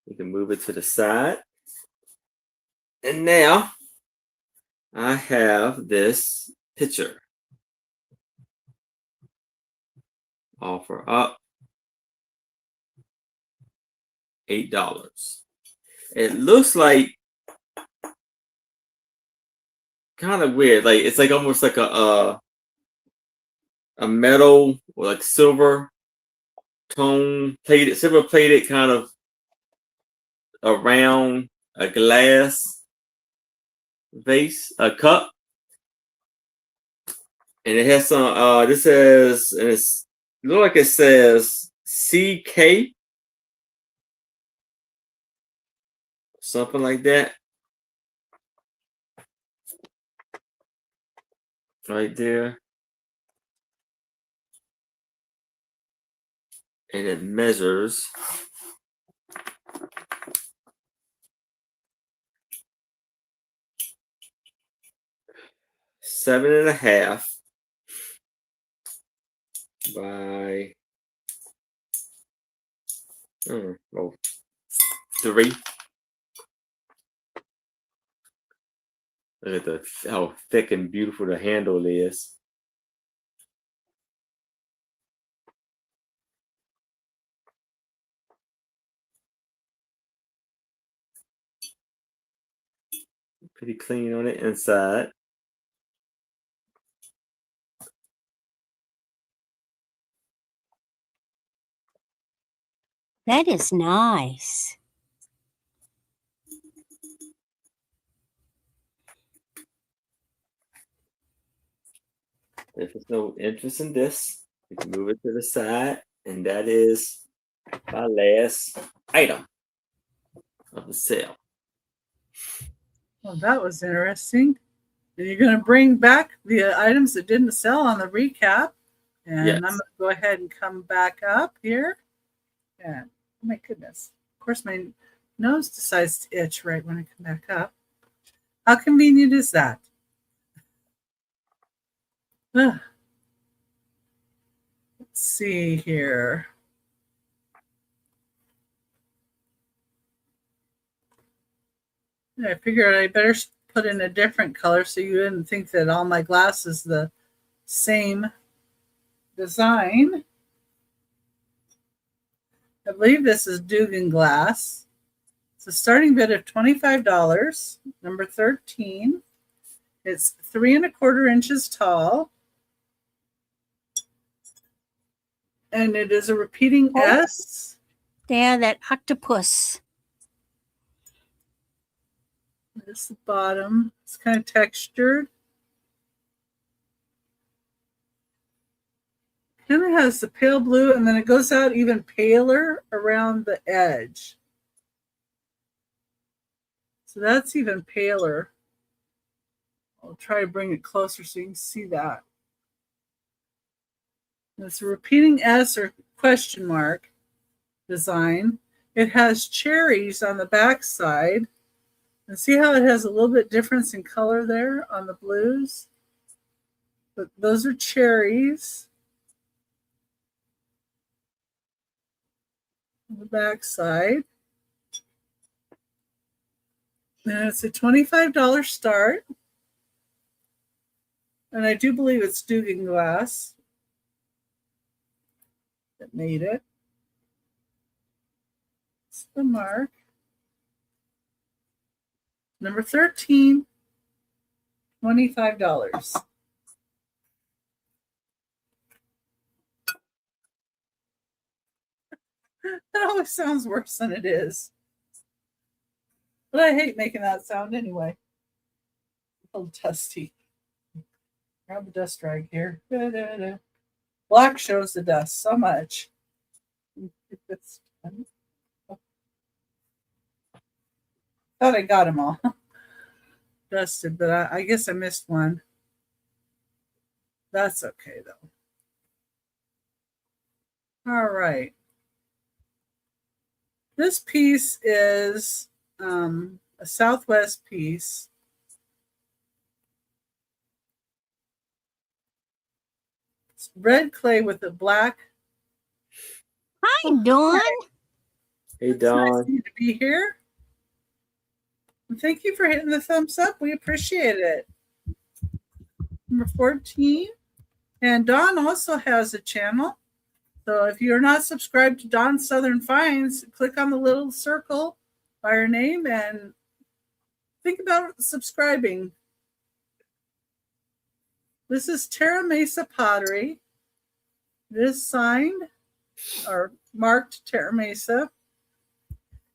We can move it to the side. And now I have this picture. Offer up $8. It looks like kind of weird. Like it's like almost like a metal or like silver tone plated, silver plated kind of around a glass vase, a cup. And it has some this says, and it looks like it says CK, something like that. Right there. And it measures 7.5 by 3. Look at how thick and beautiful the handle is. Pretty clean on the inside. That is nice. If there's no interest in this, we can move it to the side, and that is my last item of the sale. Well, that was interesting. And you're going to bring back the items that didn't sell on the recap. And Yes. I'm going to go ahead and come back up here. And oh my goodness. Of course, my nose decides to itch right when I come back up. How convenient is that? Ugh. Let's see here. I figured I better put in a different color so you didn't think that all my glass is the same design. I believe this is Dugan glass. It's a starting bid of $25, number 13. It's 3 1/4 inches tall. And it is a repeating S. Yeah, that octopus. This is the bottom. It's kind of textured. Kind of has the pale blue, and then it goes out even paler around the edge. So that's even paler. I'll try to bring it closer so you can see that. And it's a repeating S or question mark design. It has cherries on the back side. And see how it has a little bit difference in color there on the blues? But those are cherries on the back side. And it's a $25 start. And I do believe it's Dugan glass that made it. It's the mark. Number 13, $25. That always sounds worse than it is. But I hate making that sound anyway. A little dusty. Grab a dust rag here. Da-da-da. Black shows the dust so much. Thought I got them all dusted, but I guess I missed one. That's okay though. All right. This piece is a Southwest piece. It's red clay with a black. Hi, Dawn. Hey, It's nice Dawn. of you to be here. And thank you for hitting the thumbs up. We appreciate it. Number 14. And Dawn also has a channel. So if you're not subscribed to Dawn Southern Finds, click on the little circle by her name and think about subscribing. This is Terra Mesa pottery. It is signed or marked Terra Mesa.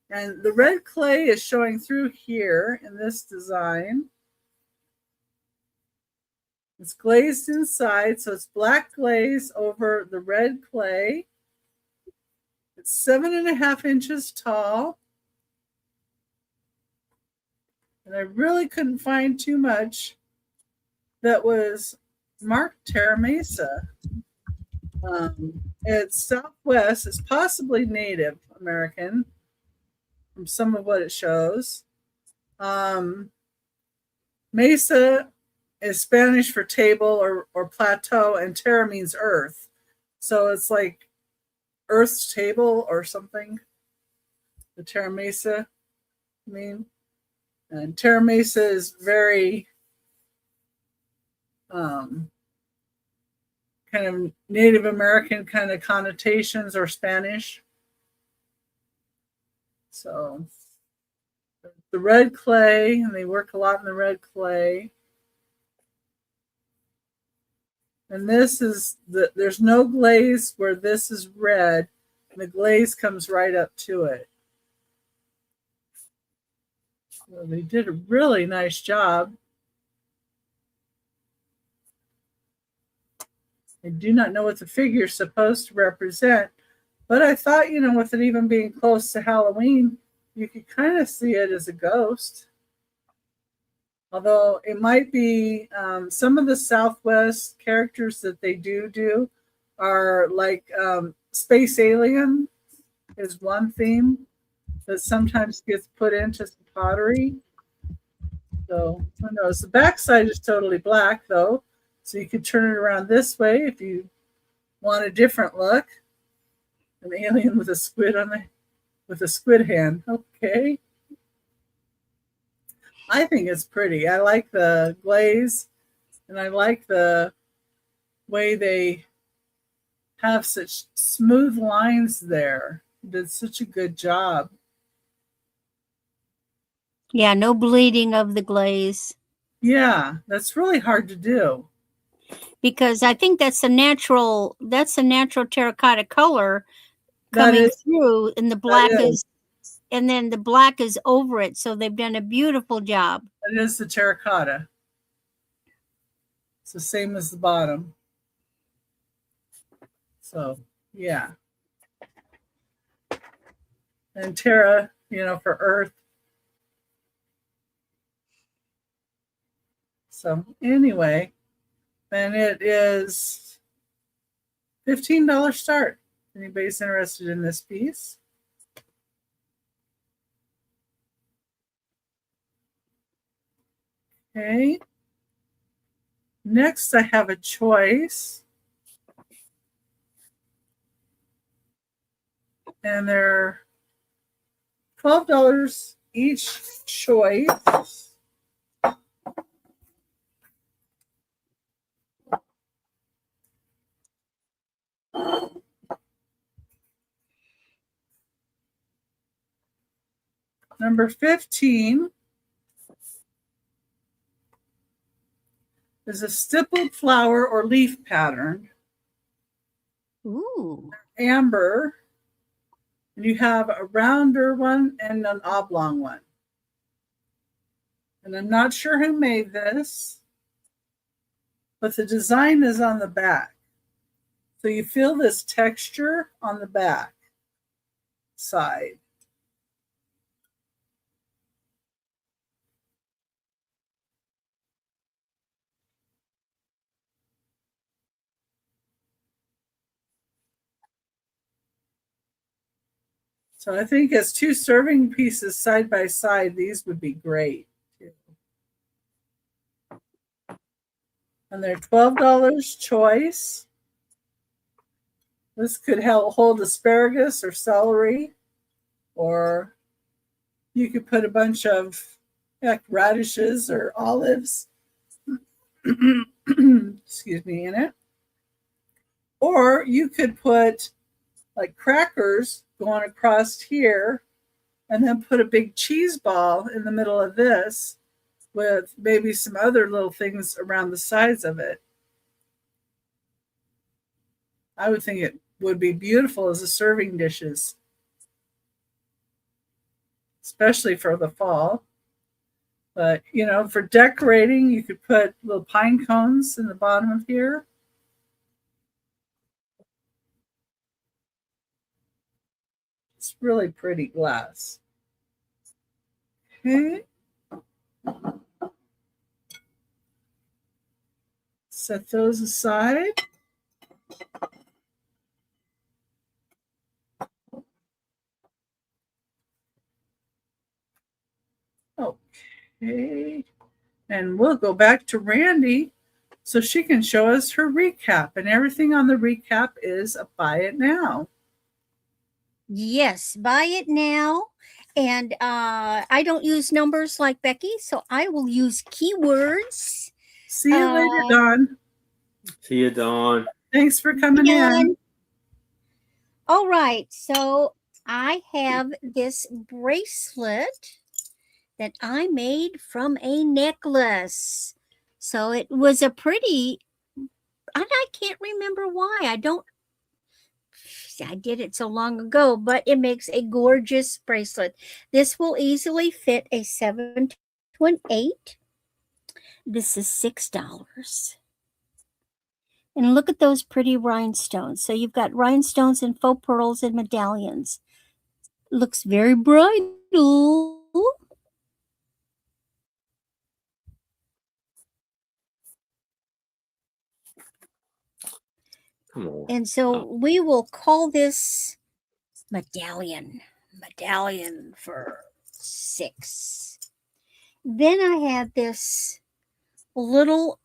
And the red clay is showing through here in this design. It's glazed inside, so it's black glaze over the red clay. It's 7.5 inches tall. And I really couldn't find too much that was marked Terra Mesa. It's Southwest. It's possibly Native American from some of what it shows. Mesa is Spanish for table or plateau, and terra means earth. So it's like Earth's table or something. The Terra Mesa, I mean. And Terra Mesa is very kind of Native American kind of connotations or Spanish. So the red clay, and they work a lot in the red clay. And this is there's no glaze where this is red, and the glaze comes right up to it. So they did a really nice job. I do not know what the figure is supposed to represent, but I thought, with it even being close to Halloween, you could kind of see it as a ghost. Although it might be some of the Southwest characters that they do are like space alien is one theme that sometimes gets put into some pottery. So who knows? The backside is totally black though, so you could turn it around this way if you want a different look. An alien with a squid with a squid hand. Okay. I think it's pretty. I like the glaze, and I like the way they have such smooth lines there. Did such a good job. Yeah, no bleeding of the glaze. Yeah, that's really hard to do. Because I think that's a natural terracotta color coming through, and the black is, and then the black is over it. So they've done a beautiful job. It is the terracotta. It's the same as the bottom. So, yeah. And terra, for earth. So, anyway, and it is $15 start. Anybody's interested in this piece? Okay. Next, I have a choice. And they're $12 each choice. Number 15 is a stippled flower or leaf pattern. Ooh. Amber. And you have a rounder one and an oblong one. And I'm not sure who made this, but the design is on the back. So you feel this texture on the back side. So I think as two serving pieces side by side, these would be great. And they're $12 choice. This could hold asparagus or celery, or you could put a bunch of radishes or olives, excuse me, in it. Or you could put like crackers going across here and then put a big cheese ball in the middle of this with maybe some other little things around the sides of it. I would think it would be beautiful as a serving dishes, especially for the fall. But, you know, for decorating, you could put little pine cones in the bottom of here. It's really pretty glass. Okay. Set those aside. Okay. And we'll go back to Randy so she can show us her recap. And everything on the recap is a buy it now. Yes, buy it now. And I don't use numbers like Becky, so I will use keywords. See you later, Dawn. See you, Dawn. Thanks for coming in. All right, so I have this bracelet that I made from a necklace. So it was a pretty, and I can't remember why. I did it so long ago, but it makes a gorgeous bracelet. This will easily fit a 7 to an 8. This is $6. And look at those pretty rhinestones. So you've got rhinestones and faux pearls and medallions. Looks very bridal. Come on. And so we will call this medallion for $6. Then I have this little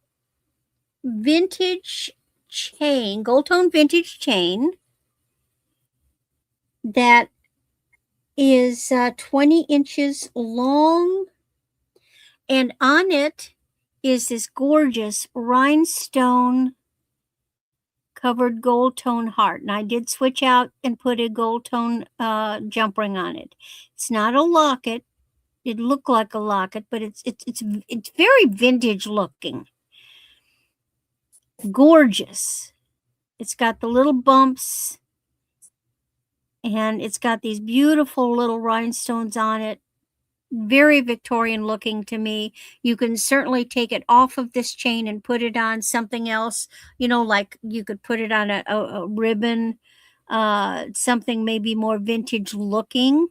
vintage chain, gold tone vintage chain that is 20 inches long, and on it is this gorgeous rhinestone covered gold tone heart. And I did switch out and put a gold tone jump ring on it. It's not a locket. It looked like a locket, but it's very vintage looking. Gorgeous. It's got the little bumps, and it's got these beautiful little rhinestones on it. Very Victorian looking to me. You can certainly take it off of this chain and put it on something else, you know, like you could put it on a ribbon, something maybe more vintage looking.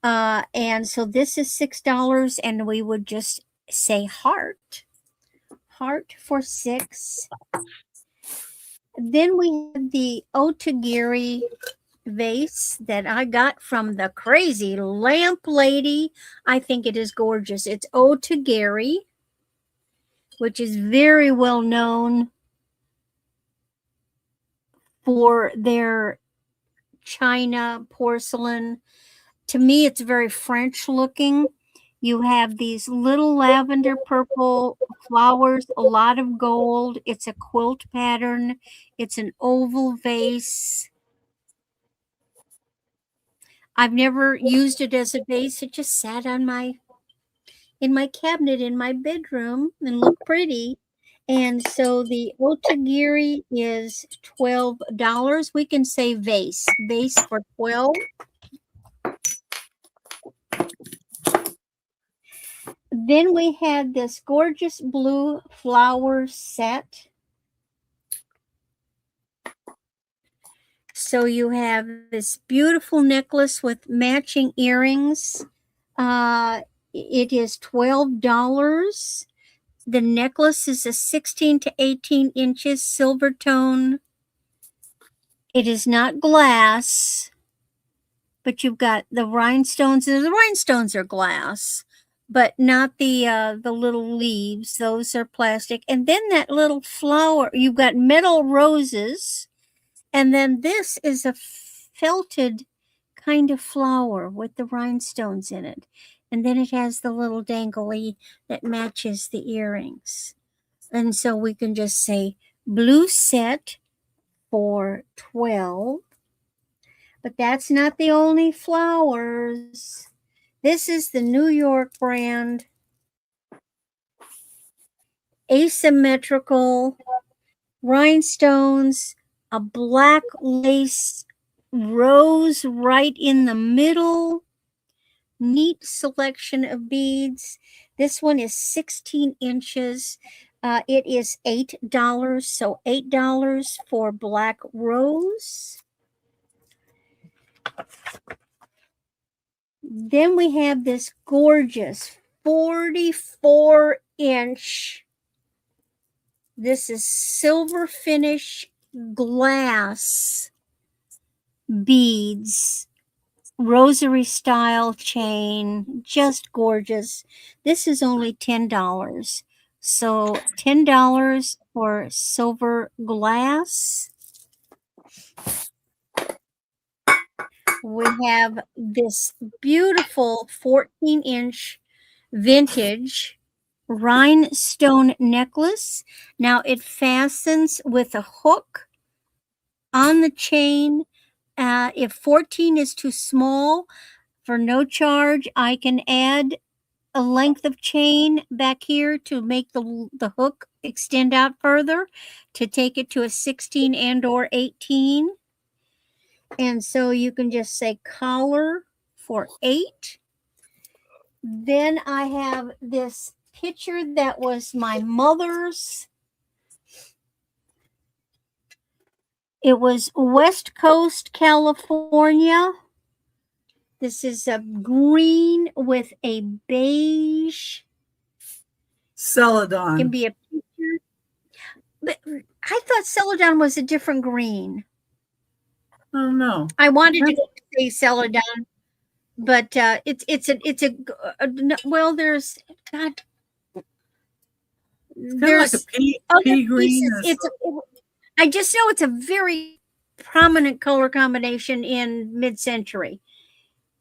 And so this is $6, and we would just say heart for $6. Then we have the Otagiri vase that I got from the crazy lamp lady. I think it is gorgeous. It's Otagiri, which is very well known for their china porcelain. To me, it's very French looking. You have these little lavender purple flowers, a lot of gold. It's a quilt pattern. It's an oval vase. I've never used it as a vase. It just sat on in my cabinet in my bedroom and looked pretty. And so the Otagiri is $12. We can say vase for $12. Then we had this gorgeous blue flower set. So you have this beautiful necklace with matching earrings. It is $12. The necklace is a 16 to 18 inches silver tone. It is not glass, but you've got the rhinestones, and the rhinestones are glass, but not the little leaves. Those are plastic. And then that little flower, you've got metal roses, and then this is a felted kind of flower with the rhinestones in it. And then it has the little dangly that matches the earrings. And so we can just say blue set for 12. But that's not the only flowers. This is the New York brand. Asymmetrical rhinestones, a black lace rose right in the middle. Neat selection of beads. This one is 16 inches. It is $8, so $8 for black rose. Then we have this gorgeous 44-inch. This is silver finish glass beads, rosary style chain, just gorgeous. This is only $10. So $10 for silver glass. We have this beautiful 14-inch vintage rhinestone necklace. Now it fastens with a hook on the chain. If 14 is too small, for no charge, I can add a length of chain back here to make the hook extend out further to take it to a 16 and or 18. And so you can just say collar for $8. Then I have this picture that was my mother's. It was West Coast, California. This is a green with a beige. Celadon. It can be a picture. But I thought Celadon was a different green. I don't know. I wanted to say Celadon, but it's a well, there's God. It's kind of like a pea green. I just know it's a very prominent color combination in mid-century.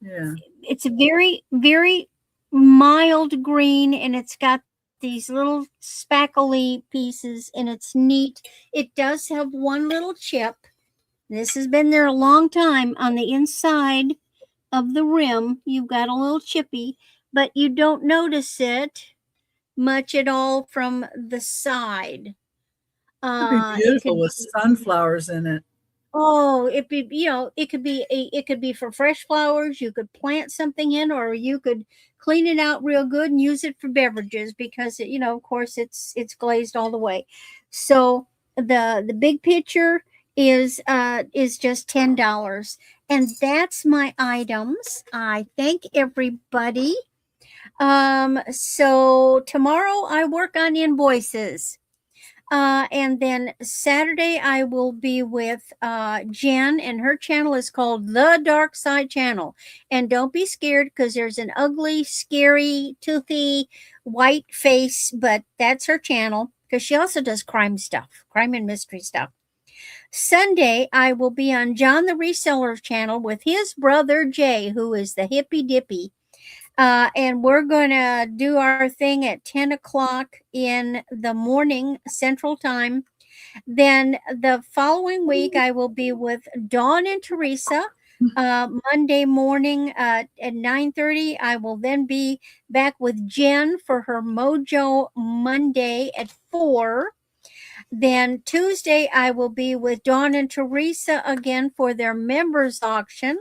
Yeah. It's a very, very mild green, and it's got these little spackly pieces, and it's neat. It does have one little chip. This has been there a long time. On the inside of the rim, you've got a little chippy, but you don't notice it much at all from the side. It'd be beautiful with sunflowers in it. Oh, it could be for fresh flowers. You could plant something in, or you could clean it out real good and use it for beverages because of course it's glazed all the way. So the big picture is just $10, and that's my items. I thank everybody. So tomorrow I work on invoices. And then Saturday I will be with Jen, and her channel is called The Dark Side Channel. And don't be scared because there's an ugly, scary, toothy, white face, but that's her channel because she also does crime and mystery stuff. Sunday I will be on John the Reseller's channel with his brother Jay, who is the hippy dippy. And we're going to do our thing at 10 o'clock in the morning Central Time. Then the following week, I will be with Dawn and Teresa. Monday morning at 9:30. I will then be back with Jen for her Mojo Monday at 4. Then Tuesday, I will be with Dawn and Teresa again for their members auction.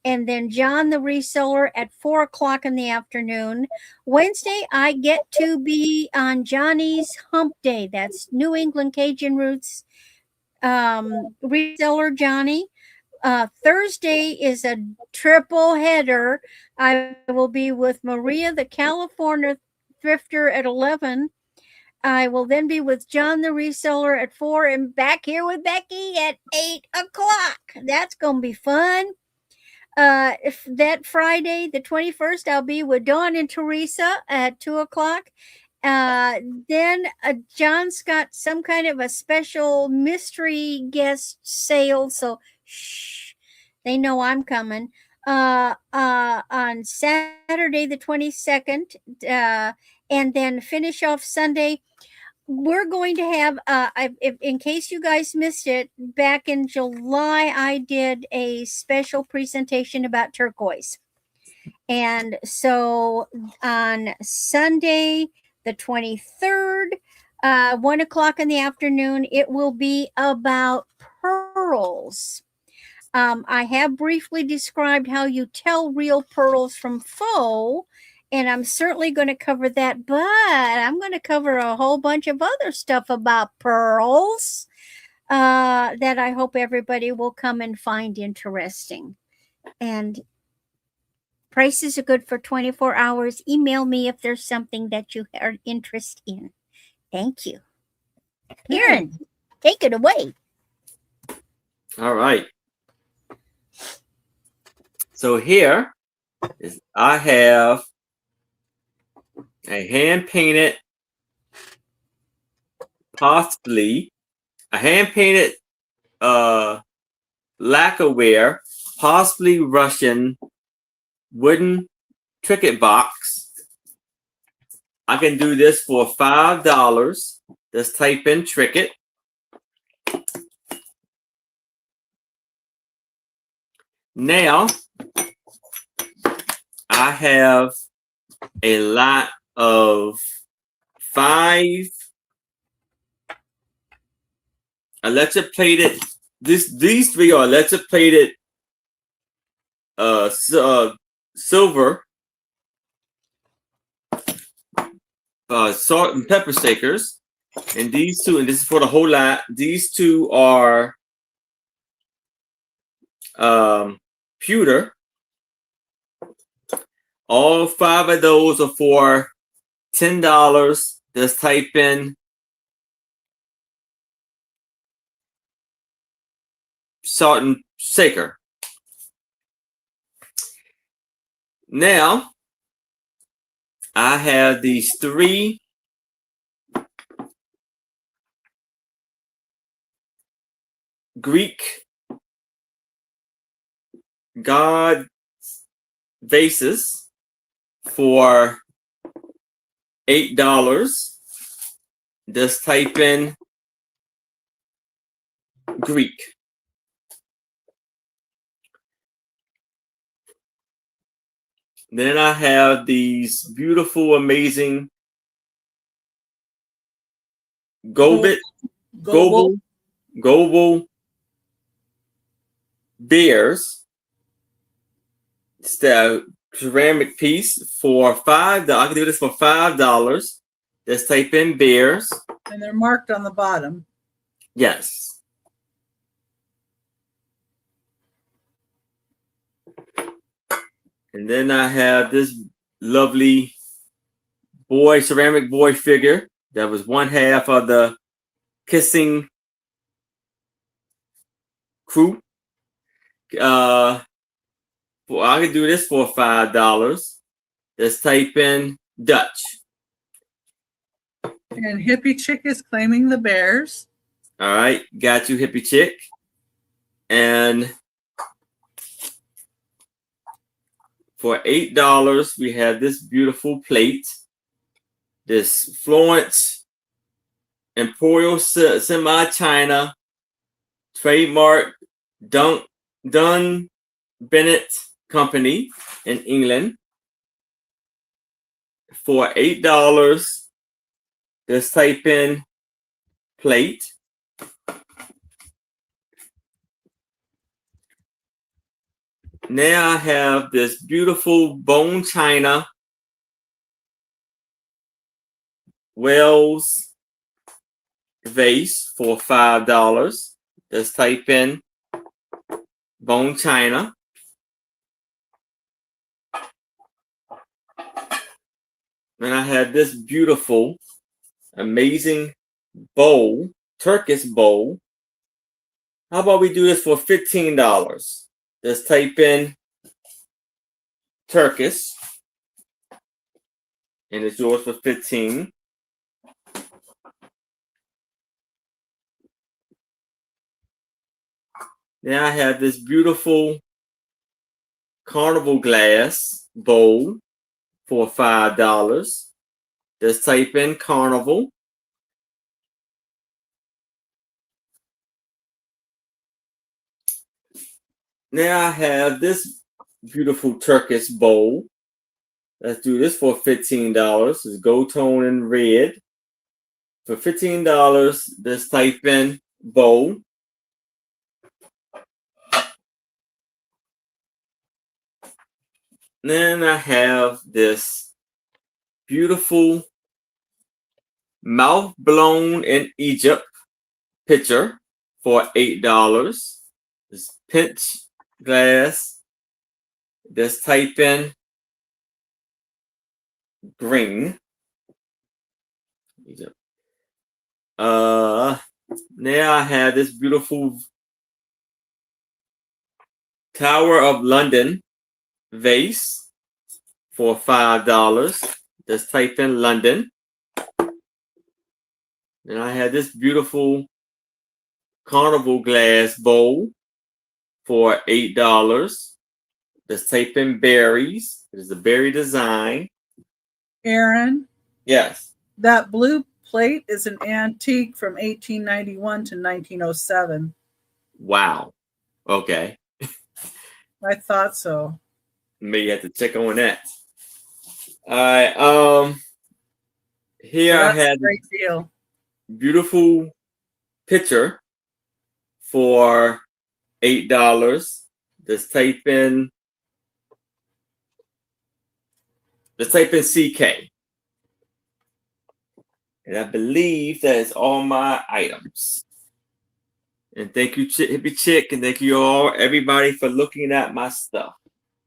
and then John the reseller at 4 o'clock in the afternoon. Wednesday, I get to be on Johnny's Hump Day. That's New England Cajun Roots reseller Johnny. Thursday is a triple header. I will be with Maria, the California thrifter, at 11. I will then be with John the reseller at 4 and back here with Becky at 8 o'clock. That's going to be fun. If that Friday, the 21st, I'll be with Dawn and Teresa at 2 o'clock. Then John's got some kind of a special mystery guest sale, so shh, they know I'm coming. On Saturday the 22nd, and then finish off Sunday. We're going to have, in case you guys missed it, back in July, I did a special presentation about turquoise. And so on Sunday, the 23rd, 1 o'clock in the afternoon, it will be about pearls. I have briefly described how you tell real pearls from faux, and I'm certainly going to cover that, but I'm going to cover a whole bunch of other stuff about pearls that I hope everybody will come and find interesting. And prices are good for 24 hours. Email me if there's something that you are interested in. Thank you. Karen, take it away. All right. So here is I have a hand-painted, possibly a hand-painted lacquerware, possibly Russian wooden trinket box. I can do this for $5. Just type in trinket. Now, I have a lot of 5 electroplated. These 3 are electroplated silver salt and pepper shakers, and these 2, and this is for the whole lot. These 2 are pewter. All 5 of those are for $10. Just type in salt and shaker. Now, I have these 3 Greek god vases for $8. Just type in Greek. Then I have these beautiful, amazing Goble bears. It's the ceramic piece for $5. I can do this for $5. Just type in bears. And they're marked on the bottom. Yes. And then I have this lovely ceramic boy figure that was 1/2 of the kissing crew. I could do this for $5. Just type in Dutch. And Hippie Chick is claiming the bears. All right, got you, Hippie Chick. And for $8, we have this beautiful plate. This Florence Imperial Semi-China trademark Dun Bennett Company in England for $8. Just type in plate. Now I have this beautiful bone china Wells vase for $5. Just type in bone china. And I have this beautiful, amazing bowl, Turkish bowl. How about we do this for $15? Just type in Turkish, and it's yours for $15. Now I have this beautiful carnival glass bowl for $5. Just type in carnival. Now I have this beautiful Turkish bowl. Let's do this for $15. It's gold tone and red. For $15, just type in bowl. Then I have this beautiful mouth blown in Egypt pitcher for $8. This pinch glass. Just type in green. Egypt. Now I have this beautiful Tower of London vase for $5. Just type in London. And I have this beautiful carnival glass bowl for $8. Just type in berries. It is a berry design. Aaron, Yes. that blue plate is an antique from 1891 to 1907. Wow. Okay. I thought so. Maybe have to check on that. All right. Here I That's a had great deal. beautiful picture for $8. Just type in CK. And I believe that is all my items. And thank you, Hippie Chick, and thank you all, everybody, for looking at my stuff.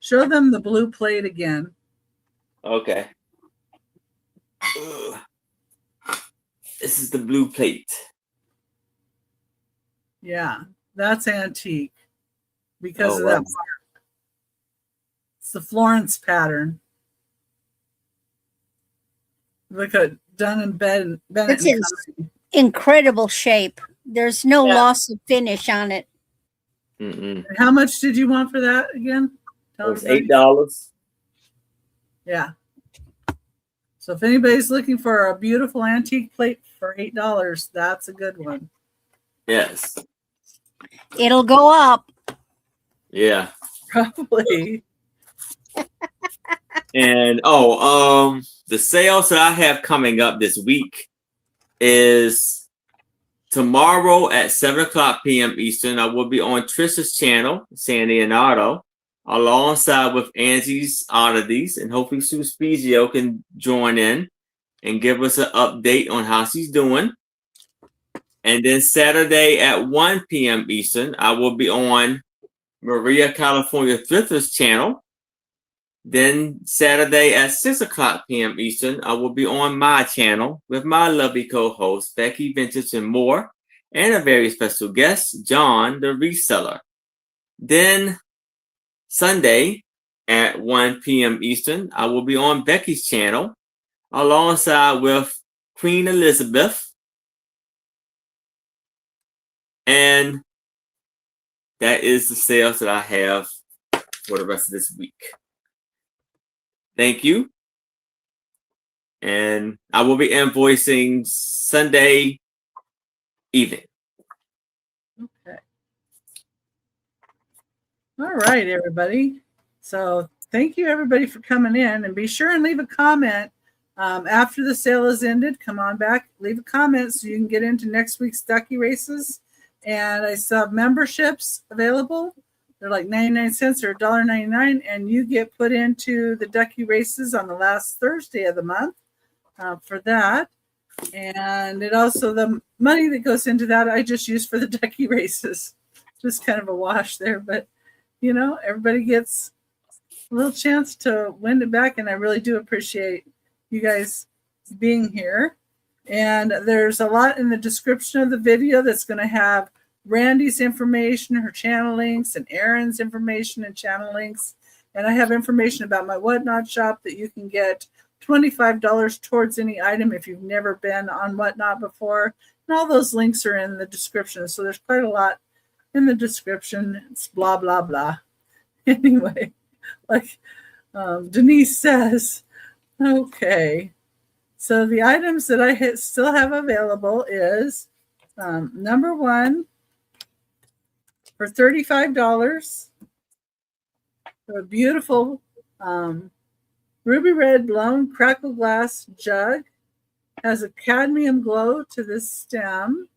Show them the blue plate again. Okay. Ugh. This is the blue plate. Yeah, that's antique because of that mark. It's the Florence pattern. Look at done in Bennett. It's in incredible shape. There's no loss of finish on it. Mm-mm. How much did you want for that again? It was $8. Yeah. So if anybody's looking for a beautiful antique plate for $8, that's a good one. Yes. It'll go up. Yeah. Probably. And the sales that I have coming up this week is tomorrow at 7:00 p.m. Eastern. I will be on Trisha's channel, San Leonardo, alongside with Angie's Oddities, and hopefully Sue Spezio can join in and give us an update on how she's doing. And then Saturday at 1 p.m. Eastern, I will be on Maria California Thrifter's channel. Then Saturday at 6:00 p.m. Eastern, I will be on my channel with my lovely co-host, Becky Vintage and more, and a very special guest, John, the reseller. Then Sunday at 1 p.m. Eastern, I will be on Becky's channel alongside with Queen Elizabeth. And that is the sales that I have for the rest of this week. Thank you. And I will be invoicing Sunday evening. Okay. All right, everybody. So thank you, everybody, for coming in. And be sure and leave a comment after the sale is ended. Come on back, leave a comment so you can get into next week's Ducky Races. And I still have memberships available. They're like 99 cents or $1.99, and you get put into the ducky races on the last Thursday of the month for that. And it also, the money that goes into that, I just use for the ducky races. Just kind of a wash there, but you know, everybody gets a little chance to win it back, and I really do appreciate you guys being here. And there's a lot in the description of the video that's going to have Randy's information, her channel links, and Erin's information and channel links. And I have information about my Whatnot shop that you can get $25 towards any item if you've never been on Whatnot before. And all those links are in the description. So there's quite a lot in the description. It's blah, blah, blah. Anyway, like Denise says, okay. So the items that I still have available is number one for $35. A beautiful ruby red blown crackle glass jug. Has a cadmium glow to this stem.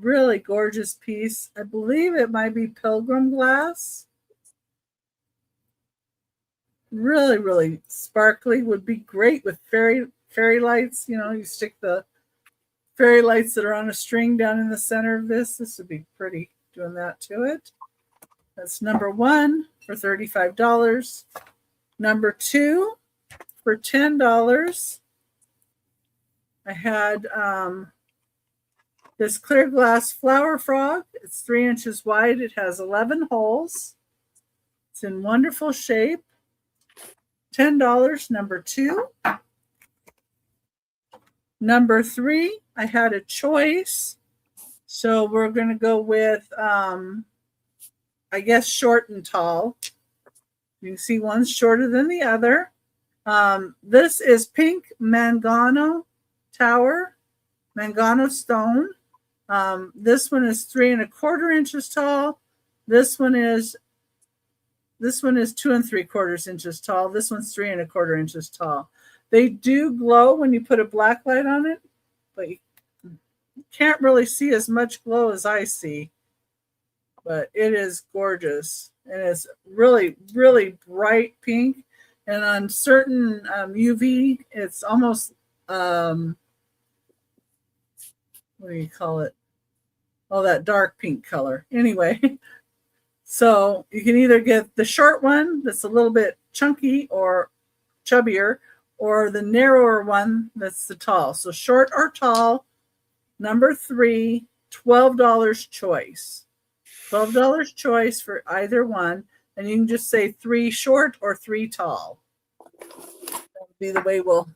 Really gorgeous piece. I believe it might be pilgrim glass. Really, really sparkly. Would be great with fairy lights. You know, you stick the fairy lights that are on a string down in the center of this. This would be pretty doing that to it. That's number one for $35. Number two for $10. I had this clear glass flower frog. It's 3 inches wide. It has 11 holes. It's in wonderful shape. $10, number two. Number three, I had a choice. So we're going to go with, I guess, short and tall. You can see one's shorter than the other. This is pink Mangano tower, Mangano stone. This one is 3 1/4 inches tall. This one is 2 3/4 inches tall. This one's 3 1/4 inches tall. They do glow when you put a black light on it, but you can't really see as much glow as I see. But it is gorgeous, and it's really, really bright pink. And on certain UV, it's almost what do you call it? Oh, that dark pink color. Anyway, so you can either get the short one that's a little bit chunky or chubbier, or the narrower one that's the tall. So short or tall, number three, $12 choice. $12 choice for either one. And you can just say 3 short or 3 tall. That would be the way we'll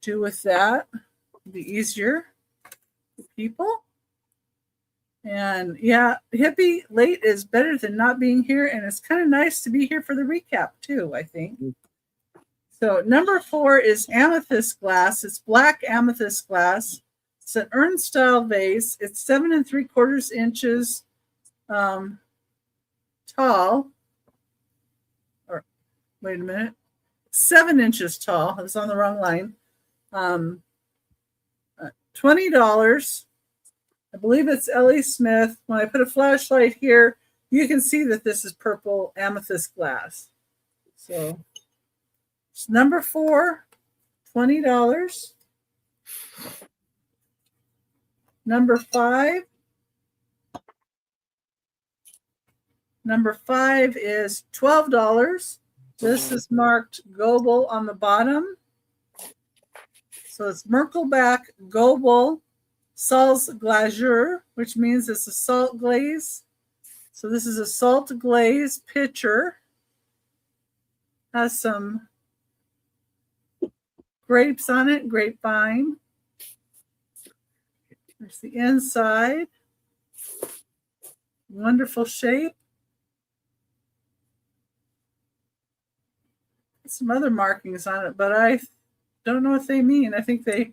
do with that. It'll be easier for people. And yeah, hippie late is better than not being here. And it's kind of nice to be here for the recap too, I think. So number 4 is amethyst glass. It's black amethyst glass. It's an urn style vase. It's 7 3/4 inches tall. Or wait a minute, 7 inches tall. I was on the wrong line. $20. I believe it's Ellie Smith. When I put a flashlight here, you can see that this is purple amethyst glass. So it's number 4, $20. Number 5. Number 5 is $12. This is marked Goebel on the bottom. So it's Merkelbach Goebel Salz Glazure, which means it's a salt glaze. So this is a salt glaze pitcher. Has some grapes on it, grapevine. There's the inside. Wonderful shape. Some other markings on it, but I don't know what they mean. I think they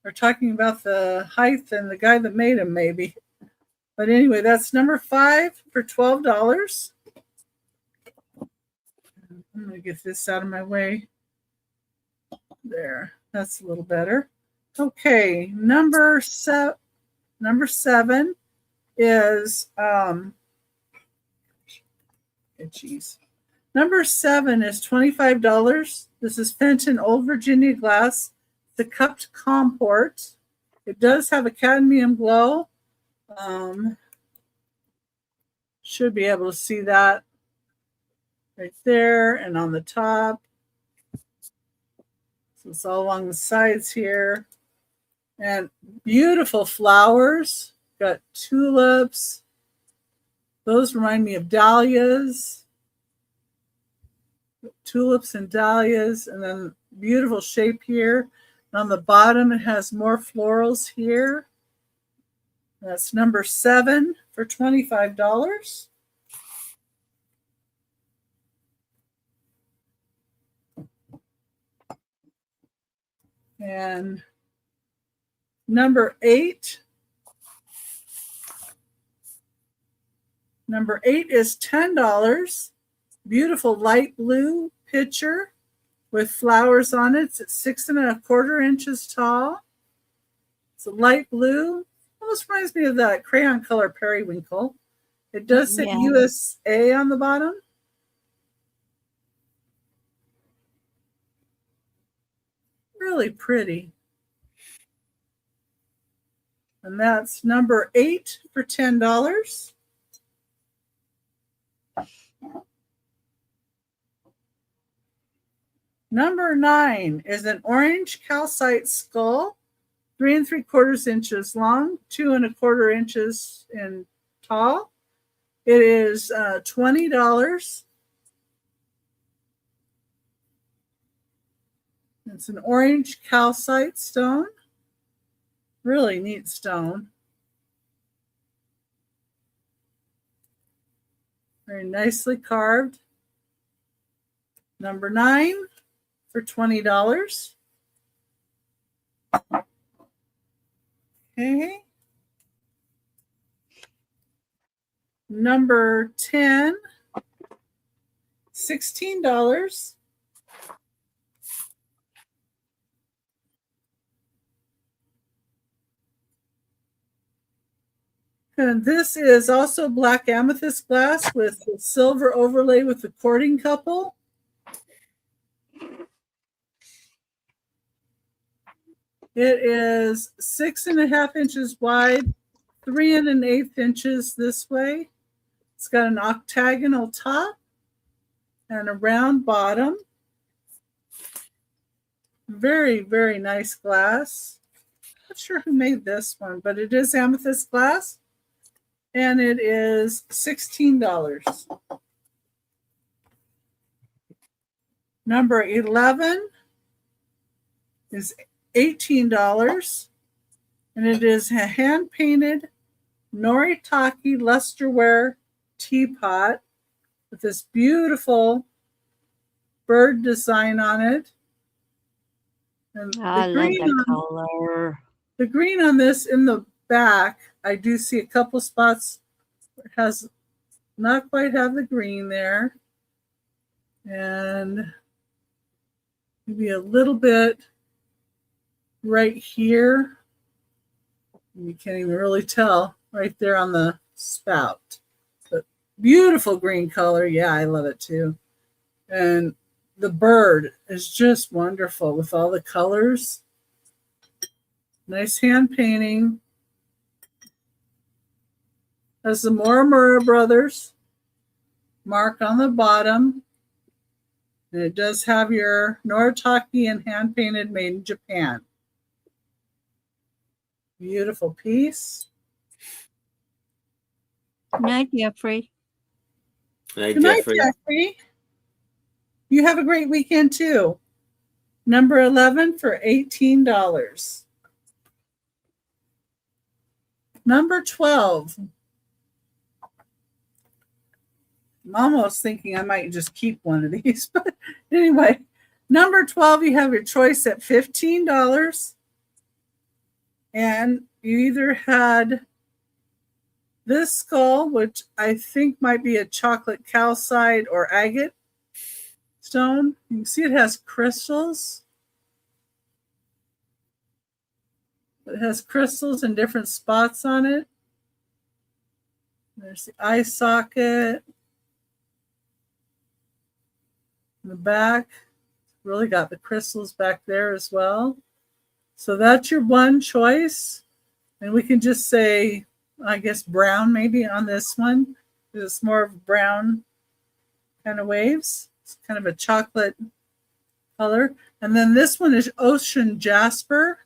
are talking about the height and the guy that made them, maybe. But anyway, that's number 5 for $12. I'm going to get this out of my way. There, that's a little better. Okay, number 7 is itchies. Number 7 is $25. This is Fenton Old Virginia glass, the cupped comport. It does have a cadmium glow. Should be able to see that right there and on the top. So it's all along the sides here. And beautiful flowers. Got tulips. Those remind me of dahlias. Tulips and dahlias. And then beautiful shape here. And on the bottom, it has more florals here. That's number 7 for $25. And number 8. Number 8 is $10. Beautiful light blue pitcher with flowers on it. It's 6 1/4 inches tall. It's a light blue. Almost reminds me of that crayon color periwinkle. It does say Yeah. USA on the bottom. Really pretty. And that's number 8 for $10. Number 9 is an orange calcite skull, 3 3/4 inches long, 2 1/4 inches in tall. It is $20. It's an orange calcite stone. Really neat stone. Very nicely carved. Number 9 for $20. Okay. Number 10, $16. And this is also black amethyst glass with the silver overlay with the courting couple. It is 6 1/2 inches wide, 3 1/8 inches this way. It's got an octagonal top and a round bottom. Very, very nice glass. Not sure who made this one, but it is amethyst glass. And it is $16. Number 11 is $18. And it is a hand-painted Noritake lusterware teapot with this beautiful bird design on it. And I love that color. the green on this in the back, I do see a couple spots where it has not quite have the green there. And maybe a little bit right here. You can't even really tell right there on the spout. But beautiful green color. Yeah, I love it too. And the bird is just wonderful with all the colors. Nice hand painting. Has the Morimura Brothers mark on the bottom. And it does have your Noritake and hand painted made in Japan. Beautiful piece. Good night, Jeffrey. Good Good night, Jeffrey. You have a great weekend too. Number 11 for $18. Number 12. I'm almost thinking I might just keep one of these. But anyway, number 12, you have your choice at $15. And you either had this skull, which I think might be a chocolate calcite or agate stone. You can see it has crystals. It has crystals in different spots on it. There's the eye socket. In the back, really got the crystals back there as well. So that's your one choice. And we can just say, I guess, brown maybe on this one. It's more of brown kind of waves. It's kind of a chocolate color. And then this one is Ocean Jasper.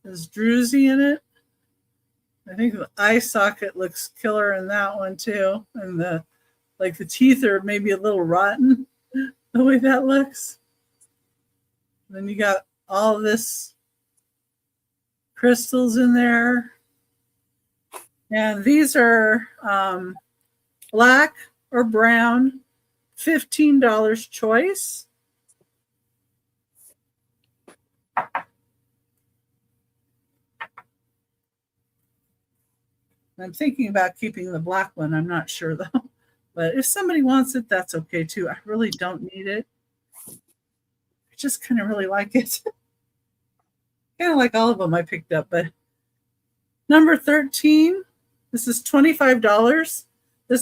There's druzy in it. I think the eye socket looks killer in that one too. And the teeth are maybe a little rotten the way that looks. Then you got all this crystals in there. And these are black or brown, $15 choice. I'm thinking about keeping the black one. I'm not sure though. But if somebody wants it, that's okay too. I really don't need it. I just kind of really like it. Kind of like all of them I picked up. But number 13, this is $25.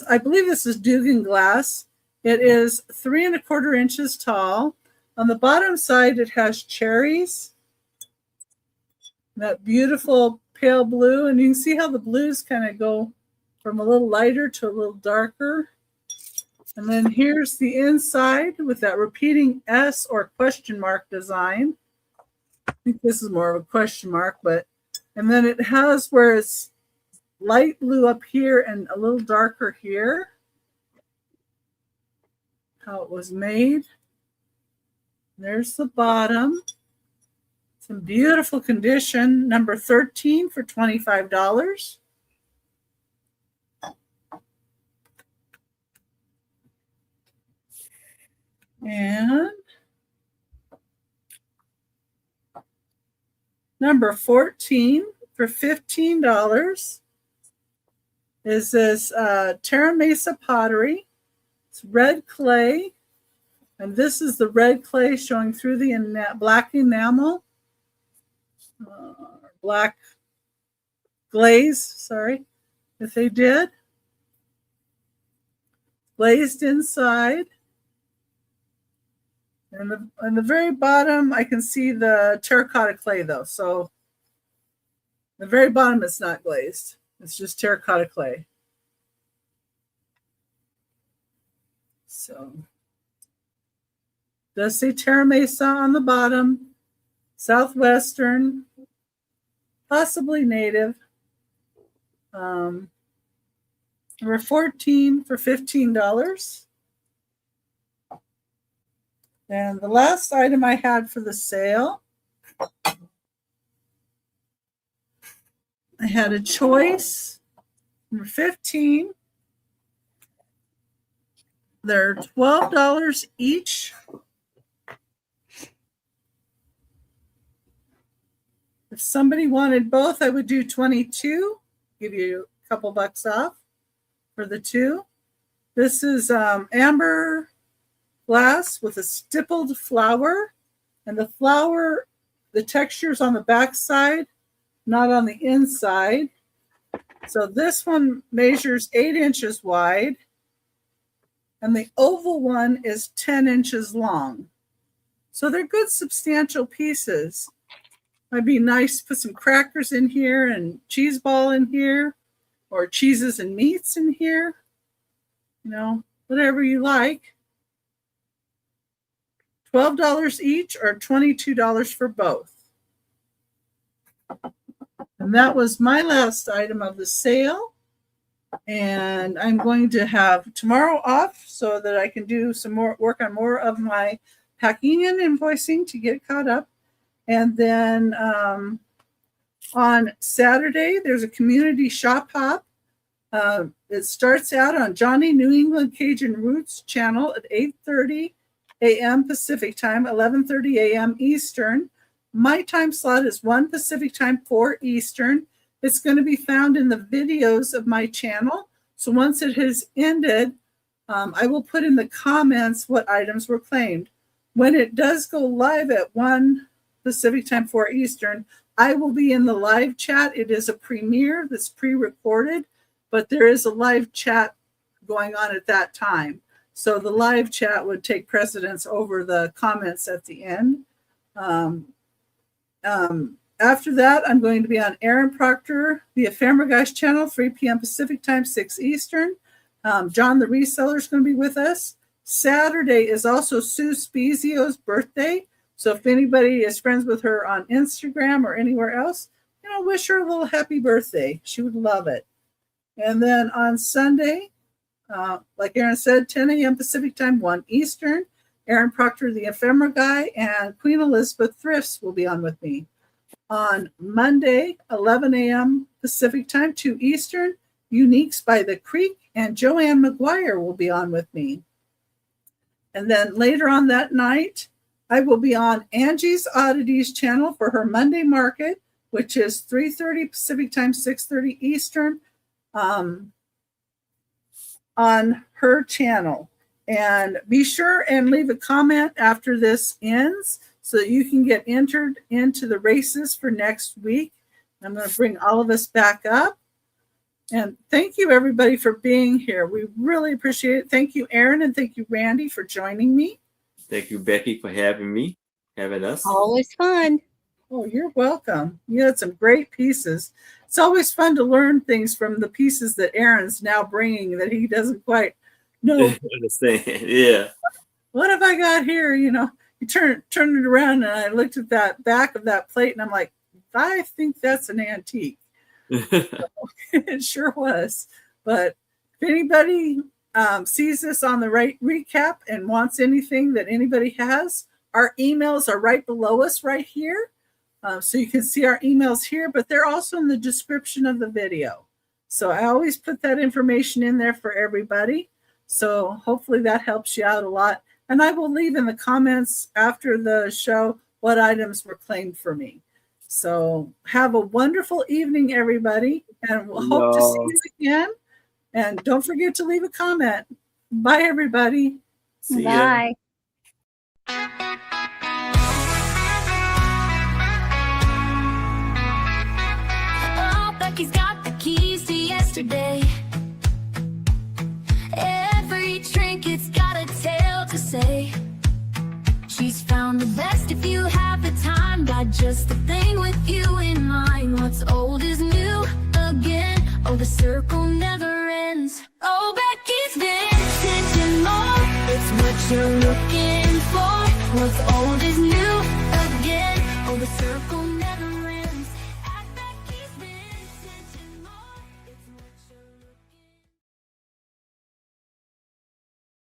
I believe this is Dugan glass. It is 3 1/4 inches tall. On the bottom side, it has cherries. That beautiful pale blue. And you can see how the blues kind of go from a little lighter to a little darker. And then here's the inside with that repeating S or question mark design. I think this is more of a question mark, and then it has where it's light blue up here and a little darker here. How it was made. There's the bottom. It's in beautiful condition. Number 13 for $25. And number 14 for $15 is this Terra Mesa pottery. It's red clay. And this is the red clay showing through the black enamel. Black glaze, sorry, if they did. Glazed inside. And on the very bottom, I can see the terracotta clay, though. So the very bottom is not glazed. It's just terracotta clay. So does say Terra Mesa on the bottom, Southwestern, possibly native. Number 14 for $15. And the last item I had for the sale, I had a choice, number 15. They're $12 each. If somebody wanted both, I would do 22, give you a couple bucks off for the two. This is amber glass with a stippled flower, and the flower, the texture's on the back side, not on the inside. So this one measures 8 inches wide, and the oval one is 10 inches long. So they're good, substantial pieces. Might be nice to put some crackers in here and cheese ball in here, or cheeses and meats in here. You know, whatever you like. $12 each or $22 for both. And that was my last item of the sale. And I'm going to have tomorrow off so that I can do some more work on more of my packing and invoicing to get caught up. And then on Saturday, there's a community shop hop. It starts out on Johnny New England Cajun Roots channel at 8:30 a.m. Pacific time, 11:30 a.m. Eastern. My time slot is 1 Pacific time, 4 Eastern. It's going to be found in the videos of my channel. So once it has ended, I will put in the comments what items were claimed. When it does go live at 1 Pacific time, 4 Eastern, I will be in the live chat. It is a premiere that's pre-recorded, but there is a live chat going on at that time. So the live chat would take precedence over the comments at the end. After that, I'm going to be on Aaron Proctor, the Ephemera Guy's channel, 3 p.m. Pacific time, 6 Eastern. John the Reseller is going to be with us. Saturday is also Sue Spezio's birthday. So if anybody is friends with her on Instagram or anywhere else, wish her a little happy birthday. She would love it. And then on Sunday, like Aaron said, 10 a.m. Pacific time, 1 Eastern. Aaron Proctor, the Ephemera Guy, and Queen Elizabeth Thrifts will be on with me. On Monday, 11 a.m. Pacific time, 2 Eastern, Uniques by the Creek and Joanne McGuire will be on with me. And then later on that night, I will be on Angie's Oddities channel for her Monday market, which is 3:30 Pacific time, 6:30 Eastern, on her channel. And be sure and leave a comment after this ends so that you can get entered into the races for next week. I'm going to bring all of us back up. And thank you, everybody, for being here. We really appreciate it. Thank you, Aaron, and thank you, Randy, for joining me. Thank you, Becky, for having us. Always fun. Oh, you're welcome. You had some great pieces. It's always fun to learn things from the pieces that Aaron's now bringing that he doesn't quite know. Understand? Yeah. What have I got here? You turn it around, and I looked at that back of that plate, and I'm like, I think that's an antique. It sure was. But if anybody sees this on the right recap and wants anything that anybody has, our emails are right below us right here. So you can see our emails here, but they're also in the description of the video. So I always put that information in there for everybody. So hopefully that helps you out a lot. And I will leave in the comments after the show what items were claimed for me. So have a wonderful evening, everybody. And we'll hope to see you again. And don't forget to leave a comment. Bye, everybody. See ya. Bye. Oh, Becky's got the keys to yesterday. Every trinket's got a tale to say. She's found the best if you have the time. Got just the thing with you in mind. What's old is new again. Oh, the circle never ends. Oh, Becky's vintage and more. It's what you're looking for. What's old